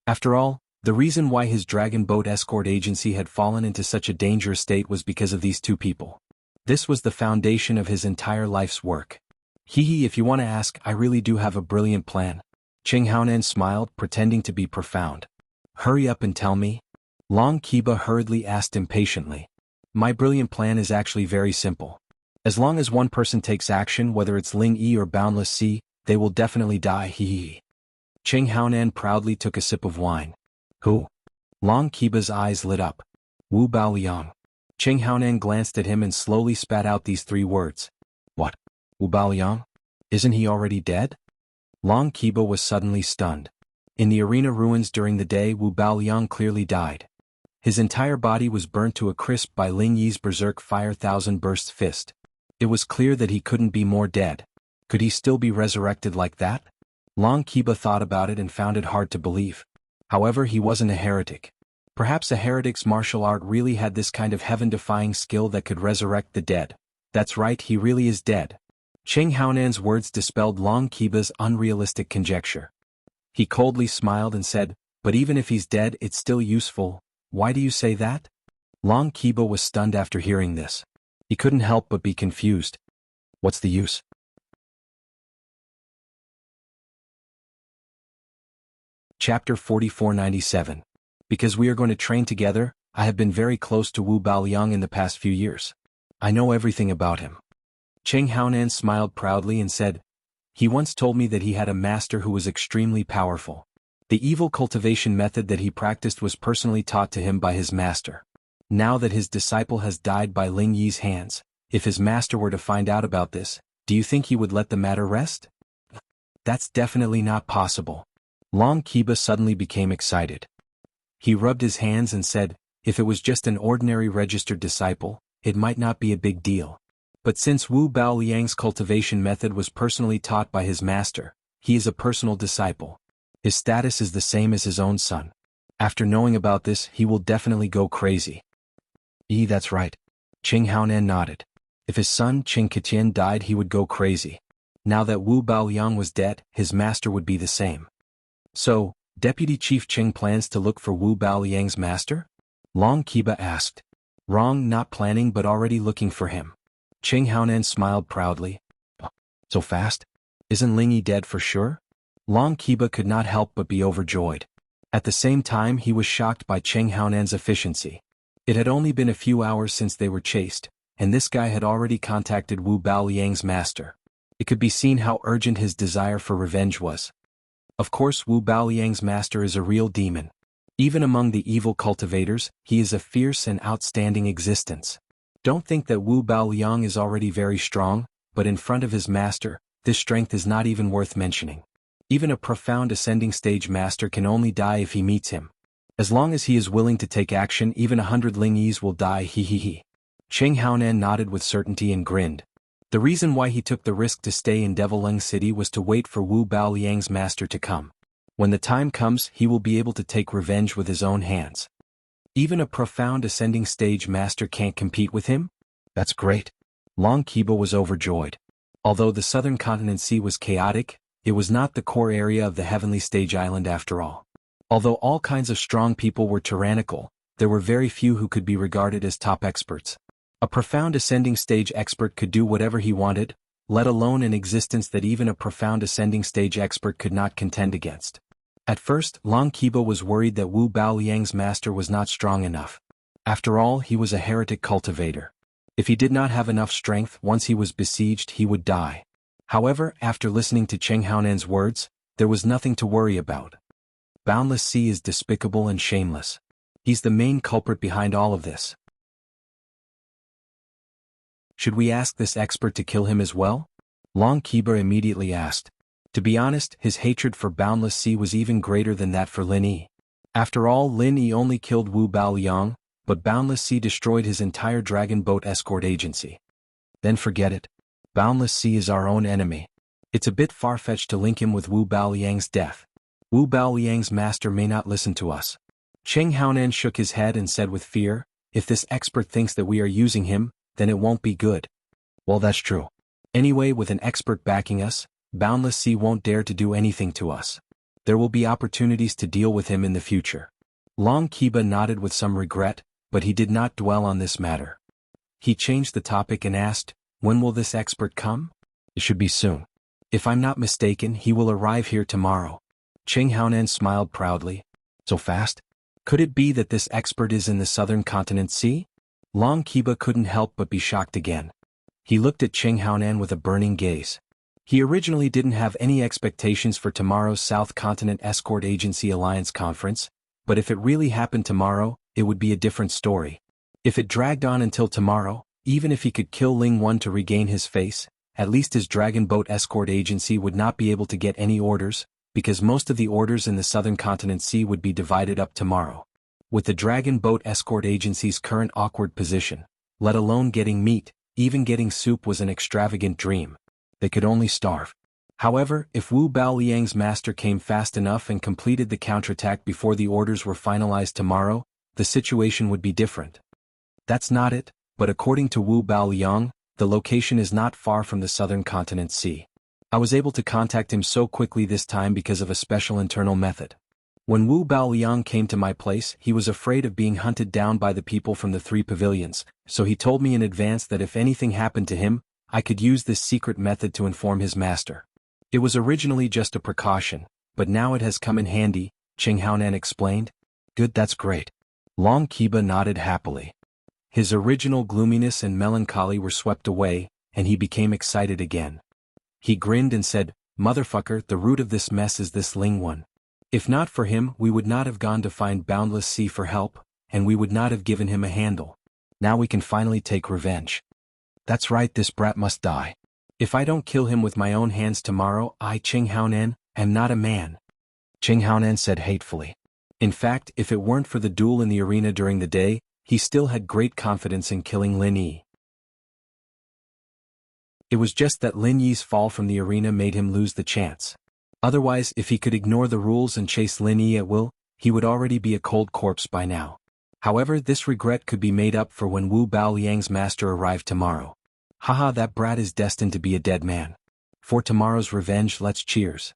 After all, the reason why his dragon boat escort agency had fallen into such a dangerous state was because of these two people. This was the foundation of his entire life's work. Hee, if you want to ask, I really do have a brilliant plan. Cheng Haonan smiled, pretending to be profound. "Hurry up and tell me." Long Kiba hurriedly asked impatiently. "My brilliant plan is actually very simple. As long as one person takes action, whether it's Ling Yi or Boundless Sea, they will definitely die. Hee. Cheng Haonan proudly took a sip of wine. "Who?" Long Kiba's eyes lit up. "Wu Baoliang." Cheng Haonan glanced at him and slowly spat out these 3 words. "What? Wu Baoliang? Isn't he already dead?" Long Kiba was suddenly stunned. In the arena ruins during the day, Wu Baoliang clearly died. His entire body was burnt to a crisp by Ling Yi's berserk fire thousand bursts fist. It was clear that he couldn't be more dead. Could he still be resurrected like that? Long Kiba thought about it and found it hard to believe. However, he wasn't a heretic. Perhaps a heretic's martial art really had this kind of heaven-defying skill that could resurrect the dead. That's right, he really is dead. Cheng Haonan's words dispelled Long Kiba's unrealistic conjecture. He coldly smiled and said, "But even if he's dead, it's still useful. Why do you say that?" Long Kiba was stunned after hearing this. He couldn't help but be confused. What's the use? Chapter 4497. Because we are going to train together, I have been very close to Wu Baoliang in the past few years. I know everything about him. Cheng Haonan smiled proudly and said, "He once told me that he had a master who was extremely powerful. The evil cultivation method that he practiced was personally taught to him by his master. Now that his disciple has died by Ling Yi's hands, if his master were to find out about this, do you think he would let the matter rest?" "That's definitely not possible." Long Kiba suddenly became excited. He rubbed his hands and said, "If it was just an ordinary registered disciple, it might not be a big deal. But since Wu Baoliang's cultivation method was personally taught by his master, he is a personal disciple. His status is the same as his own son. After knowing about this, he will definitely go crazy. That's right. Qing Haonan nodded. If his son Qing Ketian died, he would go crazy. Now that Wu Baoliang was dead, his master would be the same. So, Deputy Chief Qing plans to look for Wu Baoliang's master? Long Qiba asked. Wrong, not planning but already looking for him. Qing Haonan smiled proudly. So fast? Isn't Lingyi dead for sure? Long Qiba could not help but be overjoyed. At the same time, he was shocked by Qing Haonan's efficiency. It had only been a few hours since they were chased, and this guy had already contacted Wu Baoliang's master. It could be seen how urgent his desire for revenge was. Of course, Wu Baoliang's master is a real demon. Even among the evil cultivators, he is a fierce and outstanding existence. Don't think that Wu Baoliang is already very strong, but in front of his master, this strength is not even worth mentioning. Even a profound ascending stage master can only die if he meets him. As long as he is willing to take action, even 100 Lingyis will die. Qing Haonan nodded with certainty and grinned. The reason why he took the risk to stay in Devil Leng City was to wait for Wu Baoliang's master to come. When the time comes, he will be able to take revenge with his own hands. Even a profound ascending stage master can't compete with him? That's great. Long Qiba was overjoyed. Although the southern continent sea was chaotic, it was not the core area of the heavenly stage island after all. Although all kinds of strong people were tyrannical, there were very few who could be regarded as top experts. A profound ascending stage expert could do whatever he wanted, let alone an existence that even a profound ascending stage expert could not contend against. At first, Long Qiba was worried that Wu Baoliang's master was not strong enough. After all, he was a heretic cultivator. If he did not have enough strength, once he was besieged, he would die. However, after listening to Qing Haonan's words, there was nothing to worry about. Boundless Sea is despicable and shameless. He's the main culprit behind all of this. Should we ask this expert to kill him as well? Long Qiba immediately asked. To be honest, his hatred for Boundless Sea was even greater than that for Lin Yi. After all, Lin Yi only killed Wu Baoliang, but Boundless Sea destroyed his entire dragon boat escort agency. Then forget it. Boundless Sea is our own enemy. It's a bit far-fetched to link him with Wu Baoliang's death. Wu Baoliang's master may not listen to us. Qing Haonan shook his head and said with fear, if this expert thinks that we are using him, then it won't be good. Well, that's true. Anyway, with an expert backing us, Boundless Sea won't dare to do anything to us. There will be opportunities to deal with him in the future. Long Qiba nodded with some regret, but he did not dwell on this matter. He changed the topic and asked, when will this expert come? It should be soon. If I'm not mistaken, he will arrive here tomorrow. Qing Haonan smiled proudly. So fast? Could it be that this expert is in the southern continent sea? Long Qiba couldn't help but be shocked again. He looked at Qing Haonan with a burning gaze. He originally didn't have any expectations for tomorrow's South Continent Escort Agency Alliance conference, but if it really happened tomorrow, it would be a different story. If it dragged on until tomorrow, even if he could kill Ling One to regain his face, at least his dragon boat escort agency would not be able to get any orders, because most of the orders in the southern continent sea would be divided up tomorrow. With the dragon boat escort agency's current awkward position, let alone getting meat, even getting soup was an extravagant dream. They could only starve. However, if Wu Baoliang's master came fast enough and completed the counterattack before the orders were finalized tomorrow, the situation would be different. That's not it, but according to Wu Baoliang, the location is not far from the southern continent sea. I was able to contact him so quickly this time because of a special internal method. When Wu Baoliang came to my place, he was afraid of being hunted down by the people from the 3 pavilions, so he told me in advance that if anything happened to him, I could use this secret method to inform his master. It was originally just a precaution, but now it has come in handy, Qing Haonan explained. Good, that's great. Long Qiba nodded happily. His original gloominess and melancholy were swept away, and he became excited again. He grinned and said, motherfucker, the root of this mess is this Ling One. If not for him, we would not have gone to find Boundless Sea for help, and we would not have given him a handle. Now we can finally take revenge. That's right, this brat must die. If I don't kill him with my own hands tomorrow, I, Qing Haonan, am not a man. Qing Haonan said hatefully. In fact, if it weren't for the duel in the arena during the day, he still had great confidence in killing Lin Yi. It was just that Lin Yi's fall from the arena made him lose the chance. Otherwise, if he could ignore the rules and chase Lin Yi at will, he would already be a cold corpse by now. However, this regret could be made up for when Wu Baoliang's master arrived tomorrow. Haha, that brat is destined to be a dead man. For tomorrow's revenge, let's cheers.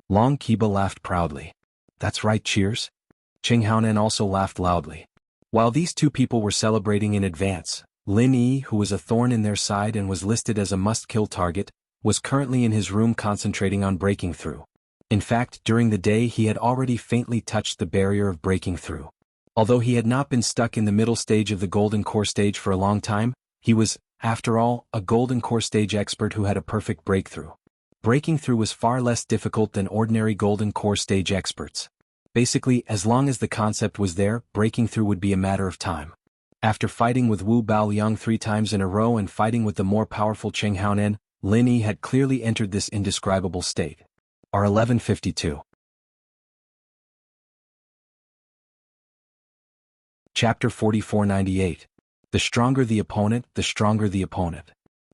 Long Kiba laughed proudly. That's right, cheers. Qing Haonan also laughed loudly. While these two people were celebrating in advance, Lin Yi, who was a thorn in their side and was listed as a must-kill target, was currently in his room concentrating on breaking through. In fact, during the day he had already faintly touched the barrier of breaking through. Although he had not been stuck in the middle stage of the Golden Core stage for a long time, he was, after all, a Golden Core stage expert who had a perfect breakthrough. Breaking through was far less difficult than ordinary Golden Core stage experts. Basically, as long as the concept was there, breaking through would be a matter of time. After fighting with Wu Baoliang 3 times in a row and fighting with the more powerful Qing Haonan, Lin Yi had clearly entered this indescribable state. R1152. Chapter 4498. The stronger the opponent, the stronger the opponent.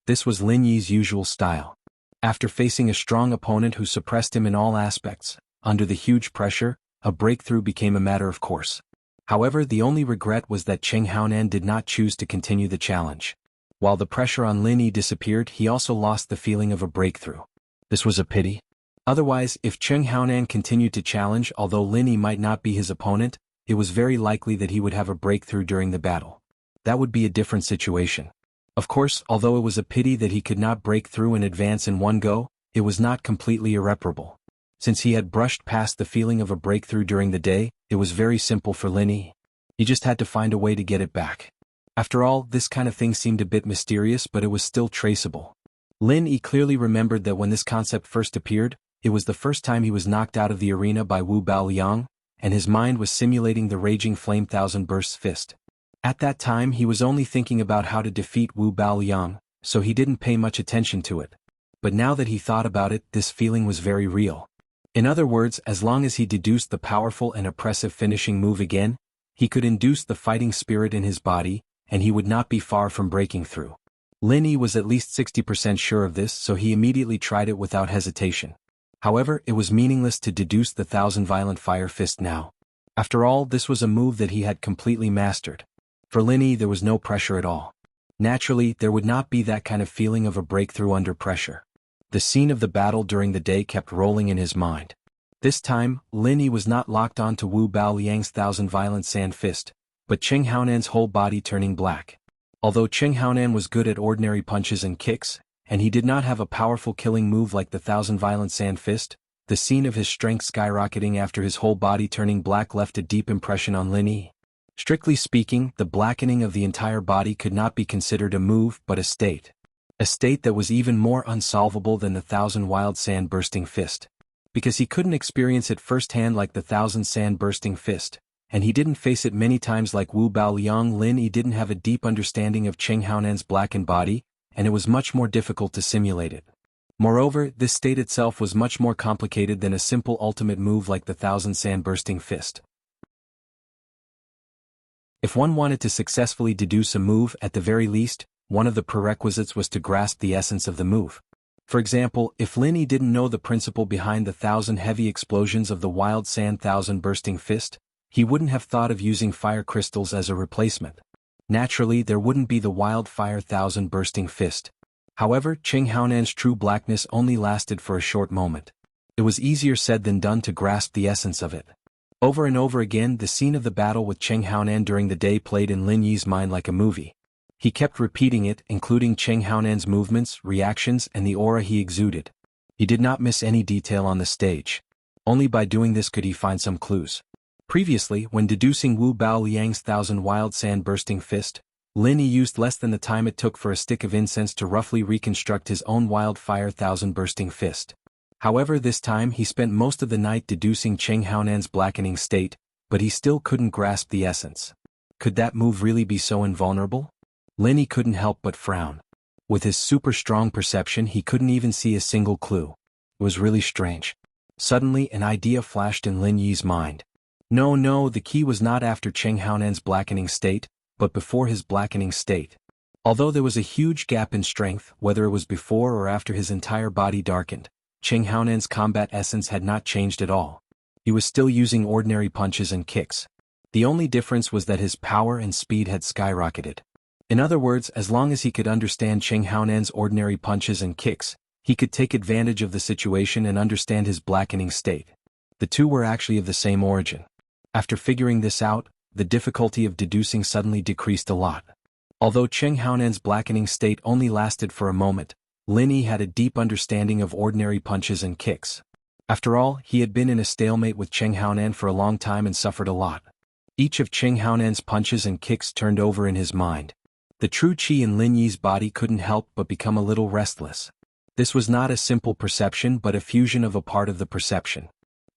This was Lin Yi's usual style. After facing a strong opponent who suppressed him in all aspects, under the huge pressure, a breakthrough became a matter of course. However, the only regret was that Qing Haonan did not choose to continue the challenge. While the pressure on Lin Yi disappeared, he also lost the feeling of a breakthrough. This was a pity. Otherwise, if Qing Haonan continued to challenge, although Lin Yi might not be his opponent, it was very likely that he would have a breakthrough during the battle. That would be a different situation. Of course, although it was a pity that he could not break through and advance in one go, it was not completely irreparable. Since he had brushed past the feeling of a breakthrough during the day, it was very simple for Lin Yi. He just had to find a way to get it back. After all, this kind of thing seemed a bit mysterious, but it was still traceable. Lin Yi clearly remembered that when this concept first appeared, it was the first time he was knocked out of the arena by Wu Baoliang, and his mind was simulating the raging flame thousand bursts fist. At that time he was only thinking about how to defeat Wu Baoliang, so he didn't pay much attention to it. But now that he thought about it, this feeling was very real. In other words, as long as he deduced the powerful and oppressive finishing move again, he could induce the fighting spirit in his body, and he would not be far from breaking through. Lin Yi was at least 60% sure of this, so he immediately tried it without hesitation. However, it was meaningless to deduce the thousand violent fire fist now. After all, this was a move that he had completely mastered. For Lin Yi there was no pressure at all. Naturally, there would not be that kind of feeling of a breakthrough under pressure. The scene of the battle during the day kept rolling in his mind. This time, Lin Yi was not locked on to Wu Baoliang's thousand violent sand fist, but Qing Haonan's whole body turning black. Although Qing Haonan was good at ordinary punches and kicks, and he did not have a powerful killing move like the thousand violent sand fist, the scene of his strength skyrocketing after his whole body turning black left a deep impression on Lin Yi. Strictly speaking, the blackening of the entire body could not be considered a move but a state. A state that was even more unsolvable than the thousand wild sand bursting fist. Because he couldn't experience it firsthand like the thousand sand bursting fist, and he didn't face it many times like Wu Baoliang. Lin Yi didn't have a deep understanding of Qing Haonan's blackened body, and it was much more difficult to simulate it. Moreover, this state itself was much more complicated than a simple ultimate move like the thousand sand bursting fist. If one wanted to successfully deduce a move, at the very least, one of the prerequisites was to grasp the essence of the move. For example, if Lin Yi didn't know the principle behind the thousand heavy explosions of the wild sand thousand bursting fist, he wouldn't have thought of using fire crystals as a replacement. Naturally, there wouldn't be the wild fire thousand bursting fist. However, Qing Haonan's true blackness only lasted for a short moment. It was easier said than done to grasp the essence of it. Over and over again, the scene of the battle with Qing Haonan during the day played in Lin Yi's mind like a movie. He kept repeating it, including Qing Haonan's movements, reactions, and the aura he exuded. He did not miss any detail on the stage. Only by doing this could he find some clues. Previously, when deducing Wu Baoliang's thousand wild sand bursting fist, Lin Yi used less than the time it took for a stick of incense to roughly reconstruct his own wild fire thousand bursting fist. However, this time he spent most of the night deducing Qing Haonan's blackening state, but he still couldn't grasp the essence. Could that move really be so invulnerable? Lin Yi couldn't help but frown. With his super strong perception, he couldn't even see a single clue. It was really strange. Suddenly, an idea flashed in Lin Yi's mind. No, the key was not after Qing Haonan's blackening state, but before his blackening state. Although there was a huge gap in strength, whether it was before or after his entire body darkened, Cheng Haonan's combat essence had not changed at all. He was still using ordinary punches and kicks. The only difference was that his power and speed had skyrocketed. In other words, as long as he could understand Cheng Haonan's ordinary punches and kicks, he could take advantage of the situation and understand his blackening state. The two were actually of the same origin. After figuring this out, the difficulty of deducing suddenly decreased a lot. Although Cheng Haonan's blackening state only lasted for a moment, Lin Yi had a deep understanding of ordinary punches and kicks. After all, he had been in a stalemate with Cheng Haonan for a long time and suffered a lot. Each of Cheng Haonan's punches and kicks turned over in his mind. The true qi in Lin Yi's body couldn't help but become a little restless. This was not a simple perception but a fusion of a part of the perception.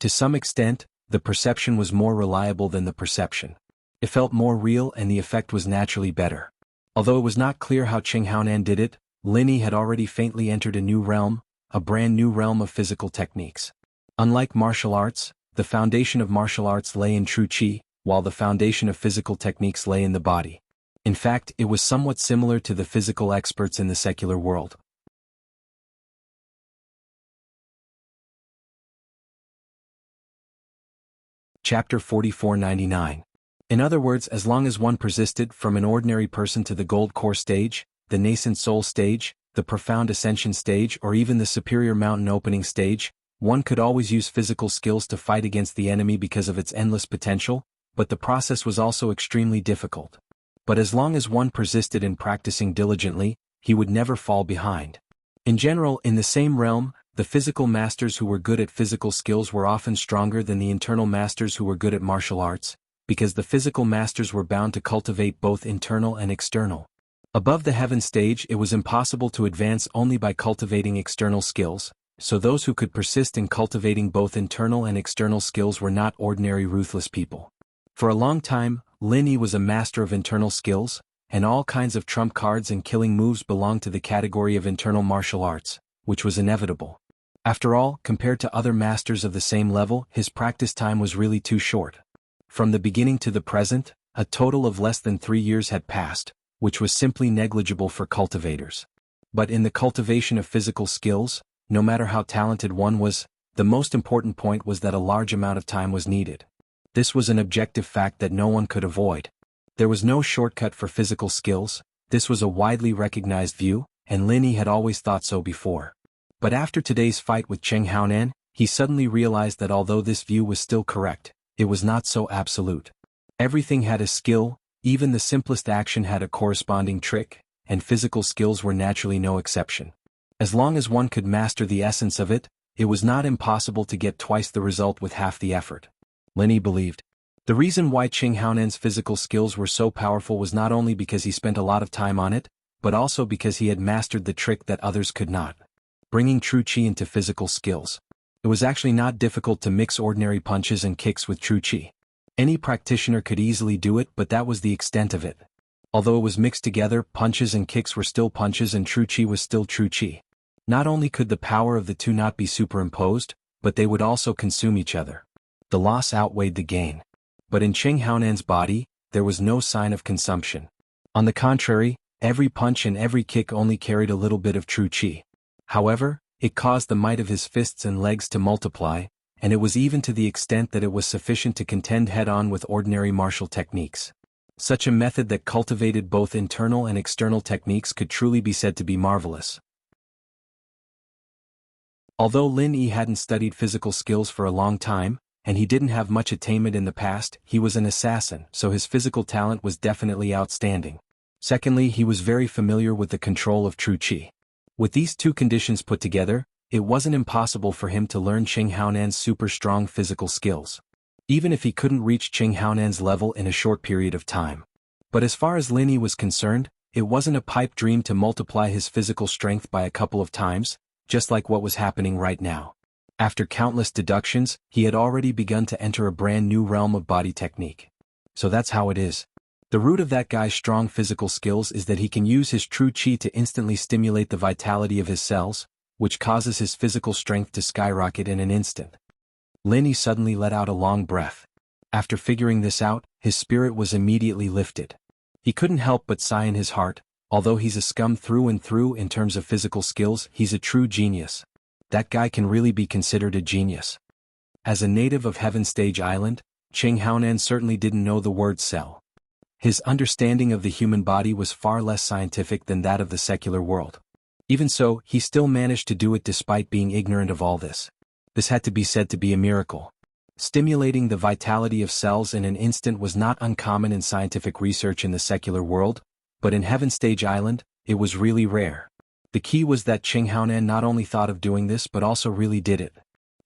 To some extent, the perception was more reliable than the perception. It felt more real and the effect was naturally better. Although it was not clear how Cheng Haonan did it, Lin Yi had already faintly entered a new realm, a brand new realm of physical techniques. Unlike martial arts, the foundation of martial arts lay in true qi, while the foundation of physical techniques lay in the body. In fact, it was somewhat similar to the physical experts in the secular world. Chapter 4499. In other words, as long as one persisted from an ordinary person to the gold core stage, the nascent soul stage, the profound ascension stage or even the superior mountain opening stage, one could always use physical skills to fight against the enemy because of its endless potential, but the process was also extremely difficult. But as long as one persisted in practicing diligently, he would never fall behind. In general, in the same realm, the physical masters who were good at physical skills were often stronger than the internal masters who were good at martial arts, because the physical masters were bound to cultivate both internal and external. Above the heaven stage, it was impossible to advance only by cultivating external skills, so those who could persist in cultivating both internal and external skills were not ordinary ruthless people. For a long time, Lin Yi was a master of internal skills, and all kinds of trump cards and killing moves belonged to the category of internal martial arts, which was inevitable. After all, compared to other masters of the same level, his practice time was really too short. From the beginning to the present, a total of less than 3 years had passed, which was simply negligible for cultivators. But in the cultivation of physical skills, no matter how talented one was, the most important point was that a large amount of time was needed. This was an objective fact that no one could avoid. There was no shortcut for physical skills, this was a widely recognized view, and Lin Yi had always thought so before. But after today's fight with Cheng Haonan, he suddenly realized that although this view was still correct, it was not so absolute. Everything had a skill, even the simplest action had a corresponding trick, and physical skills were naturally no exception. As long as one could master the essence of it, it was not impossible to get twice the result with half the effort. Lin Yi believed. The reason why Cheng Haonan's physical skills were so powerful was not only because he spent a lot of time on it, but also because he had mastered the trick that others could not. Bringing true qi into physical skills. It was actually not difficult to mix ordinary punches and kicks with true qi. Any practitioner could easily do it, but that was the extent of it. Although it was mixed together, punches and kicks were still punches and true qi was still true qi. Not only could the power of the two not be superimposed, but they would also consume each other. The loss outweighed the gain. But in Cheng Haonan's body, there was no sign of consumption. On the contrary, every punch and every kick only carried a little bit of true qi. However, it caused the might of his fists and legs to multiply, and it was even to the extent that it was sufficient to contend head-on with ordinary martial techniques. Such a method that cultivated both internal and external techniques could truly be said to be marvelous. Although Lin Yi hadn't studied physical skills for a long time, and he didn't have much attainment in the past, he was an assassin, so his physical talent was definitely outstanding. Secondly, he was very familiar with the control of true qi. With these two conditions put together, it wasn't impossible for him to learn Cheng Haonan's super strong physical skills. Even if he couldn't reach Cheng Haonan's level in a short period of time. But as far as Lin Yi was concerned, it wasn't a pipe dream to multiply his physical strength by a couple of times, just like what was happening right now. After countless deductions, he had already begun to enter a brand new realm of body technique. So that's how it is. The root of that guy's strong physical skills is that he can use his true qi to instantly stimulate the vitality of his cells, which causes his physical strength to skyrocket in an instant. Lin Yi suddenly let out a long breath. After figuring this out, his spirit was immediately lifted. He couldn't help but sigh in his heart. Although he's a scum through and through in terms of physical skills, he's a true genius. That guy can really be considered a genius. As a native of Heaven Stage Island, Cheng Haonan certainly didn't know the word cell. His understanding of the human body was far less scientific than that of the secular world. Even so, he still managed to do it despite being ignorant of all this. This had to be said to be a miracle. Stimulating the vitality of cells in an instant was not uncommon in scientific research in the secular world, but in Heaven Stage Island, it was really rare. The key was that Cheng Haonan not only thought of doing this but also really did it.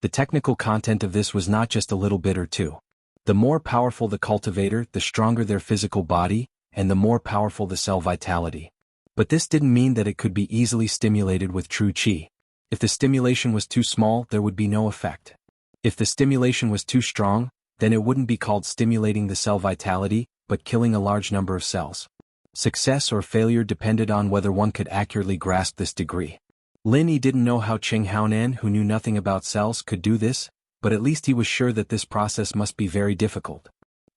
The technical content of this was not just a little bit or two. The more powerful the cultivator, the stronger their physical body, and the more powerful the cell vitality. But this didn't mean that it could be easily stimulated with true qi. If the stimulation was too small, there would be no effect. If the stimulation was too strong, then it wouldn't be called stimulating the cell vitality, but killing a large number of cells. Success or failure depended on whether one could accurately grasp this degree. Lin Yi didn't know how Cheng Haonan, who knew nothing about cells, could do this, but at least he was sure that this process must be very difficult.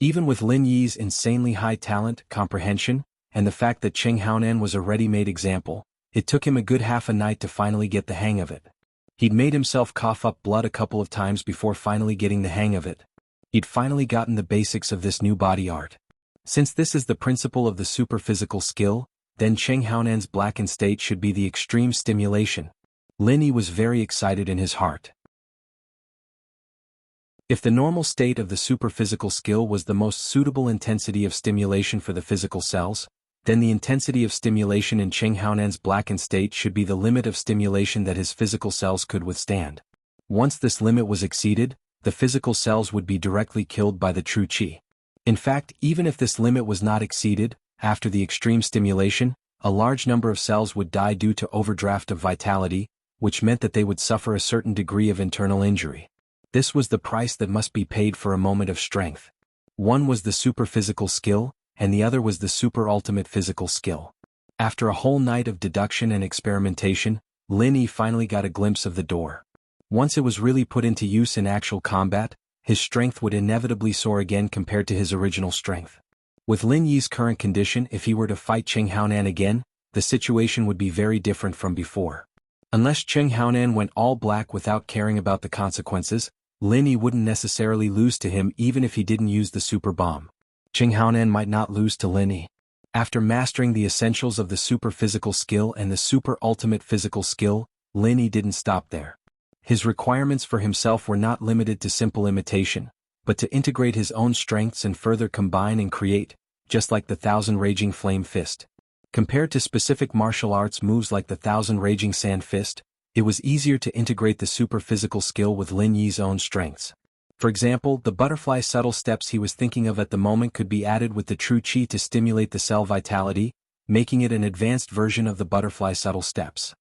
Even with Lin Yi's insanely high talent, comprehension, and the fact that Cheng Haonan was a ready-made example, it took him a good half a night to finally get the hang of it. He'd made himself cough up blood a couple of times before finally getting the hang of it. He'd finally gotten the basics of this new body art. Since this is the principle of the superphysical skill, then Cheng Haonan's blackened state should be the extreme stimulation. Lin Yi was very excited in his heart. If the normal state of the superphysical skill was the most suitable intensity of stimulation for the physical cells, then the intensity of stimulation in Cheng Haonan's blackened state should be the limit of stimulation that his physical cells could withstand. Once this limit was exceeded, the physical cells would be directly killed by the true qi. In fact, even if this limit was not exceeded, after the extreme stimulation, a large number of cells would die due to overdraft of vitality, which meant that they would suffer a certain degree of internal injury. This was the price that must be paid for a moment of strength. One was the superphysical skill, and the other was the super-ultimate physical skill. After a whole night of deduction and experimentation, Lin Yi finally got a glimpse of the door. Once it was really put into use in actual combat, his strength would inevitably soar again compared to his original strength. With Lin Yi's current condition, if he were to fight Cheng Haonan again, the situation would be very different from before. Unless Cheng Haonan went all black without caring about the consequences, Lin Yi wouldn't necessarily lose to him even if he didn't use the super bomb. Cheng Haonan might not lose to Lin Yi. After mastering the essentials of the super physical skill and the super ultimate physical skill, Lin Yi didn't stop there. His requirements for himself were not limited to simple imitation, but to integrate his own strengths and further combine and create, just like the Thousand Raging Flame Fist. Compared to specific martial arts moves like the Thousand Raging Sand Fist, it was easier to integrate the super physical skill with Lin Yi's own strengths. For example, the butterfly subtle steps he was thinking of at the moment could be added with the true qi to stimulate the cell vitality, making it an advanced version of the butterfly subtle steps.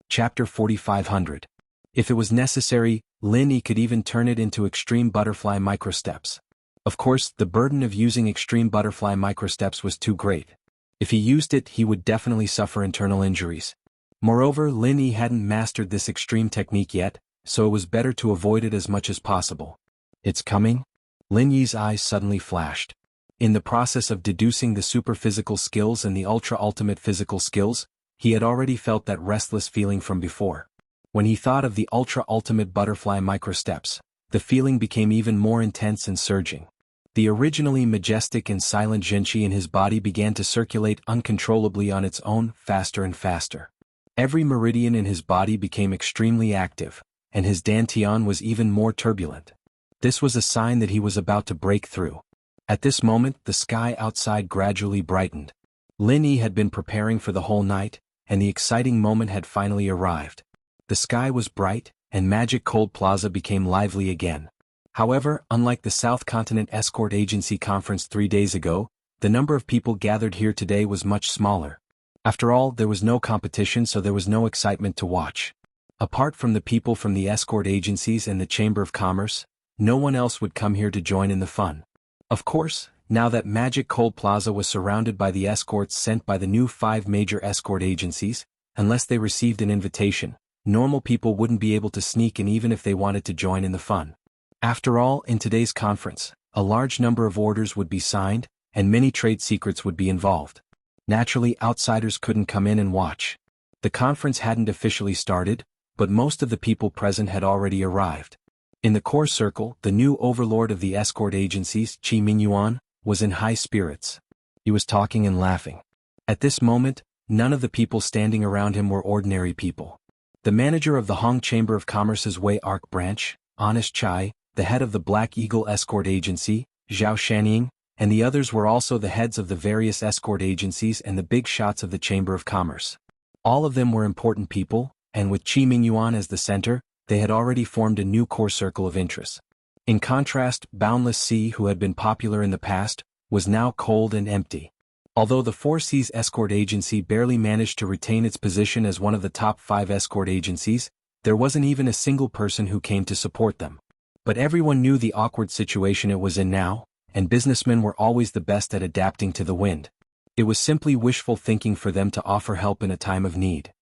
Chapter 4500. If it was necessary, Lin Yi could even turn it into extreme butterfly microsteps. Of course, the burden of using extreme butterfly microsteps was too great. If he used it, he would definitely suffer internal injuries. Moreover, Lin Yi hadn't mastered this extreme technique yet, so it was better to avoid it as much as possible. It's coming? Lin Yi's eyes suddenly flashed. In the process of deducing the superphysical skills and the ultra-ultimate physical skills, he had already felt that restless feeling from before. When he thought of the ultra-ultimate butterfly microsteps, the feeling became even more intense and surging. The originally majestic and silent Zhenqi in his body began to circulate uncontrollably on its own, faster and faster. Every meridian in his body became extremely active, and his dantian was even more turbulent. This was a sign that he was about to break through. At this moment, the sky outside gradually brightened. Lin Yi had been preparing for the whole night, and the exciting moment had finally arrived. The sky was bright, and Magic Cold Plaza became lively again. However, unlike the South Continent Escort Agency conference 3 days ago, the number of people gathered here today was much smaller. After all, there was no competition, so there was no excitement to watch. Apart from the people from the escort agencies and the Chamber of Commerce, no one else would come here to join in the fun. Of course, now that Magic Cold Plaza was surrounded by the escorts sent by the new 5 major escort agencies, unless they received an invitation, normal people wouldn't be able to sneak in even if they wanted to join in the fun. After all, in today's conference, a large number of orders would be signed, and many trade secrets would be involved. Naturally, outsiders couldn't come in and watch. The conference hadn't officially started, but most of the people present had already arrived. In the core circle, the new overlord of the escort agencies, Qi Mingyuan, was in high spirits. He was talking and laughing. At this moment, none of the people standing around him were ordinary people. The manager of the Hong Chamber of Commerce's Wei Arc branch, Honest Chai, the head of the Black Eagle escort agency, Zhao Shanying, and the others were also the heads of the various escort agencies and the big shots of the Chamber of Commerce. All of them were important people, and with Qi Mingyuan as the center, they had already formed a new core circle of interest. In contrast, Boundless Sea, who had been popular in the past, was now cold and empty. Although the Four Seas escort agency barely managed to retain its position as one of the top 5 escort agencies, there wasn't even a single person who came to support them. But everyone knew the awkward situation it was in now, and businessmen were always the best at adapting to the wind. It was simply wishful thinking for them to offer help in a time of need.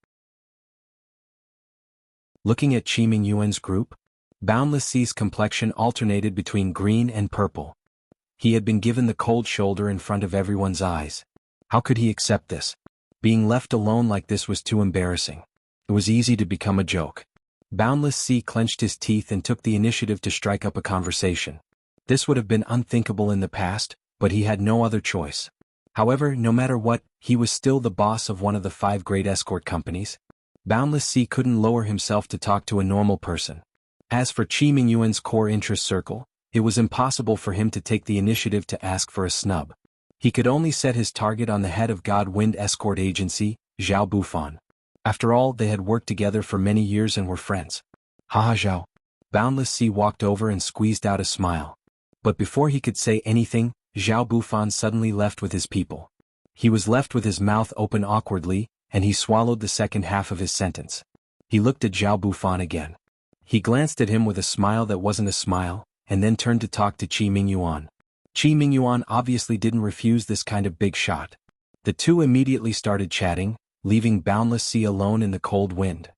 Looking at Qi Mingyuan's group, Boundless Sea's complexion alternated between green and purple. He had been given the cold shoulder in front of everyone's eyes. How could he accept this? Being left alone like this was too embarrassing. It was easy to become a joke. Boundless Sea clenched his teeth and took the initiative to strike up a conversation. This would have been unthinkable in the past, but he had no other choice. However, no matter what, he was still the boss of one of the 5 great escort companies. Boundless Sea couldn't lower himself to talk to a normal person. As for Qi Mingyuan's core interest circle, it was impossible for him to take the initiative to ask for a snub. He could only set his target on the head of God Wind Escort Agency, Zhao Bufan. After all, they had worked together for many years and were friends. Haha Zhao. Boundless Sea walked over and squeezed out a smile. But before he could say anything, Zhao Bufan suddenly left with his people. He was left with his mouth open awkwardly, and he swallowed the second half of his sentence. He looked at Zhao Bufan again. He glanced at him with a smile that wasn't a smile, and then turned to talk to Qi Mingyuan. Qi Mingyuan obviously didn't refuse this kind of big shot. The two immediately started chatting, leaving Boundless Sea alone in the cold wind.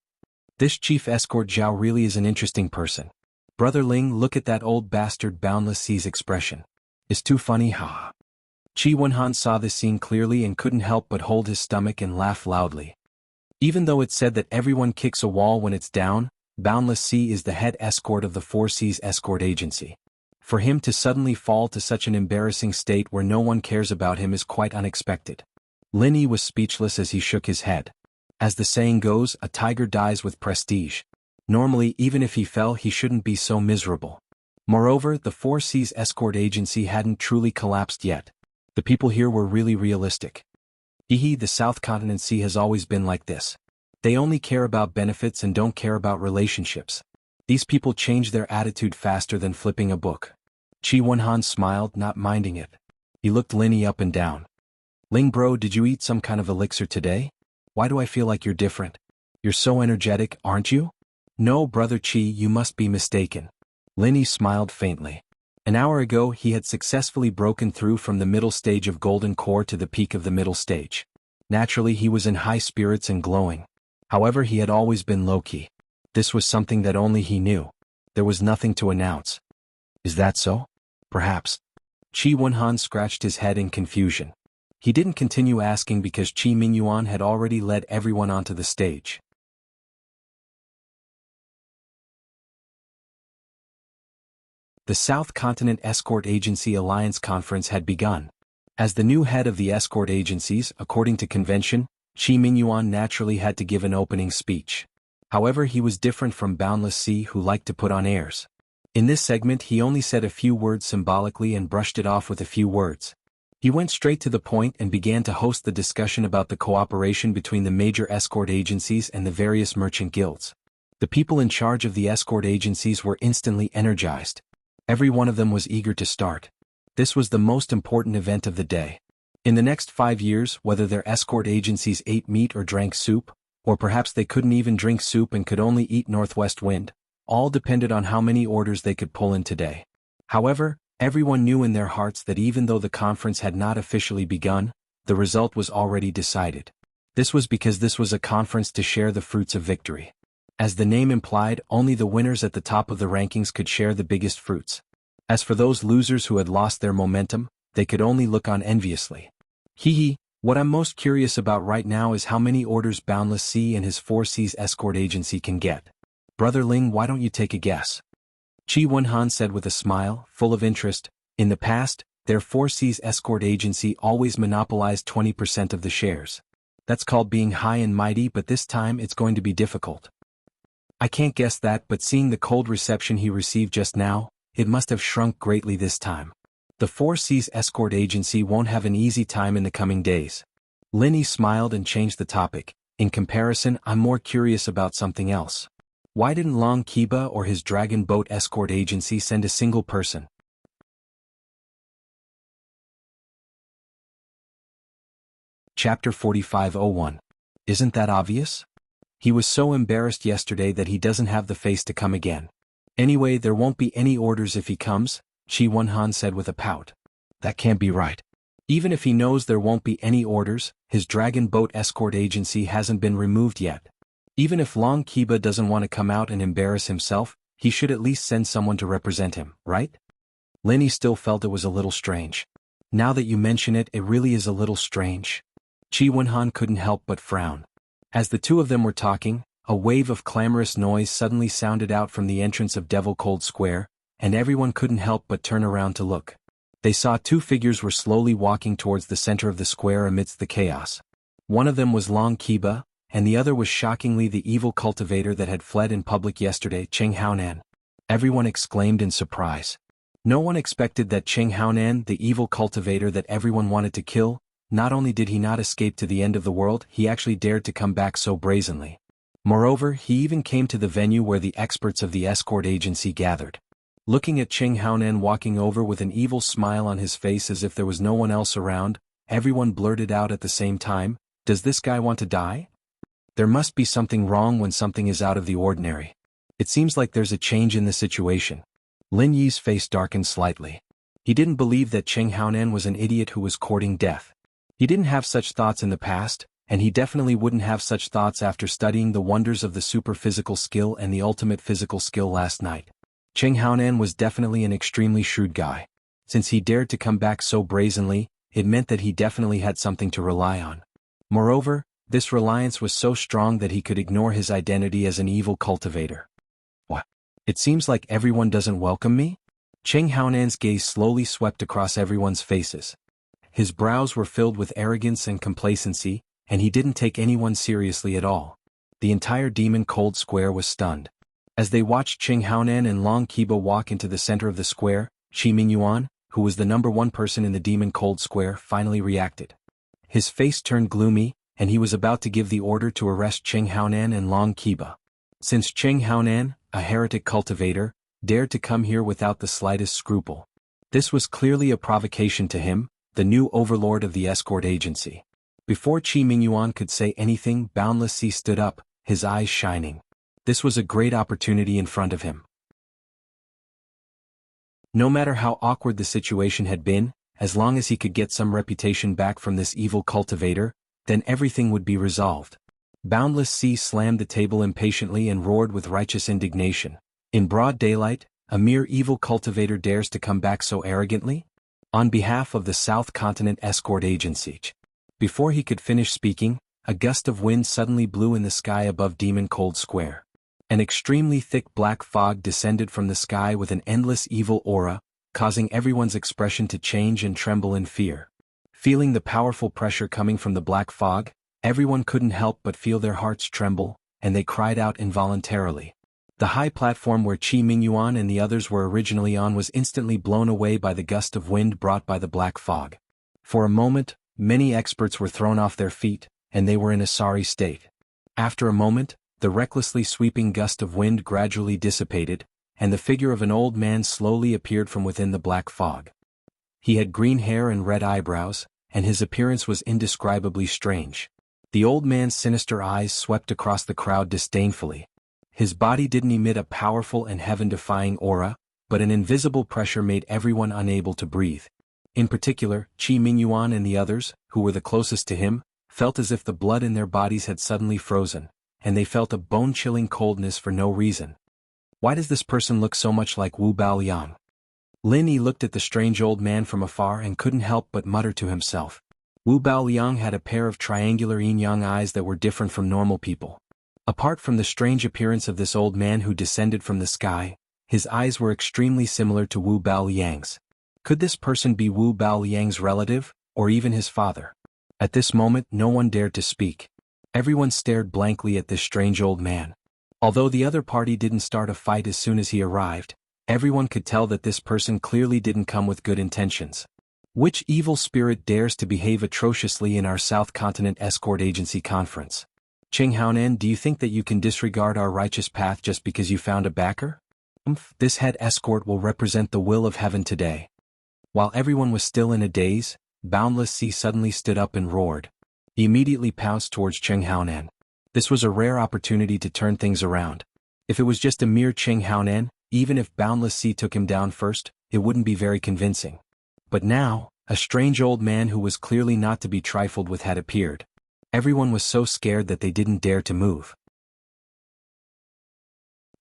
This chief escort Zhao really is an interesting person. Brother Ling, look at that old bastard. Boundless Sea's expression. It's too funny, ha. Qi Wenhan saw this scene clearly and couldn't help but hold his stomach and laugh loudly. Even though it's said that everyone kicks a wall when it's down, Boundless Sea is the head escort of the Four Seas escort agency. For him to suddenly fall to such an embarrassing state where no one cares about him is quite unexpected. Lin Yi was speechless as he shook his head. As the saying goes, a tiger dies with prestige. Normally, even if he fell, he shouldn't be so miserable. Moreover, the Four Seas escort agency hadn't truly collapsed yet. The people here were really realistic. The South Continent Sea has always been like this. They only care about benefits and don't care about relationships. These people change their attitude faster than flipping a book. Qi Wenhan smiled, not minding it. He looked Lin Yi up and down. Ling bro, did you eat some kind of elixir today? Why do I feel like you're different? You're so energetic, aren't you? No, brother Qi, you must be mistaken. Lin Yi smiled faintly. An hour ago he had successfully broken through from the middle stage of Golden Core to the peak of the middle stage. Naturally he was in high spirits and glowing. However, he had always been low-key. This was something that only he knew. There was nothing to announce. Is that so? Perhaps. Qi Wenhan scratched his head in confusion. He didn't continue asking because Qi Mingyuan had already led everyone onto the stage. The South Continent Escort Agency Alliance Conference had begun. As the new head of the escort agencies, according to convention, Qi Mingyuan naturally had to give an opening speech. However, he was different from Boundless Sea, who liked to put on airs. In this segment he only said a few words symbolically and brushed it off with a few words. He went straight to the point and began to host the discussion about the cooperation between the major escort agencies and the various merchant guilds. The people in charge of the escort agencies were instantly energized. Every one of them was eager to start. This was the most important event of the day. In the next 5 years, whether their escort agencies ate meat or drank soup, or perhaps they couldn't even drink soup and could only eat Northwest Wind, all depended on how many orders they could pull in today. However, everyone knew in their hearts that even though the conference had not officially begun, the result was already decided. This was because this was a conference to share the fruits of victory. As the name implied, only the winners at the top of the rankings could share the biggest fruits. As for those losers who had lost their momentum, they could only look on enviously. Hee, what I'm most curious about right now is how many orders Boundless Sea and his 4C's escort agency can get. Brother Ling, why don't you take a guess? Qi Wenhan said with a smile, full of interest. In the past, their 4C's escort agency always monopolized 20% of the shares. That's called being high and mighty, but this time it's going to be difficult. I can't guess that, but seeing the cold reception he received just now, it must have shrunk greatly this time. The 4C's escort agency won't have an easy time in the coming days. Linny smiled and changed the topic. In comparison, I'm more curious about something else. Why didn't Long Kiba or his dragon boat escort agency send a single person? Chapter 4501. Isn't that obvious? He was so embarrassed yesterday that he doesn't have the face to come again. Anyway, there won't be any orders if he comes, Qi Wenhan said with a pout. That can't be right. Even if he knows there won't be any orders, his dragon boat escort agency hasn't been removed yet. Even if Long Kiba doesn't want to come out and embarrass himself, he should at least send someone to represent him, right? Linny still felt it was a little strange. Now that you mention it, it really is a little strange. Qi Wenhan couldn't help but frown. As the two of them were talking, a wave of clamorous noise suddenly sounded out from the entrance of Devil Cold Square, and everyone couldn't help but turn around to look. They saw two figures were slowly walking towards the center of the square amidst the chaos. One of them was Long Kiba, and the other was shockingly the evil cultivator that had fled in public yesterday, Cheng Haonan. Everyone exclaimed in surprise. No one expected that Cheng Haonan, the evil cultivator that everyone wanted to kill, not only did he not escape to the end of the world, he actually dared to come back so brazenly. Moreover, he even came to the venue where the experts of the escort agency gathered. Looking at Cheng Haonan walking over with an evil smile on his face as if there was no one else around, everyone blurted out at the same time, "Does this guy want to die?" There must be something wrong when something is out of the ordinary. It seems like there's a change in the situation. Lin Yi's face darkened slightly. He didn't believe that Cheng Haonan was an idiot who was courting death. He didn't have such thoughts in the past, and he definitely wouldn't have such thoughts after studying the wonders of the super physical skill and the ultimate physical skill last night. Cheng Haonan was definitely an extremely shrewd guy. Since he dared to come back so brazenly, it meant that he definitely had something to rely on. Moreover, this reliance was so strong that he could ignore his identity as an evil cultivator. What? It seems like everyone doesn't welcome me? Cheng Haonan's gaze slowly swept across everyone's faces. His brows were filled with arrogance and complacency, and he didn't take anyone seriously at all. The entire Demon Cold Square was stunned. As they watched Cheng Haonan and Long Kiba walk into the center of the square, Shi Mingyuan, who was the #1 person in the Demon Cold Square, finally reacted. His face turned gloomy, and he was about to give the order to arrest Cheng Haonan and Long Kiba. Since Cheng Haonan, a heretic cultivator, dared to come here without the slightest scruple. This was clearly a provocation to him, the new overlord of the escort agency. Before Qi Mingyuan could say anything, Boundless Sea stood up, his eyes shining. This was a great opportunity in front of him. No matter how awkward the situation had been, as long as he could get some reputation back from this evil cultivator, then everything would be resolved. Boundless Sea slammed the table impatiently and roared with righteous indignation. In broad daylight, a mere evil cultivator dares to come back so arrogantly? On behalf of the South Continent Escort Agency. Before he could finish speaking, a gust of wind suddenly blew in the sky above Demon Cold Square. An extremely thick black fog descended from the sky with an endless evil aura, causing everyone's expression to change and tremble in fear. Feeling the powerful pressure coming from the black fog, everyone couldn't help but feel their hearts tremble, and they cried out involuntarily. The high platform where Qi Mingyuan and the others were originally on was instantly blown away by the gust of wind brought by the black fog. For a moment, many experts were thrown off their feet, and they were in a sorry state. After a moment, the recklessly sweeping gust of wind gradually dissipated, and the figure of an old man slowly appeared from within the black fog. He had green hair and red eyebrows, and his appearance was indescribably strange. The old man's sinister eyes swept across the crowd disdainfully. His body didn't emit a powerful and heaven-defying aura, but an invisible pressure made everyone unable to breathe. In particular, Qi Mingyuan and the others, who were the closest to him, felt as if the blood in their bodies had suddenly frozen. and they felt a bone-chilling coldness for no reason. Why does this person look so much like Wu Baoliang? Lin Yi looked at the strange old man from afar and couldn't help but mutter to himself. Wu Baoliang had a pair of triangular yin-yang eyes that were different from normal people. Apart from the strange appearance of this old man who descended from the sky, his eyes were extremely similar to Wu Baoliang's. Could this person be Wu Baoliang's relative, or even his father? At this moment no one dared to speak. Everyone stared blankly at this strange old man. Although the other party didn't start a fight as soon as he arrived, everyone could tell that this person clearly didn't come with good intentions. Which evil spirit dares to behave atrociously in our South Continent Escort Agency conference? Cheng Haonan, do you think that you can disregard our righteous path just because you found a backer? This head escort will represent the will of heaven today. While everyone was still in a daze, Boundless Sea suddenly stood up and roared. He immediately pounced towards Cheng Haonan. This was a rare opportunity to turn things around. If it was just a mere Cheng Haonan, even if Boundless Sea took him down first, it wouldn't be very convincing. But now, a strange old man who was clearly not to be trifled with had appeared. Everyone was so scared that they didn't dare to move.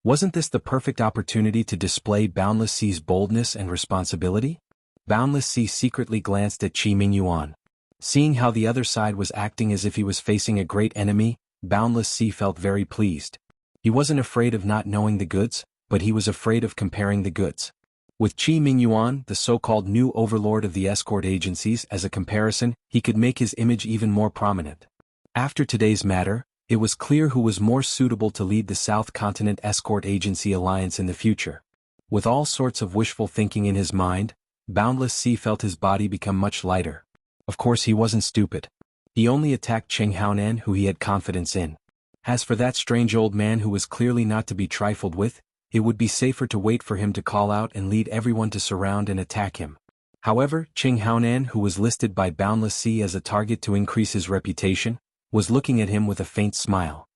Wasn't this the perfect opportunity to display Boundless Sea's boldness and responsibility? Boundless Sea secretly glanced at Qi Mingyuan. Seeing how the other side was acting as if he was facing a great enemy, Boundless Sea felt very pleased. He wasn't afraid of not knowing the goods, but he was afraid of comparing the goods. With Qi Mingyuan, the so-called new overlord of the escort agencies, as a comparison, he could make his image even more prominent. After today's matter, it was clear who was more suitable to lead the South Continent Escort Agency Alliance in the future. With all sorts of wishful thinking in his mind, Boundless Sea felt his body become much lighter. Of course he wasn't stupid. He only attacked Cheng Haonan, who he had confidence in. As for that strange old man who was clearly not to be trifled with, it would be safer to wait for him to call out and lead everyone to surround and attack him. However, Cheng Haonan, who was listed by Boundless Sea as a target to increase his reputation, was looking at him with a faint smile.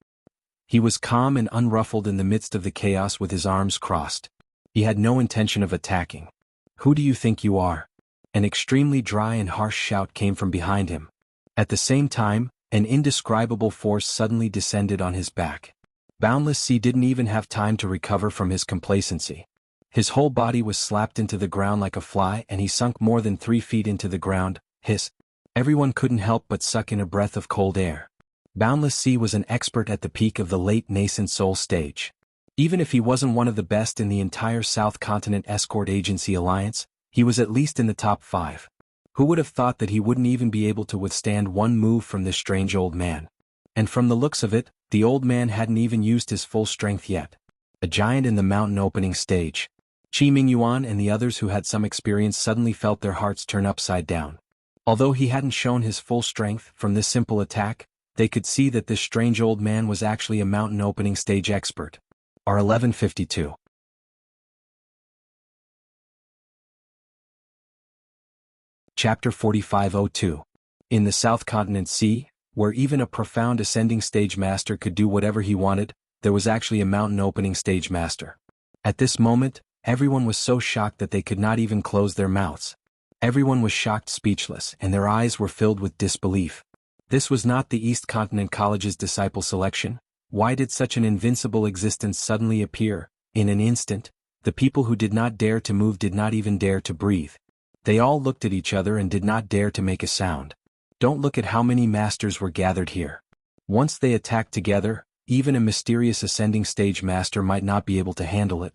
He was calm and unruffled in the midst of the chaos with his arms crossed. He had no intention of attacking. Who do you think you are? An extremely dry and harsh shout came from behind him. At the same time, an indescribable force suddenly descended on his back. Boundless Sea didn't even have time to recover from his complacency. His whole body was slapped into the ground like a fly and he sunk more than 3 feet into the ground. Hiss. Everyone couldn't help but suck in a breath of cold air. Boundless Sea was an expert at the peak of the late nascent soul stage. Even if he wasn't one of the best in the entire South Continent Escort Agency Alliance, he was at least in the top 5. Who would have thought that he wouldn't even be able to withstand one move from this strange old man? And from the looks of it, the old man hadn't even used his full strength yet. A giant in the mountain opening stage. Qi Mingyuan and the others who had some experience suddenly felt their hearts turn upside down. Although he hadn't shown his full strength from this simple attack, they could see that this strange old man was actually a mountain opening stage expert. R1152. Chapter 4502. In the South Continent Sea, where even a profound ascending stage master could do whatever he wanted, there was actually a mountain opening stage master. At this moment, everyone was so shocked that they could not even close their mouths. Everyone was shocked speechless, and their eyes were filled with disbelief. This was not the East Continent College's disciple selection. Why did such an invincible existence suddenly appear? In an instant, the people who did not dare to move did not even dare to breathe. They all looked at each other and did not dare to make a sound. Don't look at how many masters were gathered here. Once they attacked together, even a mysterious ascending stage master might not be able to handle it.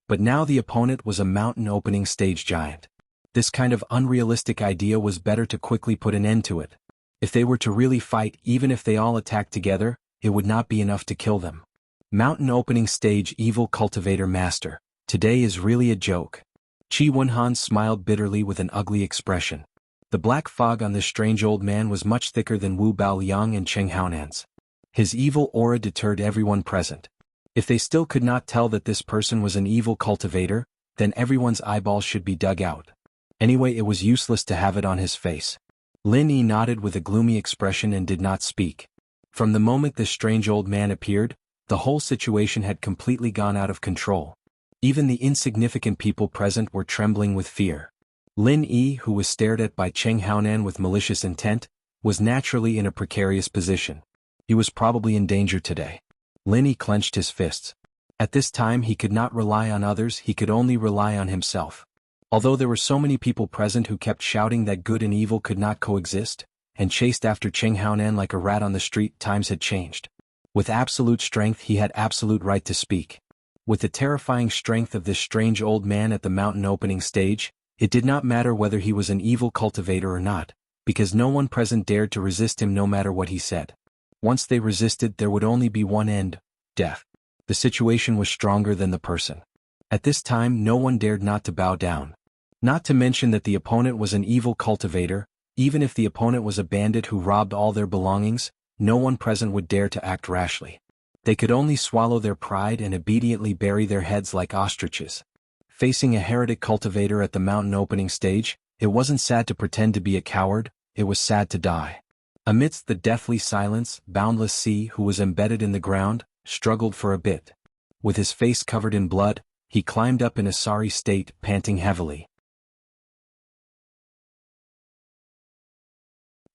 But now the opponent was a mountain opening stage giant. This kind of unrealistic idea was better to quickly put an end to it. If they were to really fight, even if they all attacked together, it would not be enough to kill them. Mountain opening stage evil cultivator master. Today is really a joke. Qi Wenhan smiled bitterly with an ugly expression. The black fog on this strange old man was much thicker than Wu Baoliang and Cheng Haonan's. His evil aura deterred everyone present. If they still could not tell that this person was an evil cultivator, then everyone's eyeballs should be dug out. Anyway, it was useless to have it on his face. Lin Yi nodded with a gloomy expression and did not speak. From the moment this strange old man appeared, the whole situation had completely gone out of control. Even the insignificant people present were trembling with fear. Lin Yi, who was stared at by Cheng Haonan with malicious intent, was naturally in a precarious position. He was probably in danger today. Linny clenched his fists. At this time he could not rely on others, he could only rely on himself. Although there were so many people present who kept shouting that good and evil could not coexist, and chased after Cheng Haonan like a rat on the street, times had changed. With absolute strength he had absolute right to speak. With the terrifying strength of this strange old man at the mountain opening stage, it did not matter whether he was an evil cultivator or not, because no one present dared to resist him no matter what he said. Once they resisted, there would only be one end: death. The situation was stronger than the person. At this time no one dared not to bow down. Not to mention that the opponent was an evil cultivator. Even if the opponent was a bandit who robbed all their belongings, no one present would dare to act rashly. They could only swallow their pride and obediently bury their heads like ostriches. Facing a heretic cultivator at the mountain opening stage, it wasn't sad to pretend to be a coward, it was sad to die. Amidst the deathly silence, Boundless Sea, who was embedded in the ground, struggled for a bit. With his face covered in blood, he climbed up in a sorry state, panting heavily.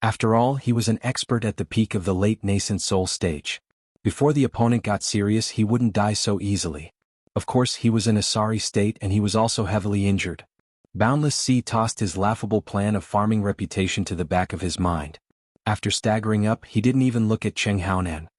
After all, he was an expert at the peak of the late nascent soul stage. Before the opponent got serious, he wouldn't die so easily. Of course, he was in a sorry state and he was also heavily injured. Boundless Sea tossed his laughable plan of farming reputation to the back of his mind. After staggering up, he didn't even look at Cheng Haonan.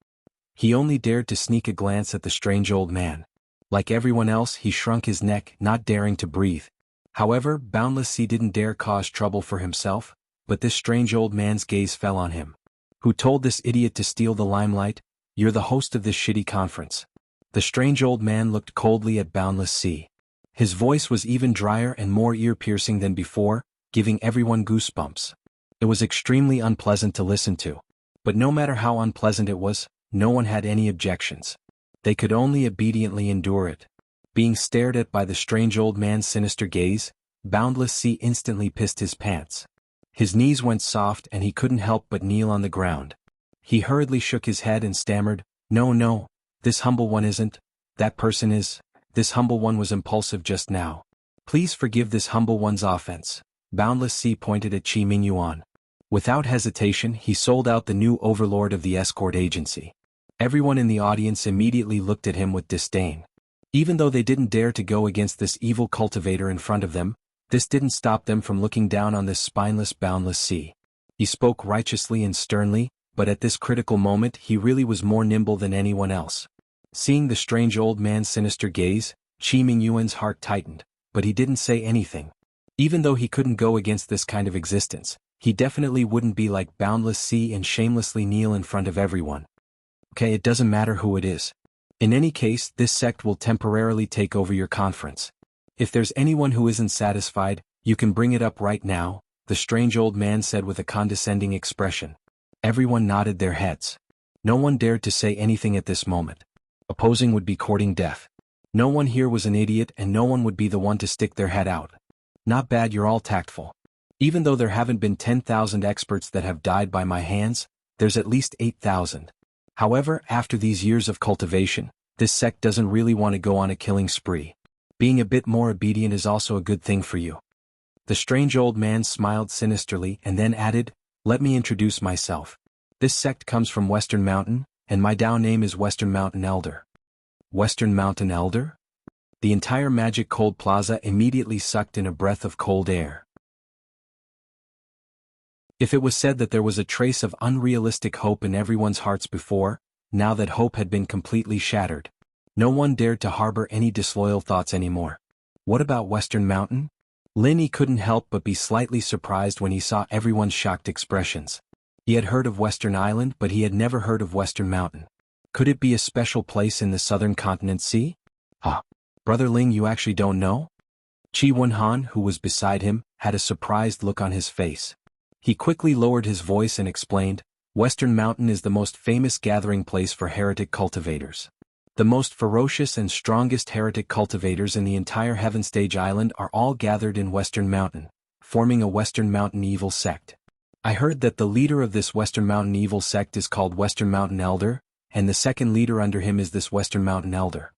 He only dared to sneak a glance at the strange old man. Like everyone else, he shrunk his neck, not daring to breathe. However, Boundless Sea didn't dare cause trouble for himself, but this strange old man's gaze fell on him. Who told this idiot to steal the limelight? You're the host of this shitty conference. The strange old man looked coldly at Boundless Sea. His voice was even drier and more ear-piercing than before, giving everyone goosebumps. It was extremely unpleasant to listen to. But no matter how unpleasant it was, no one had any objections. They could only obediently endure it. Being stared at by the strange old man's sinister gaze, Boundless Sea instantly pissed his pants. His knees went soft and he couldn't help but kneel on the ground. He hurriedly shook his head and stammered, No, this humble one isn't. That person is. This humble one was impulsive just now. Please forgive this humble one's offense. Boundless Sea pointed at Qi Mingyuan. Without hesitation, he sold out the new overlord of the escort agency. Everyone in the audience immediately looked at him with disdain. Even though they didn't dare to go against this evil cultivator in front of them, this didn't stop them from looking down on this spineless Boundless Sea. He spoke righteously and sternly, but at this critical moment he really was more nimble than anyone else. Seeing the strange old man's sinister gaze, Qi Mingyuan's heart tightened, but he didn't say anything. Even though he couldn't go against this kind of existence, he definitely wouldn't be like Boundless Sea and shamelessly kneel in front of everyone. Okay, it doesn't matter who it is. In any case, this sect will temporarily take over your conference. If there's anyone who isn't satisfied, you can bring it up right now, the strange old man said with a condescending expression. Everyone nodded their heads. No one dared to say anything at this moment. Opposing would be courting death. No one here was an idiot and no one would be the one to stick their head out. Not bad, you're all tactful. Even though there haven't been 10,000 experts that have died by my hands, there's at least 8,000. However, after these years of cultivation, this sect doesn't really want to go on a killing spree. Being a bit more obedient is also a good thing for you. The strange old man smiled sinisterly and then added, Let me introduce myself. This sect comes from Western Mountain, and my Dao name is Western Mountain Elder. Western Mountain Elder? The entire Magic Cold Plaza immediately sucked in a breath of cold air. If it was said that there was a trace of unrealistic hope in everyone's hearts before, now that hope had been completely shattered, no one dared to harbor any disloyal thoughts anymore. What about Western Mountain? Linny couldn't help but be slightly surprised when he saw everyone's shocked expressions. He had heard of Western Island, but he had never heard of Western Mountain. Could it be a special place in the southern continent sea? Brother Ling, you actually don't know? Qi Wenhan, who was beside him, had a surprised look on his face. He quickly lowered his voice and explained, Western Mountain is the most famous gathering place for heretic cultivators. The most ferocious and strongest heretic cultivators in the entire Heaven Stage Island are all gathered in Western Mountain, forming a Western Mountain evil sect. I heard that the leader of this Western Mountain evil sect is called Western Mountain Elder, and the second leader under him is this Western Mountain Elder.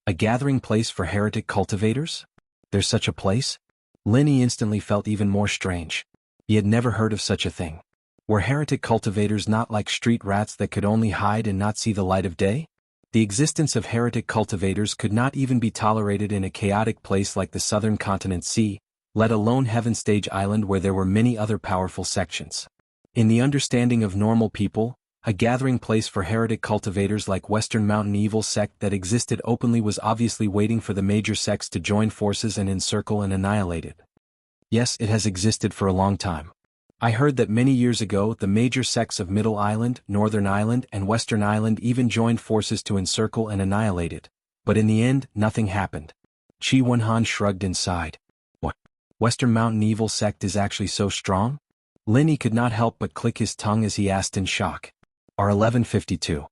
A gathering place for heretic cultivators? There's such a place? Linny instantly felt even more strange. He had never heard of such a thing. Were heretic cultivators not like street rats that could only hide and not see the light of day? The existence of heretic cultivators could not even be tolerated in a chaotic place like the southern continent sea, let alone Heaven Stage Island where there were many other powerful sections. In the understanding of normal people, a gathering place for heretic cultivators like Western Mountain Evil sect that existed openly was obviously waiting for the major sects to join forces and encircle and annihilate it. Yes, it has existed for a long time. I heard that many years ago the major sects of Middle Island, Northern Island and Western Island even joined forces to encircle and annihilate it, but in the end nothing happened. Qi Wenhan shrugged and sighed. What? Western Mountain Evil sect is actually so strong? Linny could not help but click his tongue as he asked in shock. R1152.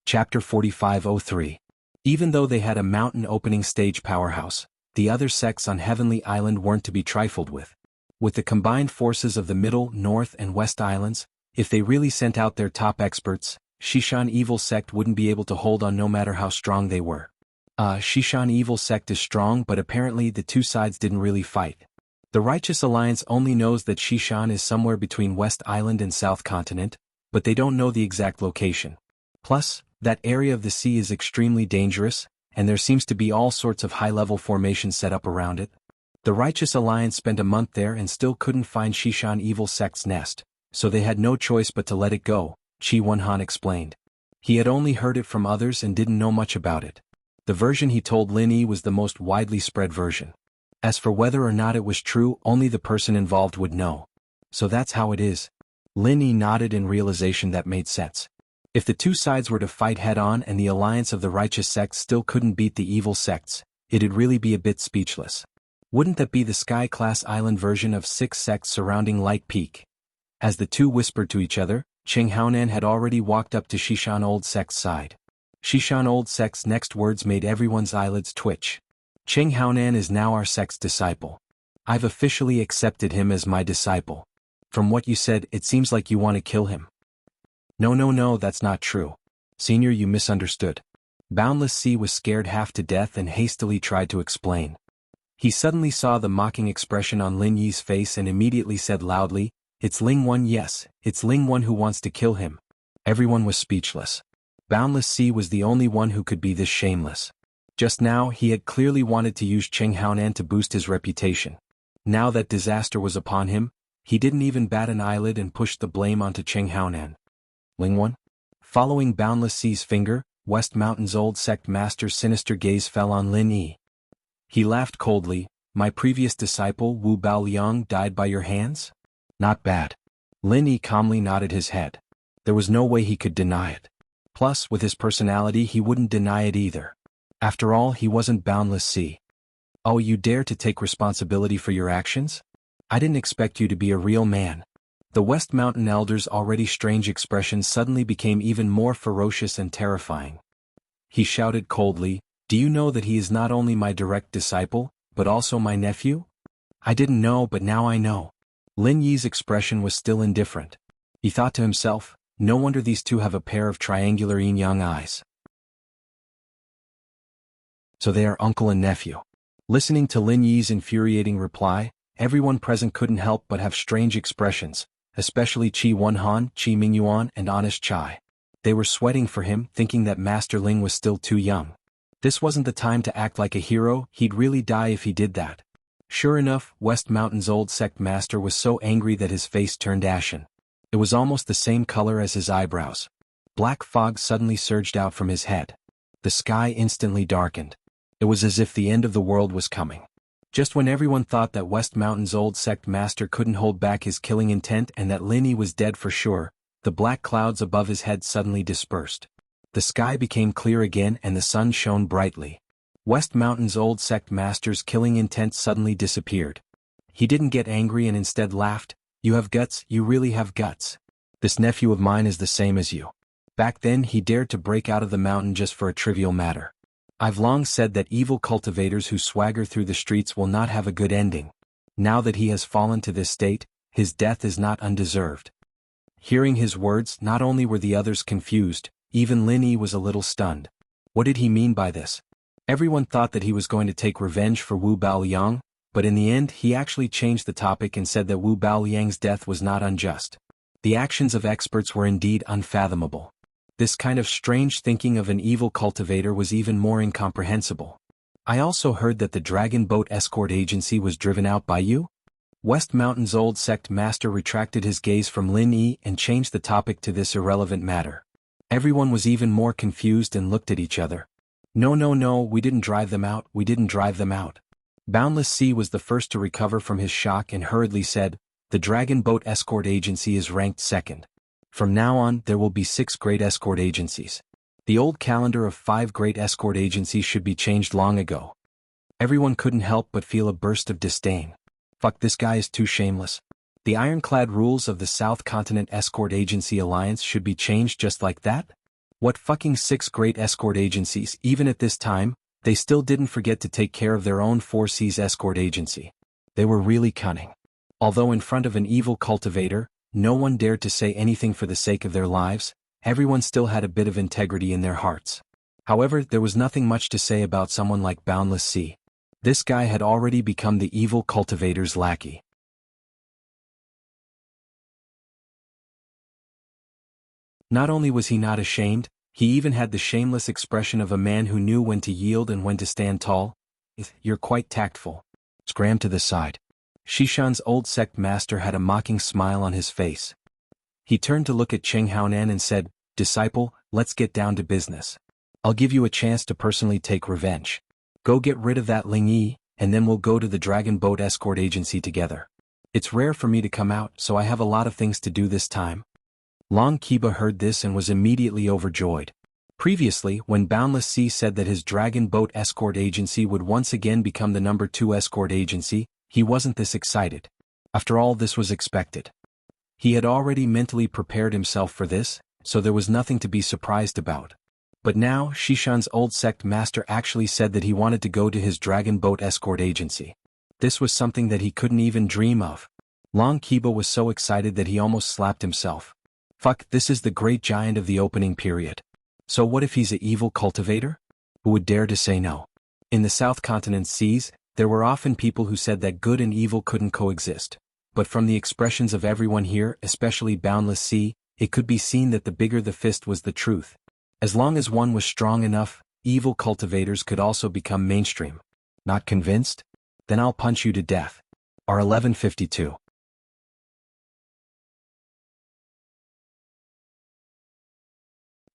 Chapter 4503. Even though they had a mountain opening stage powerhouse, the other sects on Heavenly Island weren't to be trifled with. With the combined forces of the Middle, North and West Islands, if they really sent out their top experts, Shishan Evil sect wouldn't be able to hold on no matter how strong they were. Shishan Evil sect is strong, but apparently the two sides didn't really fight. The Righteous Alliance only knows that Shishan is somewhere between West Island and South Continent, but they don't know the exact location. Plus, that area of the sea is extremely dangerous, and there seems to be all sorts of high-level formations set up around it. The Righteous Alliance spent a month there and still couldn't find Shishan Evil sect's nest, so they had no choice but to let it go, Qi Wenhan explained. He had only heard it from others and didn't know much about it. The version he told Lin Yi was the most widely spread version. As for whether or not it was true, only the person involved would know. So that's how it is. Lin Yi nodded in realization that made sense. If the two sides were to fight head-on and the alliance of the righteous sects still couldn't beat the evil sects, it'd really be a bit speechless. Wouldn't that be the Sky-class island version of 6 sects surrounding Light Peak? As the two whispered to each other, Cheng Haonan had already walked up to Shishan Old Sect's side. Shishan Old Sect's next words made everyone's eyelids twitch. Cheng Haonan is now our sect's disciple. I've officially accepted him as my disciple. From what you said, it seems like you want to kill him. No, that's not true. Senior, you misunderstood. Boundless Sea was scared half to death and hastily tried to explain. He suddenly saw the mocking expression on Lin Yi's face and immediately said loudly, "It's Ling One, yes, it's Ling One who wants to kill him." Everyone was speechless. Boundless Sea was the only one who could be this shameless. Just now he had clearly wanted to use Cheng Haonan to boost his reputation. Now that disaster was upon him, he didn't even bat an eyelid and pushed the blame onto Cheng Haonan. Ling One? Following Boundless Sea's finger, West Mountain's old sect master's sinister gaze fell on Lin Yi. He laughed coldly. "My previous disciple Wu Baoliang died by your hands? Not bad." Lin Yi calmly nodded his head. There was no way he could deny it. Plus, with his personality he wouldn't deny it either. After all, he wasn't Boundless Sea. "Oh, you dare to take responsibility for your actions? I didn't expect you to be a real man." The West Mountain Elder's already strange expression suddenly became even more ferocious and terrifying. He shouted coldly, "Do you know that he is not only my direct disciple, but also my nephew?" "I didn't know, but now I know." Lin Yi's expression was still indifferent. He thought to himself, no wonder these two have a pair of triangular yin-yang eyes. So they are uncle and nephew. Listening to Lin Yi's infuriating reply, everyone present couldn't help but have strange expressions, especially Qi Wenhan, Qi Mingyuan and Honest Chai. They were sweating for him, thinking that Master Ling was still too young. This wasn't the time to act like a hero, he'd really die if he did that. Sure enough, West Mountain's old sect master was so angry that his face turned ashen. It was almost the same color as his eyebrows. Black fog suddenly surged out from his head. The sky instantly darkened. It was as if the end of the world was coming. Just when everyone thought that West Mountain's old sect master couldn't hold back his killing intent and that Lin Yi was dead for sure, the black clouds above his head suddenly dispersed. The sky became clear again and the sun shone brightly. West Mountain's old sect master's killing intent suddenly disappeared. He didn't get angry and instead laughed. "You have guts, you really have guts. This nephew of mine is the same as you." Back then he dared to break out of the mountain just for a trivial matter. "I've long said that evil cultivators who swagger through the streets will not have a good ending. Now that he has fallen to this state, his death is not undeserved." Hearing his words, not only were the others confused, even Lin Yi was a little stunned. What did he mean by this? Everyone thought that he was going to take revenge for Wu Baoliang, but in the end he actually changed the topic and said that Wu Baoliang's death was not unjust. The actions of experts were indeed unfathomable. This kind of strange thinking of an evil cultivator was even more incomprehensible. I also heard that the Dragon Boat Escort Agency was driven out by you? West Mountain's old sect master retracted his gaze from Lin Yi and changed the topic to this irrelevant matter. Everyone was even more confused and looked at each other. No, we didn't drive them out, we didn't drive them out. Boundless Sea was the first to recover from his shock and hurriedly said, the Dragon Boat Escort Agency is ranked second. From now on, there will be 6 great escort agencies. The old calendar of 5 great escort agencies should be changed long ago. Everyone couldn't help but feel a burst of disdain. Fuck, this guy is too shameless. The ironclad rules of the South Continent Escort Agency Alliance should be changed just like that? What fucking 6 great escort agencies? Even at this time, they still didn't forget to take care of their own 4 Seas Escort Agency. They were really cunning. Although in front of an evil cultivator, no one dared to say anything for the sake of their lives, everyone still had a bit of integrity in their hearts. However, there was nothing much to say about someone like Boundless Sea. This guy had already become the evil cultivator's lackey. Not only was he not ashamed, he even had the shameless expression of a man who knew when to yield and when to stand tall. You're quite tactful. Scram to the side. Shishan's old sect master had a mocking smile on his face. He turned to look at Cheng Haonan and said, Disciple, let's get down to business. I'll give you a chance to personally take revenge. Go get rid of that Ling Yi, and then we'll go to the Dragon Boat Escort Agency together. It's rare for me to come out, so I have a lot of things to do this time. Long Kiba heard this and was immediately overjoyed. Previously, when Boundless Sea said that his Dragon Boat Escort Agency would once again become the number 2 escort agency, he wasn't this excited. After all, this was expected. He had already mentally prepared himself for this, so there was nothing to be surprised about. But now, Shishan's old sect master actually said that he wanted to go to his Dragon Boat Escort Agency. This was something that he couldn't even dream of. Long Kiba was so excited that he almost slapped himself. Fuck, this is the great giant of the opening period. So what if he's an evil cultivator? Who would dare to say no? In the South Continent seas, there were often people who said that good and evil couldn't coexist. But from the expressions of everyone here, especially Boundless Sea, it could be seen that the bigger the fist was the truth. As long as one was strong enough, evil cultivators could also become mainstream. Not convinced? Then I'll punch you to death. R1152.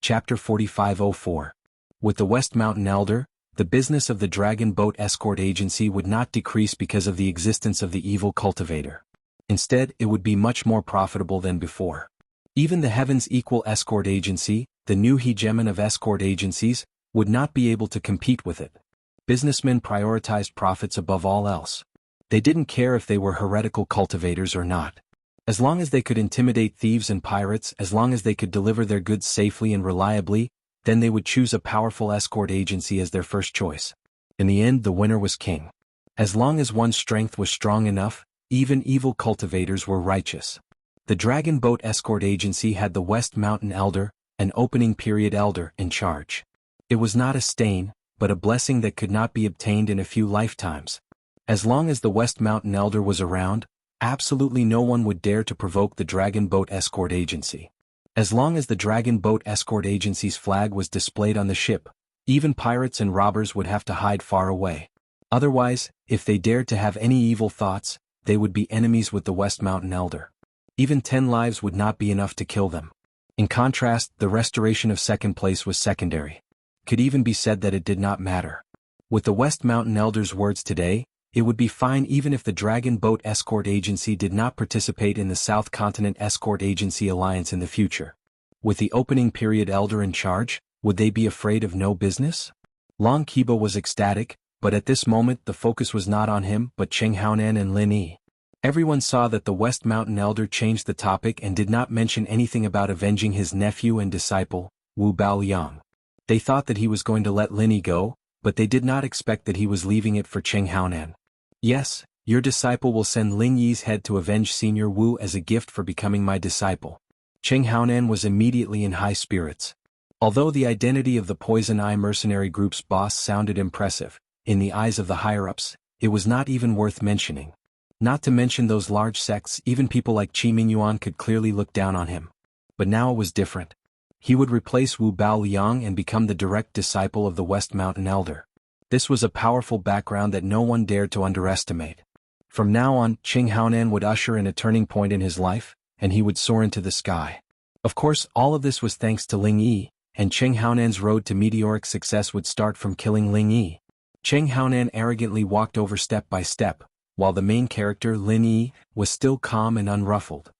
Chapter 4504. With the West Mountain Elder, the business of the Dragon Boat Escort Agency would not decrease because of the existence of the evil cultivator. Instead, it would be much more profitable than before. Even the Heavens Equal Escort Agency, the new hegemon of escort agencies, would not be able to compete with it. Businessmen prioritized profits above all else. They didn't care if they were heretical cultivators or not. As long as they could intimidate thieves and pirates, as long as they could deliver their goods safely and reliably, then they would choose a powerful escort agency as their first choice. In the end, the winner was king. As long as one's strength was strong enough, even evil cultivators were righteous. The Dragon Boat Escort Agency had the West Mountain Elder, an opening period elder, in charge. It was not a stain, but a blessing that could not be obtained in a few lifetimes. As long as the West Mountain Elder was around, absolutely no one would dare to provoke the Dragon Boat Escort Agency. As long as the Dragon Boat Escort Agency's flag was displayed on the ship, even pirates and robbers would have to hide far away. Otherwise, if they dared to have any evil thoughts, they would be enemies with the West Mountain Elder. Even 10 lives would not be enough to kill them. In contrast, the restoration of second place was secondary. Could even be said that it did not matter. With the West Mountain Elder's words today, it would be fine even if the Dragon Boat Escort Agency did not participate in the South Continent Escort Agency Alliance in the future. With the opening period elder in charge, would they be afraid of no business? Long Kiba was ecstatic, but at this moment the focus was not on him but Cheng Haonan and Lin Yi. Everyone saw that the West Mountain Elder changed the topic and did not mention anything about avenging his nephew and disciple, Wu Baoyang. They thought that he was going to let Lin Yi go, but they did not expect that he was leaving it for Cheng Haonan. Yes, your disciple will send Ling Yi's head to avenge Senior Wu as a gift for becoming my disciple. Cheng Haonan was immediately in high spirits. Although the identity of the Poison Eye mercenary group's boss sounded impressive, in the eyes of the higher-ups, it was not even worth mentioning. Not to mention those large sects, even people like Qi Mingyuan could clearly look down on him. But now it was different. He would replace Wu Baoliang and become the direct disciple of the West Mountain Elder. This was a powerful background that no one dared to underestimate. From now on, Qing Haonan would usher in a turning point in his life, and he would soar into the sky. Of course, all of this was thanks to Ling Yi, and Qing Haonan's road to meteoric success would start from killing Ling Yi. Qing Haonan arrogantly walked over step by step, while the main character, Lin Yi, was still calm and unruffled.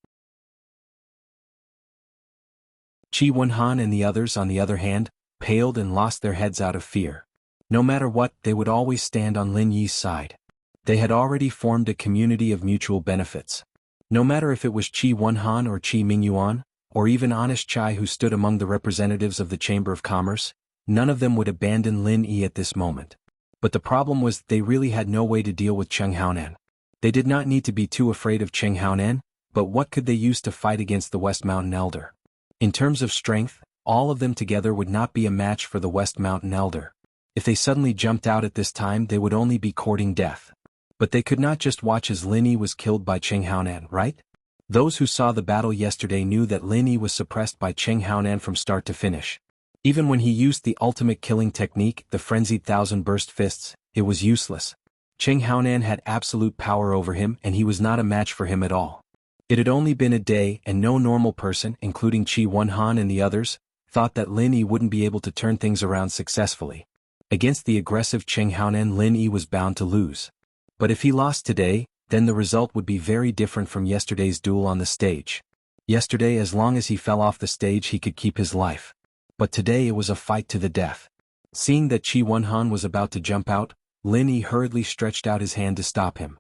Qi Wenhan and the others, on the other hand, paled and lost their heads out of fear. No matter what, they would always stand on Lin Yi's side. They had already formed a community of mutual benefits. No matter if it was Qi Wenhan or Qi Mingyuan, or even Honest Chai who stood among the representatives of the Chamber of Commerce, none of them would abandon Lin Yi at this moment. But the problem was they really had no way to deal with Cheng Haonan. They did not need to be too afraid of Cheng Haonan, but what could they use to fight against the West Mountain Elder? In terms of strength, all of them together would not be a match for the West Mountain Elder. If they suddenly jumped out at this time, they would only be courting death. But they could not just watch as Lin Yi was killed by Cheng Haonan, right? Those who saw the battle yesterday knew that Lin Yi was suppressed by Cheng Haonan from start to finish. Even when he used the ultimate killing technique, the frenzied thousand burst fists, it was useless. Cheng Haonan had absolute power over him, and he was not a match for him at all. It had only been a day, and no normal person, including Qi Wenhan and the others, thought that Lin Yi wouldn't be able to turn things around successfully. Against the aggressive Cheng Haonan, Lin Yi was bound to lose. But if he lost today, then the result would be very different from yesterday's duel on the stage. Yesterday, as long as he fell off the stage, he could keep his life. But today it was a fight to the death. Seeing that Qi Wenhan was about to jump out, Lin Yi hurriedly stretched out his hand to stop him.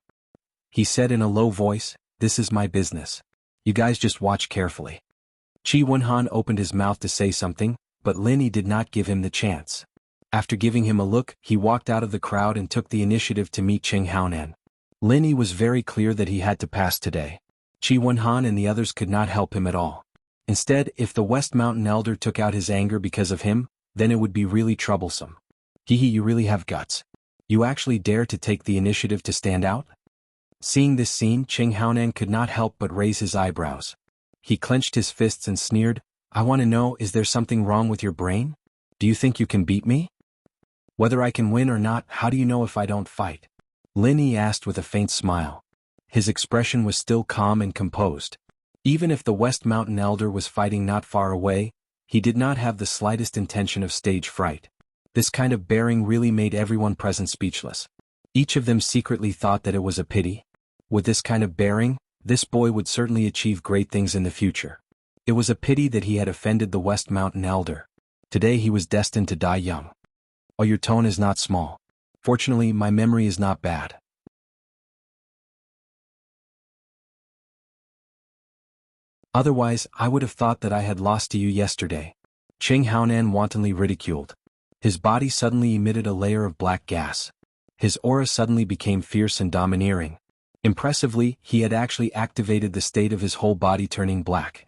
He said in a low voice, "This is my business. You guys just watch carefully." Qi Wenhan opened his mouth to say something, but Lin Yi did not give him the chance. After giving him a look, he walked out of the crowd and took the initiative to meet Cheng Haonan. Lin Yi was very clear that he had to pass today. Qi Wenhan and the others could not help him at all. Instead, if the West Mountain Elder took out his anger because of him, then it would be really troublesome. Hehe, you really have guts. You actually dare to take the initiative to stand out? Seeing this scene, Cheng Haonan could not help but raise his eyebrows. He clenched his fists and sneered, "I want to know, is there something wrong with your brain? Do you think you can beat me? Whether I can win or not, how do you know if I don't fight?" Lin Yi asked with a faint smile. His expression was still calm and composed. Even if the West Mountain Elder was fighting not far away, he did not have the slightest intention of stage fright. This kind of bearing really made everyone present speechless. Each of them secretly thought that it was a pity. With this kind of bearing, this boy would certainly achieve great things in the future. It was a pity that he had offended the West Mountain Elder. Today he was destined to die young. Oh, your tone is not small. Fortunately, my memory is not bad. Otherwise, I would have thought that I had lost to you yesterday. Cheng Haonan wantonly ridiculed. His body suddenly emitted a layer of black gas. His aura suddenly became fierce and domineering. Impressively, he had actually activated the state of his whole body turning black.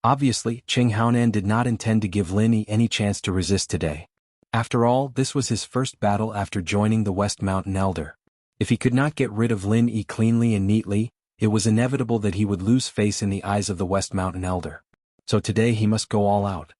Obviously, Cheng Haonan did not intend to give Lin Yi any chance to resist today. After all, this was his first battle after joining the West Mountain Elder. If he could not get rid of Lin Yi cleanly and neatly, it was inevitable that he would lose face in the eyes of the West Mountain Elder. So today he must go all out.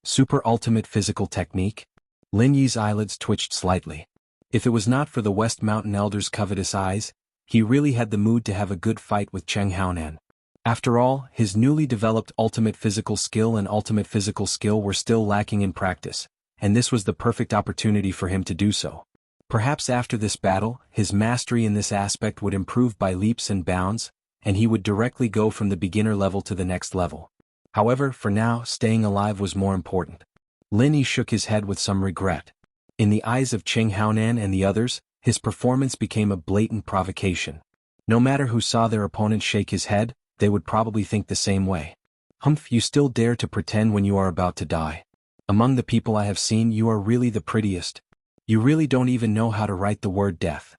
Super ultimate physical technique? Lin Yi's eyelids twitched slightly. If it was not for the West Mountain Elder's covetous eyes, he really had the mood to have a good fight with Cheng Haonan. After all, his newly developed ultimate physical skill and ultimate physical skill were still lacking in practice, and this was the perfect opportunity for him to do so. Perhaps after this battle, his mastery in this aspect would improve by leaps and bounds, and he would directly go from the beginner level to the next level. However, for now, staying alive was more important. Lin Yi shook his head with some regret. In the eyes of Cheng Haonan and the others, his performance became a blatant provocation. No matter who saw their opponent shake his head, they would probably think the same way. Humph, you still dare to pretend when you are about to die. Among the people I have seen, you are really the prettiest. You really don't even know how to write the word death.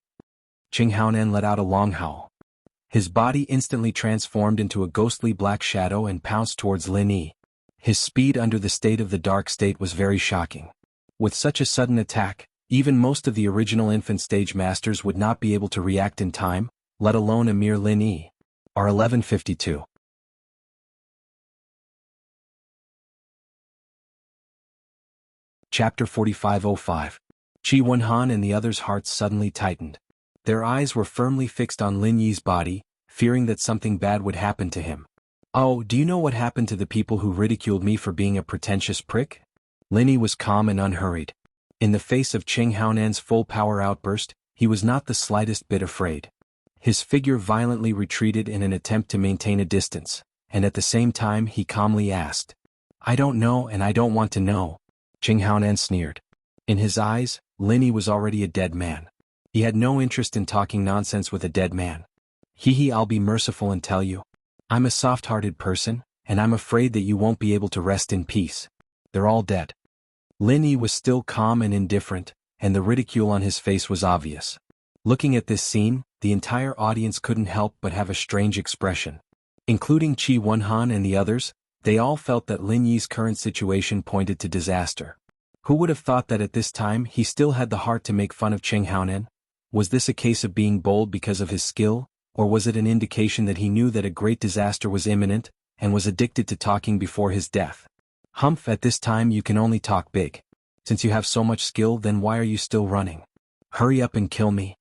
Cheng Haonan let out a long howl. His body instantly transformed into a ghostly black shadow and pounced towards Lin Yi. His speed under the state of the dark state was very shocking. With such a sudden attack, even most of the original infant stage masters would not be able to react in time, let alone a mere Lin Yi. R 1152. Chapter 4505. Qi Wenhan and the others' hearts suddenly tightened. Their eyes were firmly fixed on Lin Yi's body, fearing that something bad would happen to him. "Oh, do you know what happened to the people who ridiculed me for being a pretentious prick?" Lin Yi was calm and unhurried. In the face of Cheng Haonan's full-power outburst, he was not the slightest bit afraid. His figure violently retreated in an attempt to maintain a distance, and at the same time he calmly asked, "I don't know and I don't want to know." Cheng Haonan sneered. In his eyes, Lin Yi was already a dead man. He had no interest in talking nonsense with a dead man. I'll be merciful and tell you. I'm a soft-hearted person, and I'm afraid that you won't be able to rest in peace. They're all dead." Lin Yi was still calm and indifferent, and the ridicule on his face was obvious. Looking at this scene, the entire audience couldn't help but have a strange expression. Including Qi Wenhan and the others, they all felt that Lin Yi's current situation pointed to disaster. Who would have thought that at this time he still had the heart to make fun of Cheng Haonan? Was this a case of being bold because of his skill, or was it an indication that he knew that a great disaster was imminent, and was addicted to talking before his death? "Humph, at this time you can only talk big. Since you have so much skill, then why are you still running? Hurry up and kill me."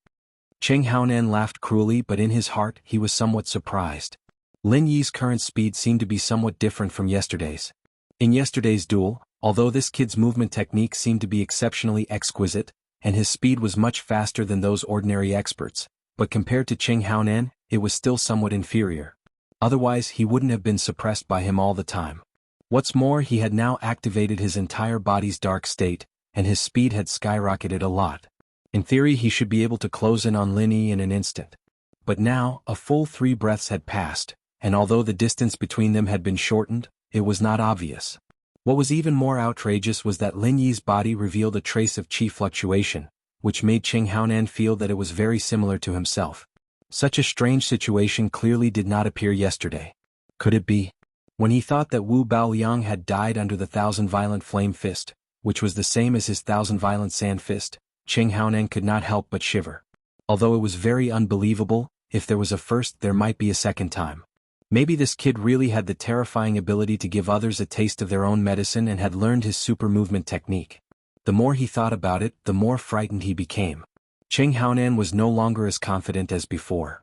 Cheng Haonan laughed cruelly, but in his heart he was somewhat surprised. Lin Yi's current speed seemed to be somewhat different from yesterday's. In yesterday's duel, although this kid's movement technique seemed to be exceptionally exquisite, and his speed was much faster than those ordinary experts, but compared to Cheng Haonan, it was still somewhat inferior. Otherwise he wouldn't have been suppressed by him all the time. What's more, he had now activated his entire body's dark state, and his speed had skyrocketed a lot. In theory he should be able to close in on Lin Yi in an instant. But now, a full 3 breaths had passed, and although the distance between them had been shortened, it was not obvious. What was even more outrageous was that Lin Yi's body revealed a trace of qi fluctuation, which made Cheng Haonan feel that it was very similar to himself. Such a strange situation clearly did not appear yesterday. Could it be? When he thought that Wu Baoliang had died under the 1,000 Violent Flame Fist, which was the same as his 1,000 Violent Sand Fist, Cheng Haonan could not help but shiver. Although it was very unbelievable, if there was a first there might be a second time. Maybe this kid really had the terrifying ability to give others a taste of their own medicine and had learned his super movement technique. The more he thought about it, the more frightened he became. Cheng Haonan was no longer as confident as before.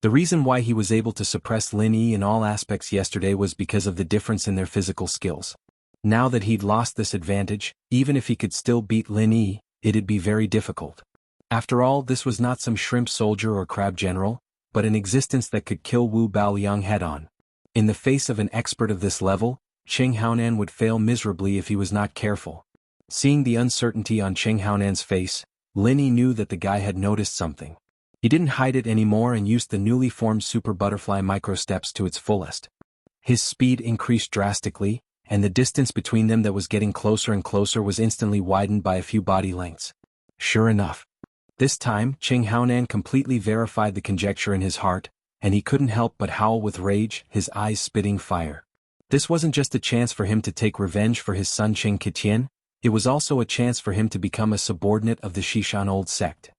The reason why he was able to suppress Lin Yi in all aspects yesterday was because of the difference in their physical skills. Now that he'd lost this advantage, even if he could still beat Lin Yi, it'd be very difficult. After all, this was not some shrimp soldier or crab general, but an existence that could kill Wu Baoliang head-on. In the face of an expert of this level, Cheng Haonan would fail miserably if he was not careful. Seeing the uncertainty on Cheng Haonan's face, Lin Yi knew that the guy had noticed something. He didn't hide it anymore and used the newly formed Super Butterfly microsteps to its fullest. His speed increased drastically, and the distance between them that was getting closer and closer was instantly widened by a few body lengths. Sure enough. This time, Cheng Haonan completely verified the conjecture in his heart, and he couldn't help but howl with rage, his eyes spitting fire. This wasn't just a chance for him to take revenge for his son Cheng Qitian, it was also a chance for him to become a subordinate of the Shishan old sect.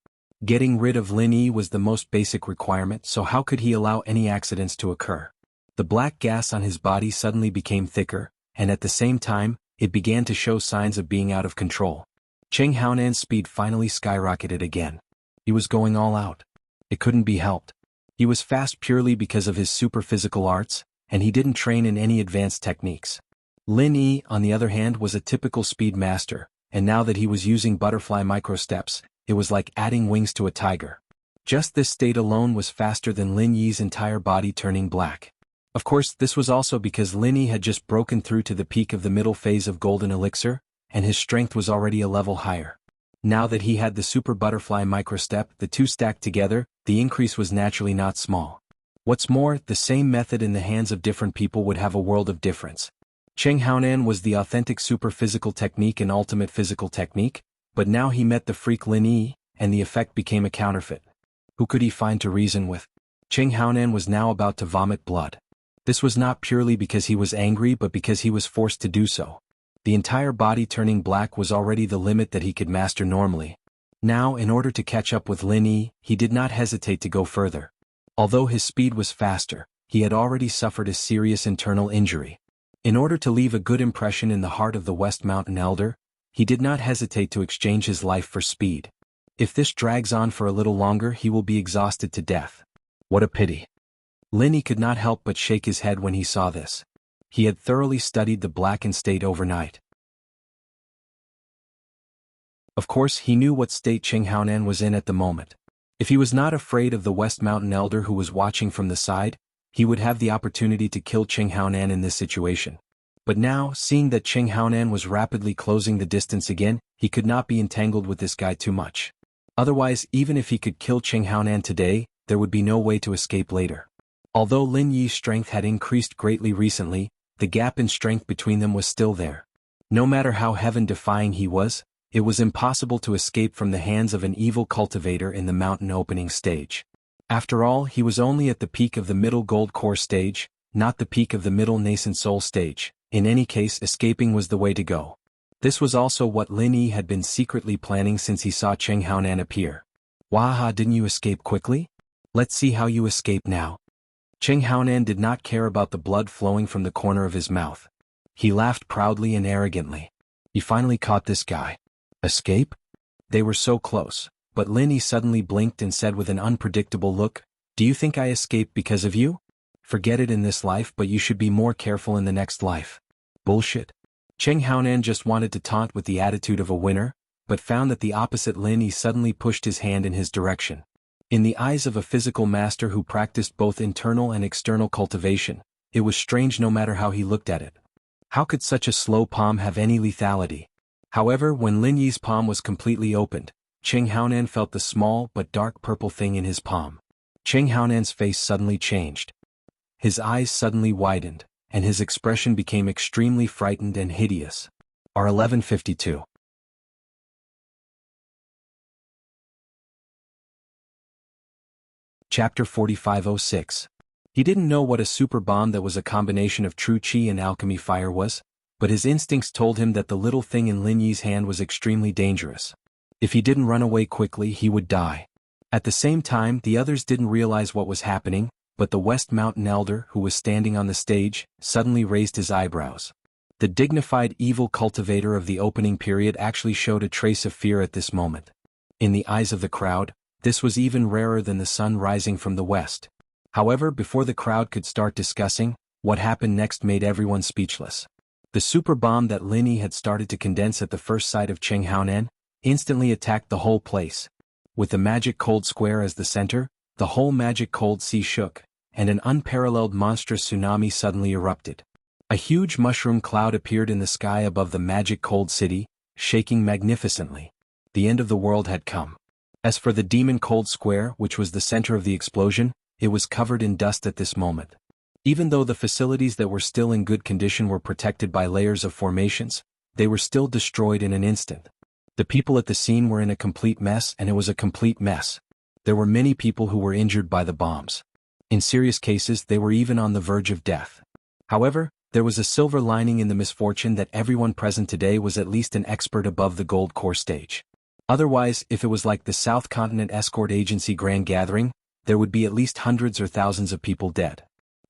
Getting rid of Lin Yi was the most basic requirement, so how could he allow any accidents to occur? The black gas on his body suddenly became thicker, and at the same time, it began to show signs of being out of control. Cheng Haonan's speed finally skyrocketed again. He was going all out. It couldn't be helped. He was fast purely because of his super physical arts, and he didn't train in any advanced techniques. Lin Yi, on the other hand, was a typical speed master, and now that he was using butterfly microsteps, it was like adding wings to a tiger. Just this state alone was faster than Lin Yi's entire body turning black. Of course, this was also because Lin Yi had just broken through to the peak of the middle phase of Golden Elixir, and his strength was already a level higher. Now that he had the Super Butterfly microstep, the two stacked together, the increase was naturally not small. What's more, the same method in the hands of different people would have a world of difference. Cheng Haonan was the authentic super physical technique and ultimate physical technique, but now he met the freak Lin Yi, and the effect became a counterfeit. Who could he find to reason with? Cheng Haonan was now about to vomit blood. This was not purely because he was angry but because he was forced to do so. The entire body turning black was already the limit that he could master normally. Now, in order to catch up with Lin Yi, he did not hesitate to go further. Although his speed was faster, he had already suffered a serious internal injury. In order to leave a good impression in the heart of the West Mountain Elder, he did not hesitate to exchange his life for speed. If this drags on for a little longer, he will be exhausted to death. What a pity. Lin Yi could not help but shake his head when he saw this. He had thoroughly studied the blackened state overnight. Of course, he knew what state Qinghaonan was in at the moment. If he was not afraid of the West Mountain Elder who was watching from the side, he would have the opportunity to kill Qinghaonan in this situation. But now, seeing that Qinghaonan was rapidly closing the distance again, he could not be entangled with this guy too much. Otherwise, even if he could kill Qinghaonan today, there would be no way to escape later. Although Lin Yi's strength had increased greatly recently, the gap in strength between them was still there. No matter how heaven-defying he was, it was impossible to escape from the hands of an evil cultivator in the mountain opening stage. After all, he was only at the peak of the middle gold core stage, not the peak of the middle nascent soul stage. In any case, escaping was the way to go. This was also what Lin Yi had been secretly planning since he saw Qinghaonan appear. Waha, didn't you escape quickly? Let's see how you escape now. Qinghaonan did not care about the blood flowing from the corner of his mouth. He laughed proudly and arrogantly. You finally caught this guy. Escape? They were so close, but Lin Yi suddenly blinked and said with an unpredictable look, Do you think I escaped because of you? Forget it in this life, but you should be more careful in the next life. Bullshit. Qinghaonan just wanted to taunt with the attitude of a winner, but found that the opposite Lin Yi suddenly pushed his hand in his direction. In the eyes of a physical master who practiced both internal and external cultivation, it was strange no matter how he looked at it. How could such a slow palm have any lethality? However, when Lin Yi's palm was completely opened, Qinghaonan felt the small but dark purple thing in his palm. Qinghaonan's face suddenly changed. His eyes suddenly widened, and his expression became extremely frightened and hideous. R1152. Chapter 4506. He didn't know what a super bomb that was a combination of true qi and alchemy fire was, but his instincts told him that the little thing in Lin Yi's hand was extremely dangerous. If he didn't run away quickly, he would die. At the same time, the others didn't realize what was happening, but the West Mountain Elder, who was standing on the stage, suddenly raised his eyebrows. The dignified evil cultivator of the opening period actually showed a trace of fear at this moment. In the eyes of the crowd, this was even rarer than the sun rising from the west. However, before the crowd could start discussing, what happened next made everyone speechless. The super bomb that Lin Yi had started to condense at the first sight of Qinghaonan instantly attacked the whole place. With the magic cold square as the center, the whole magic cold sea shook, and an unparalleled monstrous tsunami suddenly erupted. A huge mushroom cloud appeared in the sky above the magic cold city, shaking magnificently. The end of the world had come. As for the demon cold square, which was the center of the explosion, it was covered in dust at this moment. Even though the facilities that were still in good condition were protected by layers of formations, they were still destroyed in an instant. The people at the scene were in a complete mess, and it was a complete mess. There were many people who were injured by the bombs. In serious cases, they were even on the verge of death. However, there was a silver lining in the misfortune that everyone present today was at least an expert above the gold core stage. Otherwise, if it was like the South Continent Escort Agency Grand Gathering, there would be at least hundreds or thousands of people dead.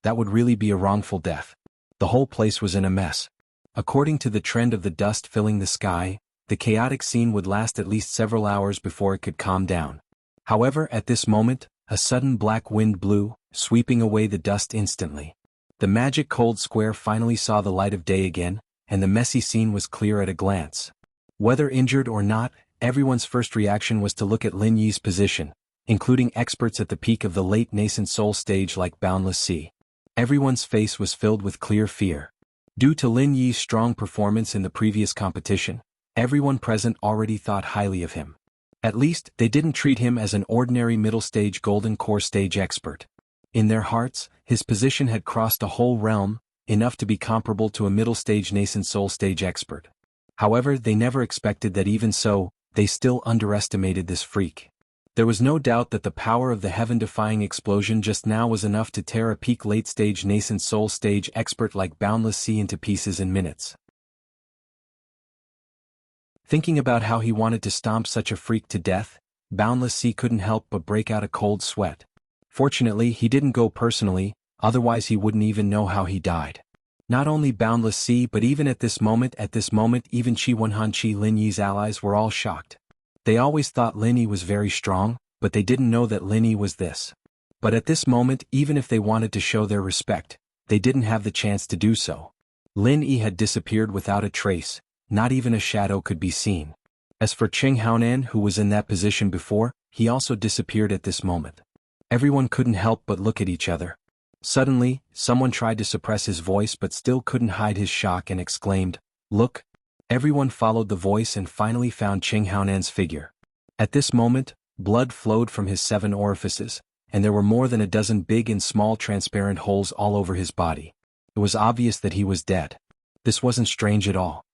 That would really be a wrongful death. The whole place was in a mess. According to the trend of the dust filling the sky, the chaotic scene would last at least several hours before it could calm down. However, at this moment, a sudden black wind blew, sweeping away the dust instantly. The magic cold square finally saw the light of day again, and the messy scene was clear at a glance. Whether injured or not, everyone's first reaction was to look at Lin Yi's position, including experts at the peak of the late nascent soul stage like Boundless Sea. Everyone's face was filled with clear fear. Due to Lin Yi's strong performance in the previous competition, everyone present already thought highly of him. At least, they didn't treat him as an ordinary middle-stage golden core stage expert. In their hearts, his position had crossed a whole realm, enough to be comparable to a middle-stage nascent soul stage expert. However, they never expected that even so, they still underestimated this freak. There was no doubt that the power of the heaven-defying explosion just now was enough to tear a peak late-stage nascent soul stage expert like Boundless Sea into pieces in minutes. Thinking about how he wanted to stomp such a freak to death, Boundless Sea couldn't help but break out a cold sweat. Fortunately, he didn't go personally, otherwise he wouldn't even know how he died. Not only Boundless Sea but even at this moment even Qi Wenhan Qi Lin Yi's allies were all shocked. They always thought Lin Yi was very strong, but they didn't know that Lin Yi was this. But at this moment, even if they wanted to show their respect, they didn't have the chance to do so. Lin Yi had disappeared without a trace, not even a shadow could be seen. As for Cheng Haonan, who was in that position before, he also disappeared at this moment. Everyone couldn't help but look at each other. Suddenly, someone tried to suppress his voice but still couldn't hide his shock and exclaimed, "Look!" Everyone followed the voice and finally found Cheng Haonan's figure. At this moment, blood flowed from his 7 orifices, and there were more than a dozen big and small transparent holes all over his body. It was obvious that he was dead. This wasn't strange at all.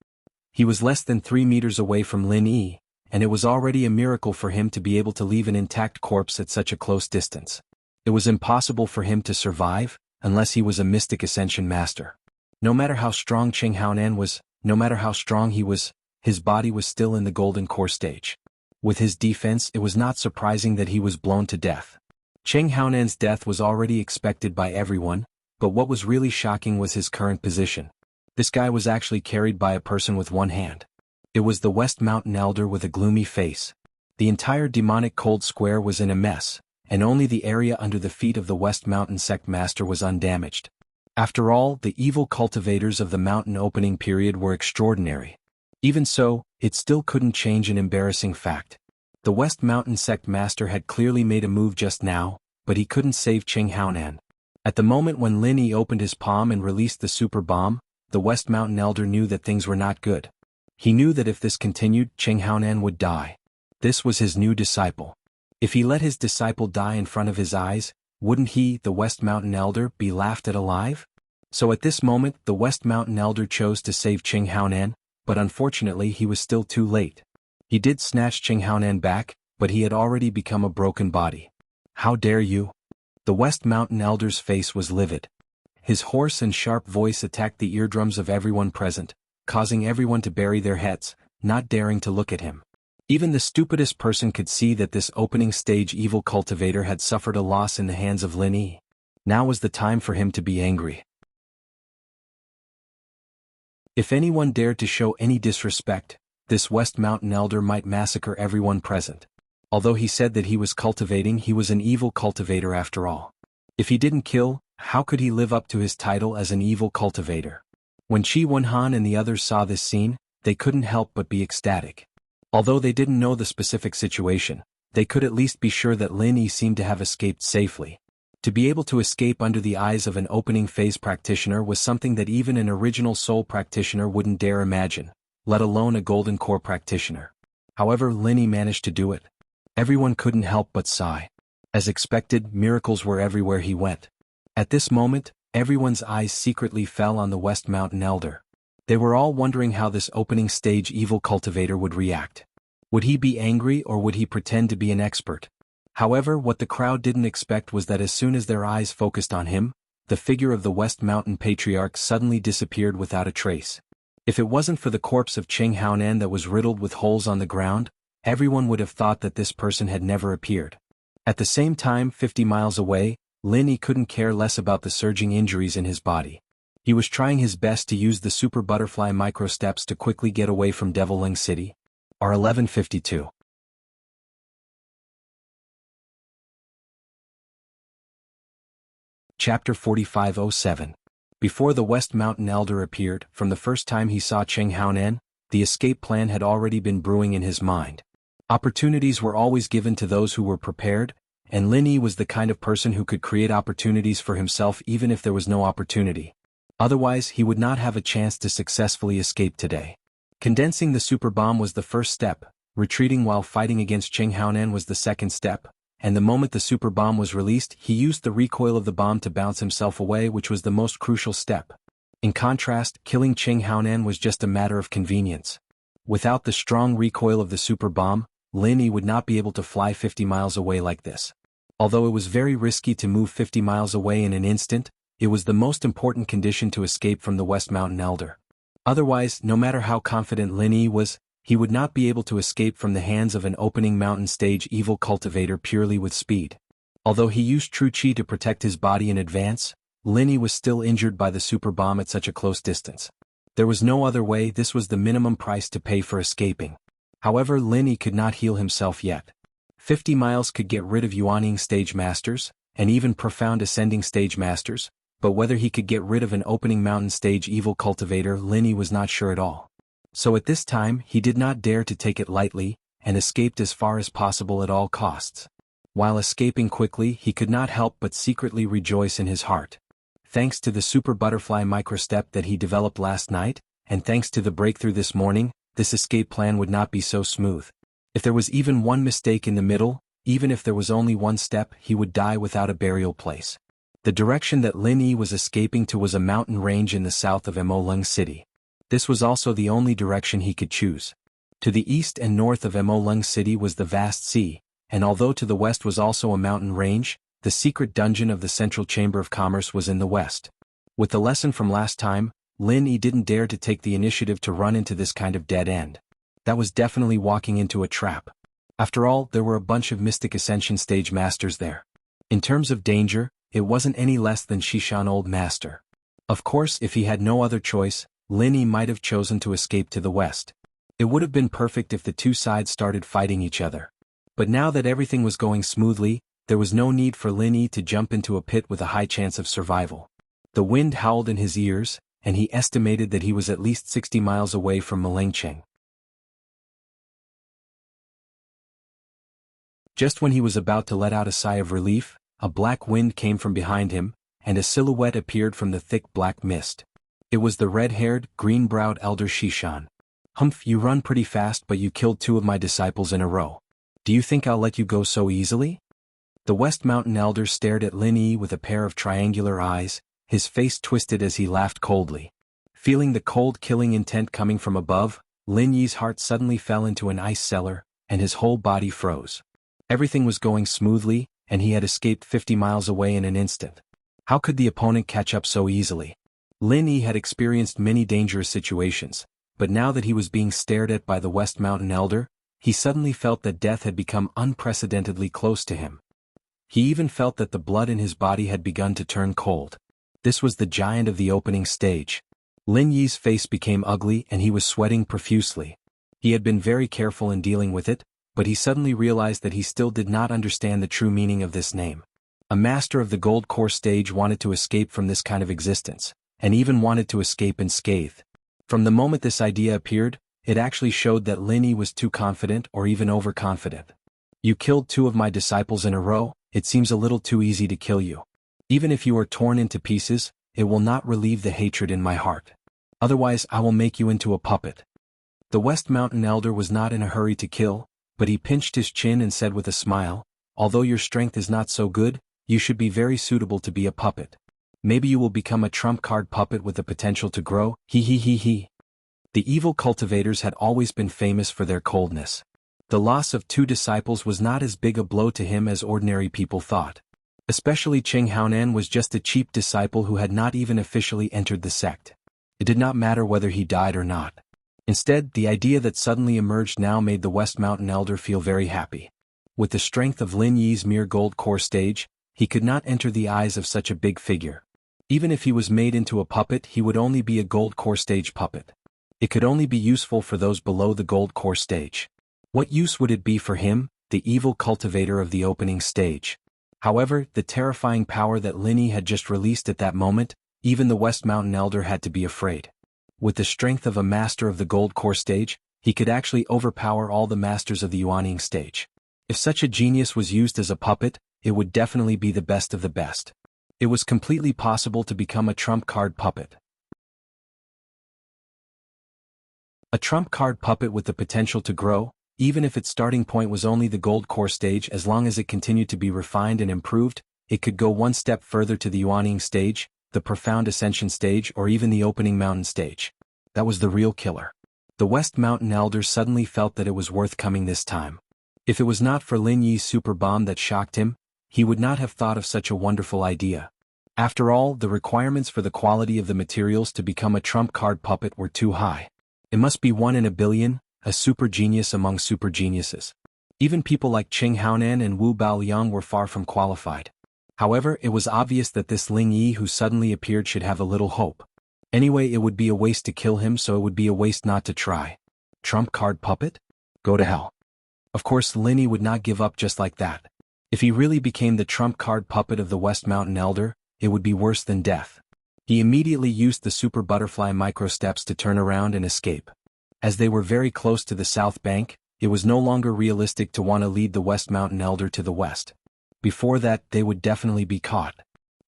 He was less than 3 meters away from Lin Yi, and it was already a miracle for him to be able to leave an intact corpse at such a close distance. It was impossible for him to survive, unless he was a mystic ascension master. No matter how strong Cheng Haonan was, no matter how strong he was, his body was still in the golden core stage. With his defense, it was not surprising that he was blown to death. Cheng Haonan's death was already expected by everyone, but what was really shocking was his current position. This guy was actually carried by a person with one hand. It was the West Mountain Elder with a gloomy face. The entire demonic cold square was in a mess, and only the area under the feet of the West Mountain Sect Master was undamaged. After all, the evil cultivators of the mountain opening period were extraordinary. Even so, it still couldn't change an embarrassing fact. The West Mountain Sect Master had clearly made a move just now, but he couldn't save Cheng Haonan. At the moment when Lin Yi opened his palm and released the super bomb, the West Mountain Elder knew that things were not good. He knew that if this continued, Cheng Haonan would die. This was his new disciple. If he let his disciple die in front of his eyes, wouldn't he, the West Mountain Elder, be laughed at alive? So at this moment, the West Mountain Elder chose to save Cheng Haonan, but unfortunately he was still too late. He did snatch Cheng Haonan back, but he had already become a broken body. "How dare you?" The West Mountain Elder's face was livid. His hoarse and sharp voice attacked the eardrums of everyone present, causing everyone to bury their heads, not daring to look at him. Even the stupidest person could see that this opening stage evil cultivator had suffered a loss in the hands of Lin Yi. Now was the time for him to be angry. If anyone dared to show any disrespect, this West Mountain Elder might massacre everyone present. Although he said that he was cultivating, he was an evil cultivator after all. If he didn't kill, how could he live up to his title as an evil cultivator? When Qi Wenhan and the others saw this scene, they couldn't help but be ecstatic. Although they didn't know the specific situation, they could at least be sure that Lin Yi seemed to have escaped safely. To be able to escape under the eyes of an opening phase practitioner was something that even an original soul practitioner wouldn't dare imagine, let alone a golden core practitioner. However, Lin Yi managed to do it. Everyone couldn't help but sigh. As expected, miracles were everywhere he went. At this moment, everyone's eyes secretly fell on the West Mountain Elder. They were all wondering how this opening stage evil cultivator would react. Would he be angry or would he pretend to be an expert? However, what the crowd didn't expect was that as soon as their eyes focused on him, the figure of the West Mountain Patriarch suddenly disappeared without a trace. If it wasn't for the corpse of Cheng Haonan that was riddled with holes on the ground, everyone would have thought that this person had never appeared. At the same time, 50 miles away, Lin Yi couldn't care less about the surging injuries in his body. He was trying his best to use the super butterfly microsteps to quickly get away from Devilling City. R1152. Chapter 4507. Before the West Mountain Elder appeared, from the first time he saw Cheng Haonan, the escape plan had already been brewing in his mind. Opportunities were always given to those who were prepared, and Lin Yi was the kind of person who could create opportunities for himself even if there was no opportunity. Otherwise, he would not have a chance to successfully escape today. Condensing the super bomb was the first step, retreating while fighting against Cheng Haonan was the second step, and the moment the super bomb was released, he used the recoil of the bomb to bounce himself away, which was the most crucial step. In contrast, killing Cheng Haonan was just a matter of convenience. Without the strong recoil of the super bomb, Lin Yi would not be able to fly 50 miles away like this. Although it was very risky to move 50 miles away in an instant, it was the most important condition to escape from the West Mountain Elder. Otherwise, no matter how confident Lin Yi was, he would not be able to escape from the hands of an opening mountain stage evil cultivator purely with speed. Although he used true chi to protect his body in advance, Linny was still injured by the super bomb at such a close distance. There was no other way. This was the minimum price to pay for escaping. However, Linny could not heal himself yet. 50 miles could get rid of Yuaning stage masters, and even profound ascending stage masters, but whether he could get rid of an opening mountain stage evil cultivator, Linny was not sure at all. So at this time, he did not dare to take it lightly, and escaped as far as possible at all costs. While escaping quickly, he could not help but secretly rejoice in his heart. Thanks to the super butterfly microstep that he developed last night, and thanks to the breakthrough this morning, this escape plan would not be so smooth. If there was even one mistake in the middle, even if there was only one step, he would die without a burial place. The direction that Lin Yi was escaping to was a mountain range in the south of Emolung City. This was also the only direction he could choose. To the east and north of Emolung City was the vast sea, and although to the west was also a mountain range, the secret dungeon of the Central Chamber of Commerce was in the west. With the lesson from last time, Lin Yi didn't dare to take the initiative to run into this kind of dead end. That was definitely walking into a trap. After all, there were a bunch of Mystic Ascension stage masters there. In terms of danger, it wasn't any less than Shishan Old Master. Of course, if he had no other choice, Lin Yi might have chosen to escape to the west. It would have been perfect if the two sides started fighting each other. But now that everything was going smoothly, there was no need for Lin Yi to jump into a pit with a high chance of survival. The wind howled in his ears, and he estimated that he was at least 60 miles away from Malengcheng. Just when he was about to let out a sigh of relief, a black wind came from behind him, and a silhouette appeared from the thick black mist. It was the red-haired, green-browed elder Shishan. "Humph, you run pretty fast, but you killed 2 of my disciples in a row. Do you think I'll let you go so easily?" The West Mountain Elder stared at Lin Yi with a pair of triangular eyes, his face twisted as he laughed coldly. Feeling the cold killing intent coming from above, Lin Yi's heart suddenly fell into an ice cellar, and his whole body froze. Everything was going smoothly, and he had escaped 50 miles away in an instant. How could the opponent catch up so easily? Lin Yi had experienced many dangerous situations, but now that he was being stared at by the West Mountain Elder, he suddenly felt that death had become unprecedentedly close to him. He even felt that the blood in his body had begun to turn cold. This was the giant of the opening stage. Lin Yi's face became ugly and he was sweating profusely. He had been very careful in dealing with it, but he suddenly realized that he still did not understand the true meaning of this name. A master of the gold core stage wanted to escape from this kind of existence, and even wanted to escape unscathed. From the moment this idea appeared, it actually showed that Lin Yi was too confident or even overconfident. "You killed 2 of my disciples in a row. It seems a little too easy to kill you. Even if you are torn into pieces, it will not relieve the hatred in my heart. Otherwise I will make you into a puppet." The West Mountain Elder was not in a hurry to kill, but he pinched his chin and said with a smile, "Although your strength is not so good, you should be very suitable to be a puppet. Maybe you will become a trump card puppet with the potential to grow, he he he he." The evil cultivators had always been famous for their coldness. The loss of 2 disciples was not as big a blow to him as ordinary people thought. Especially Cheng Haonan was just a cheap disciple who had not even officially entered the sect. It did not matter whether he died or not. Instead, the idea that suddenly emerged now made the West Mountain Elder feel very happy. With the strength of Lin Yi's mere gold core stage, he could not enter the eyes of such a big figure. Even if he was made into a puppet, he would only be a gold core stage puppet. It could only be useful for those below the gold core stage. What use would it be for him, the evil cultivator of the opening stage? However, the terrifying power that Lin Yi had just released at that moment, even the West Mountain Elder had to be afraid. With the strength of a master of the gold core stage, he could actually overpower all the masters of the Yuaning stage. If such a genius was used as a puppet, it would definitely be the best of the best. It was completely possible to become a trump card puppet. A trump card puppet with the potential to grow, even if its starting point was only the gold core stage. As long as it continued to be refined and improved, it could go one step further to the Yuaning stage, the profound ascension stage, or even the opening mountain stage. That was the real killer. The West Mountain Elder suddenly felt that it was worth coming this time. If it was not for Lin Yi's super bomb that shocked him, he would not have thought of such a wonderful idea. After all, the requirements for the quality of the materials to become a trump card puppet were too high. It must be 1 in a billion, a super genius among super geniuses. Even people like Qing Haonan and Wu Baoliang were far from qualified. However, it was obvious that this Ling Yi who suddenly appeared should have a little hope. Anyway, it would be a waste to kill him, so it would be a waste not to try. Trump card puppet? Go to hell. Of course, Lin Yi would not give up just like that. If he really became the trump card puppet of the West Mountain Elder, it would be worse than death. He immediately used the super butterfly microsteps to turn around and escape. As they were very close to the south bank, it was no longer realistic to want to lead the West Mountain Elder to the west. Before that, they would definitely be caught.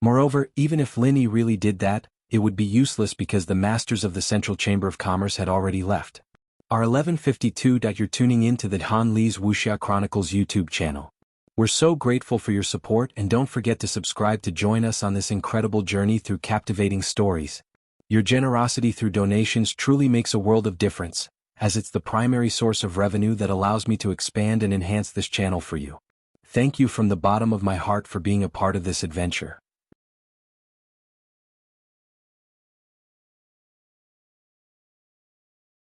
Moreover, even if Lin Yi really did that, it would be useless because the masters of the Central Chamber of Commerce had already left. R1152. You're tuning in to the Han Li's Wuxia Chronicles YouTube channel. We're so grateful for your support, and don't forget to subscribe to join us on this incredible journey through captivating stories. Your generosity through donations truly makes a world of difference, as it's the primary source of revenue that allows me to expand and enhance this channel for you. Thank you from the bottom of my heart for being a part of this adventure.